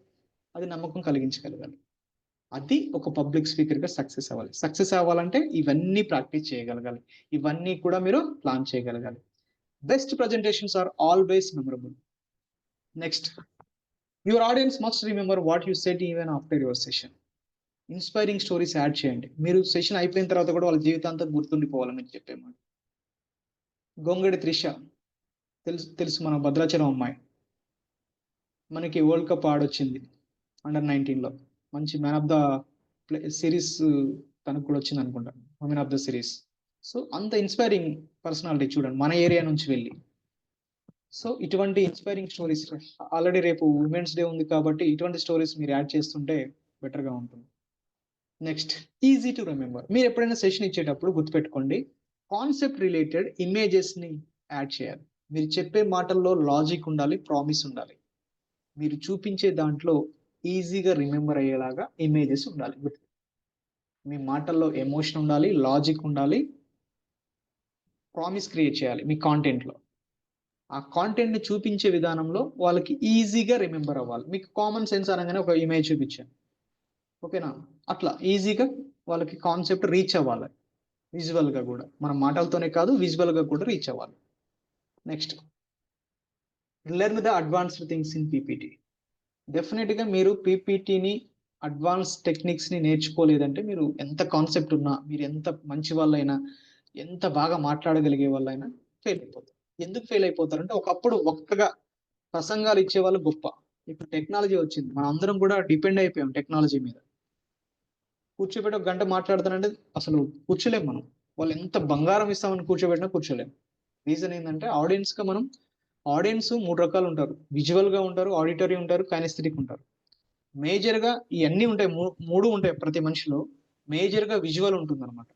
అది నమ్మకం కలిగించగలగాలి. అది ఒక పబ్లిక్ స్పీకర్గా సక్సెస్ అవ్వాలి. సక్సెస్ అవ్వాలంటే ఇవన్నీ ప్రాక్టీస్ చేయగలగాలి, ఇవన్నీ కూడా మీరు ప్లాన్ చేయగలగాలి. Best presentations are always memorable. Next, your audience must remember what you said even after your session. Inspiring stories add చేయండి. మీరు సెషన్ అయిపోయిన తర్వాత కూడా వాళ్ళ జీవితాంతం గుర్తుండిపోవాలని చెప్పేమాట. గొంగడి త్రిష తెలుసు మన భద్రాచలం అమ్మాయి, మనకి వరల్డ్ కప్ ఆడొచ్చింది అండర్ 19లో. మంచి మ్యాన్ ఆఫ్ ద సిరీస్ తనకు కూడా వచ్చింది అనుకుంటా, women of the series. So అంత ఇన్స్పైరింగ్ పర్సనాలిటీ చూడండి, మన ఏరియా నుంచి వెళ్ళి. సో ఇటువంటి ఇన్స్పైరింగ్ స్టోరీస్, ఆల్రెడీ రేపు ఉమెన్స్ డే ఉంది కాబట్టి ఇటువంటి స్టోరీస్ మీరు యాడ్ చేస్తుంటే బెటర్గా ఉంటుంది. Next, easy to remember. మీరు ఎప్పుడైనా సెషన్ ఇచ్చేటప్పుడు గుర్తుపెట్టుకోండి, కాన్సెప్ట్ రిలేటెడ్ ఇమేజెస్ని యాడ్ చేయాలి. మీరు చెప్పే మాటల్లో లాజిక్ ఉండాలి, ప్రామిస్ ఉండాలి. మీరు చూపించే దాంట్లో ఈజీగా రిమెంబర్ అయ్యేలాగా ఇమేజెస్ ఉండాలి. మీ మాటల్లో ఎమోషన్ ఉండాలి, లాజిక్ ఉండాలి, ప్రామిస్ క్రియేట్ చేయాలి మీ కాంటెంట్లో. ఆ కాంటెంట్ని చూపించే విధానంలో వాళ్ళకి ఈజీగా రిమెంబర్ అవ్వాలి. మీకు కామన్ సెన్స్ అనగానే ఒక ఇమేజ్ చూపించాను, ఓకేనా? అట్లా ఈజీగా వాళ్ళకి కాన్సెప్ట్ రీచ్ అవ్వాలి, విజువల్గా కూడా. మన మాటలతోనే కాదు, విజువల్గా కూడా రీచ్ అవ్వాలి. Next, learn the advanced things in PPT. డెఫినెట్గా మీరు పీపీటీని అడ్వాన్స్ టెక్నిక్స్ని నేర్చుకోలేదంటే, మీరు ఎంత కాన్సెప్ట్ ఉన్నా, మీరు ఎంత మంచి వాళ్ళైనా, ఎంత బాగా మాట్లాడగలిగే వాళ్ళైనా ఫెయిల్ అయిపోతారు. ఎందుకు ఫెయిల్ అయిపోతారంటే, ఒకప్పుడు ఒక్కగా ప్రసంగాలు ఇచ్చేవాళ్ళు గొప్ప. ఇప్పుడు టెక్నాలజీ వచ్చింది, మనం అందరం కూడా డిపెండ్ అయిపోయాం టెక్నాలజీ మీద. కూర్చోబెట్టి ఒక గంట మాట్లాడుతానంటే అసలు కూర్చోలేం మనం. వాళ్ళు ఎంత బంగారం ఇస్తామని కూర్చోబెట్టినా కూర్చోలేం. రీజన్ ఏంటంటే ఆడియన్స్ 3 రకాలు ఉంటారు. విజువల్గా ఉంటారు, ఆడిటరీ ఉంటారు, కైనెస్థెటిక్ ఉంటారు. మేజర్గా ఇవన్నీ ఉంటాయి, 3 ఉంటాయి ప్రతి మనిషిలో. మేజర్గా విజువల్ ఉంటుంది అనమాట.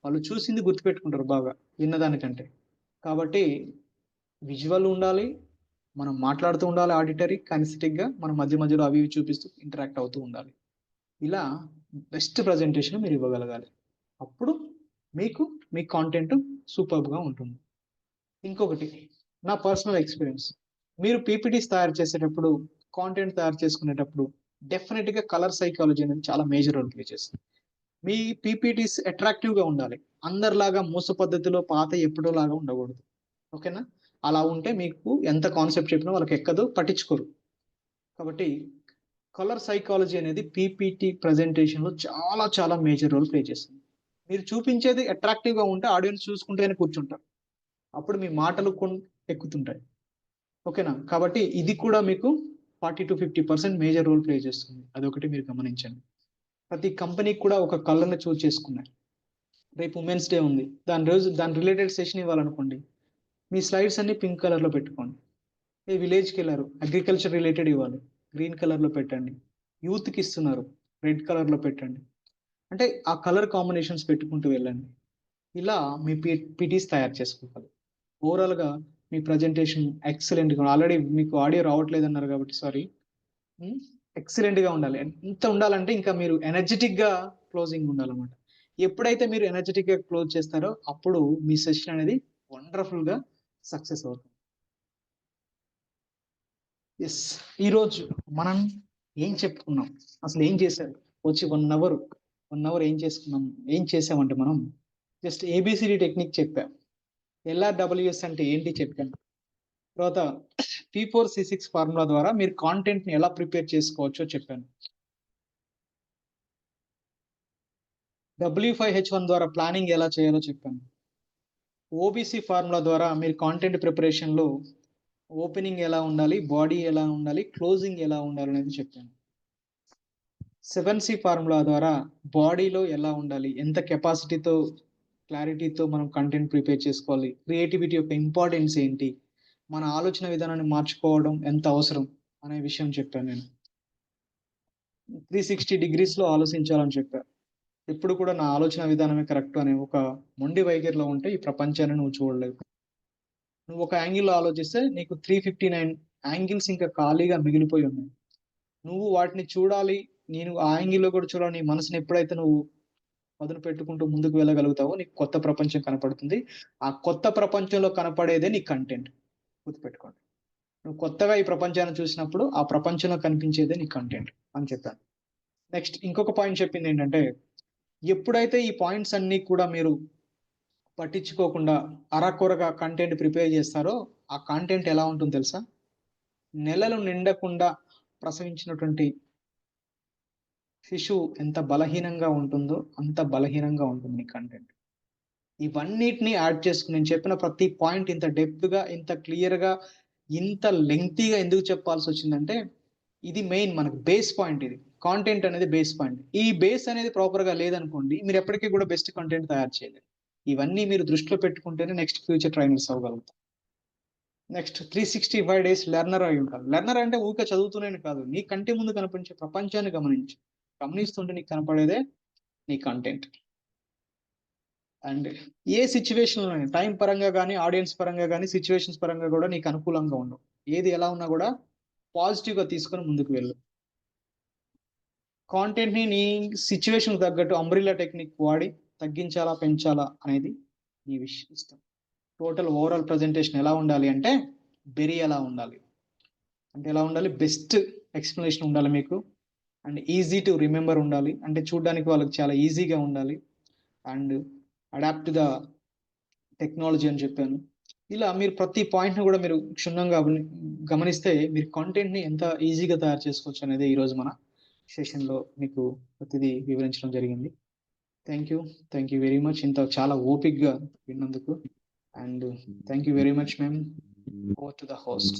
వాళ్ళు చూసింది గుర్తుపెట్టుకుంటారు బాగా విన్నదానికంటే. కాబట్టి విజువల్ ఉండాలి, మనం మాట్లాడుతూ ఉండాలి, ఆడిటరీ, కైనెస్థెటిక్గా మనం మధ్య మధ్యలో అవి చూపిస్తూ ఇంటరాక్ట్ అవుతూ ఉండాలి. ఇలా బెస్ట్ ప్రజెంటేషన్ మీరు ఇవ్వగలగాలి. అప్పుడు మీ కాంటెంట్ సూపర్గా ఉంటుంది. ఇంకొకటి, నా పర్సనల్ ఎక్స్పీరియన్స్, మీరు పీపీటీస్ తయారు చేసేటప్పుడు, కాంటెంట్ తయారు చేసుకునేటప్పుడు డెఫినెట్గా కలర్ సైకాలజీ అనేది చాలా మేజర్ రోల్ ప్లే చేస్తుంది. మీ పీపీటీస్ అట్రాక్టివ్గా ఉండాలి. అందరిలాగా మూస పద్ధతిలో పాత ఎప్పుడో లాగా ఉండకూడదు, ఓకేనా? అలా ఉంటే మీకు ఎంత కాన్సెప్ట్ చెప్పినా వాళ్ళకి ఎక్కదు, పట్టించుకోరు. కాబట్టి కలర్ సైకాలజీ అనేది పీపీటీ ప్రజెంటేషన్లో చాలా చాలా మేజర్ రోల్ ప్లే చేస్తుంది. మీరు చూపించేది అట్రాక్టివ్గా ఉంటే ఆడియన్స్ చూసుకుంటేనే కూర్చుంటారు, అప్పుడు మీ మాటలు ఎక్కుతుంటాయి, ఓకేనా? కాబట్టి ఇది కూడా మీకు 40 to 50% మేజర్ రోల్ ప్లే చేస్తుంది. అదొకటి మీరు గమనించండి. ప్రతి కంపెనీకి కూడా ఒక కలర్ని చూస్ చేసుకున్నారు. రేపు ఉమెన్స్ డే ఉంది, దాని రిలేటెడ్ సెషన్ ఇవ్వాలనుకోండి, మీ స్లైడ్స్ అన్ని పింక్ కలర్లో పెట్టుకోండి. ఏ విలేజ్కి వెళ్ళారు, అగ్రికల్చర్ రిలేటెడ్ ఇవ్వాలి, గ్రీన్ కలర్లో పెట్టండి. యూత్కి ఇస్తున్నారు, రెడ్ కలర్లో పెట్టండి. అంటే ఆ కలర్ కాంబినేషన్స్ పెట్టుకుంటూ వెళ్ళండి. ఇలా మీ పీటీస్ తయారు చేసుకోవాలి. ఓవరాల్గా మీ ప్రజెంటేషన్ ఎక్సలెంట్గా, ఆల్రెడీ మీకు ఆడియో రావట్లేదు అన్నారు కాబట్టి సారీ, ఎక్సలెంట్గా ఉండాలి. ఎంత ఉండాలంటే ఇంకా మీరు ఎనర్జెటిక్గా క్లోజింగ్ ఉండాలన్నమాట. ఎప్పుడైతే మీరు ఎనర్జెటిక్గా క్లోజ్ చేస్తారో అప్పుడు మీ సెషన్ అనేది వండర్ఫుల్గా సక్సెస్ అవుతుంది. ఎస్, ఈరోజు మనం ఏం చెప్పుకున్నాం, అసలు ఏం చేశారు, వచ్చి 1 అవర్ ఏం చేసామంటే మనం జస్ట్ ఏబిసిడి టెక్నిక్ చెప్పాం, LRWS అంటే ఏంటి చెప్పాను, తర్వాత P4C6 ఫార్ములా ద్వారా మీరు కాంటెంట్ని ఎలా ప్రిపేర్ చేసుకోవచ్చో చెప్పాను, W5H1 ద్వారా ప్లానింగ్ ఎలా చేయాలో చెప్పాను, OBC ఫార్ములా ద్వారా మీరు కాంటెంట్ ప్రిపరేషన్లో ఓపెనింగ్ ఎలా ఉండాలి, బాడీ ఎలా ఉండాలి, క్లోజింగ్ ఎలా ఉండాలి అనేది చెప్పాను. 7C ఫార్ములా ద్వారా బాడీలో ఎలా ఉండాలి, ఎంత కెపాసిటీతో క్లారిటీతో మనం కంటెంట్ ప్రిపేర్ చేసుకోవాలి. క్రియేటివిటీ యొక్క ఇంపార్టెన్స్ ఏంటి, మన ఆలోచన విధానాన్ని మార్చుకోవడం ఎంత అవసరం అనే విషయం చెప్పాను నేను. 360 degreesలో ఆలోచించాలని చెప్పాను. ఎప్పుడు కూడా నా ఆలోచన విధానమే కరెక్ట్ అనే ఒక మొండి వైఖరిలో ఉంటే ఈ ప్రపంచాన్ని నువ్వు చూడలేవు. నువ్వు ఒక యాంగిల్లో ఆలోచిస్తే నీకు 359 యాంగిల్స్ ఇంకా ఖాళీగా మిగిలిపోయి ఉన్నాయి. నువ్వు వాటిని చూడాలి, నేను ఆ యాంగిల్లో కూడా చూడాలి. నీ మనసుని ఎప్పుడైతే నువ్వు పదును పెట్టుకుంటూ ముందుకు వెళ్ళగలుగుతావో నీకు కొత్త ప్రపంచం కనపడుతుంది. ఆ కొత్త ప్రపంచంలో కనపడేదే నీ కంటెంట్. గుర్తుపెట్టుకోండి. నువ్వు కొత్తగా ఈ ప్రపంచాన్ని చూసినప్పుడు ఆ ప్రపంచంలో కనిపించేదే నీ కంటెంట్ అని చెప్పాను. నెక్స్ట్ ఇంకొక పాయింట్ చెప్పింది ఏంటంటే, ఎప్పుడైతే ఈ పాయింట్స్ అన్ని కూడా మీరు పట్టించుకోకుండా అరకొరగా కంటెంట్ ప్రిపేర్ చేస్తారో ఆ కంటెంట్ ఎలా ఉంటుందో తెలుసా? నెలలు నిండకుండా ప్రసవించినటువంటి శిశువు ఎంత బలహీనంగా ఉంటుందో అంత బలహీనంగా ఉంటుంది నీ కంటెంట్. ఇవన్నిటిని యాడ్ చేసుకుని నేను చెప్పిన ప్రతి పాయింట్ ఇంత డెప్త్గా, ఇంత క్లియర్గా, ఇంత లెంగ్తీగా ఎందుకు చెప్పాల్సి వచ్చిందంటే, ఇది మెయిన్ మనకు బేస్ పాయింట్. ఇది కాంటెంట్ అనేది బేస్ పాయింట్. ఈ బేస్ అనేది ప్రాపర్గా లేదనుకోండి, మీరు ఎప్పటికీ కూడా బెస్ట్ కంటెంట్ తయారు చేయలేరు. ఇవన్నీ మీరు దృష్టిలో పెట్టుకుంటేనే నెక్స్ట్ ఫ్యూచర్ ట్రైనర్స్ అవ్వగలుగుతారు. నెక్స్ట్ 365 days లెర్నర్ అయి ఉంటారు. లెర్నర్ అంటే ఊరికే చదువుతూనే కాదు, నీ కంటి ముందు కనిపించే ప్రపంచాన్ని గమనిస్తుంటే నీకు కనపడేదే నీ content. And A situation time పరంగా కానీ, ఆడియన్స్ పరంగా కానీ, సిచ్యువేషన్స్ పరంగా కూడా నీకు అనుకూలంగా ఉండవు. ఏది ఎలా ఉన్నా కూడా పాజిటివ్గా తీసుకొని ముందుకు వెళ్ళు. కాంటెంట్ని నీ సిచ్యువేషన్ తగ్గట్టు అంబ్రిల్లా టెక్నిక్ వాడి తగ్గించాలా పెంచాలా అనేది నీ ఇష్టం. టోటల్ ఓవరాల్ ప్రజెంటేషన్ ఎలా ఉండాలి అంటే బెరీ ఎలా ఉండాలి అంటే ఎలా ఉండాలి, బెస్ట్ ఎక్స్ప్లెనేషన్ ఉండాలి మీకు. అండ్ ఈజీ టు రిమెంబర్ ఉండాలి, అంటే చూడడానికి వాళ్ళకి చాలా ఈజీగా ఉండాలి. అండ్ అడాప్ట్ ద టెక్నాలజీ అని చెప్పాను. ఇలా మీరు ప్రతి పాయింట్ని కూడా మీరు క్షుణ్ణంగా గమనిస్తే మీరు కంటెంట్ని ఎంత ఈజీగా తయారు చేసుకోవచ్చు అనేది ఈరోజు మన సెషన్లో మీకు ప్రతిదీ వివరించడం జరిగింది. థ్యాంక్ యూ వెరీ మచ్ ఇంత చాలా ఓపిక్గా విన్నందుకు. And thank you very much ma'am. Over to the host.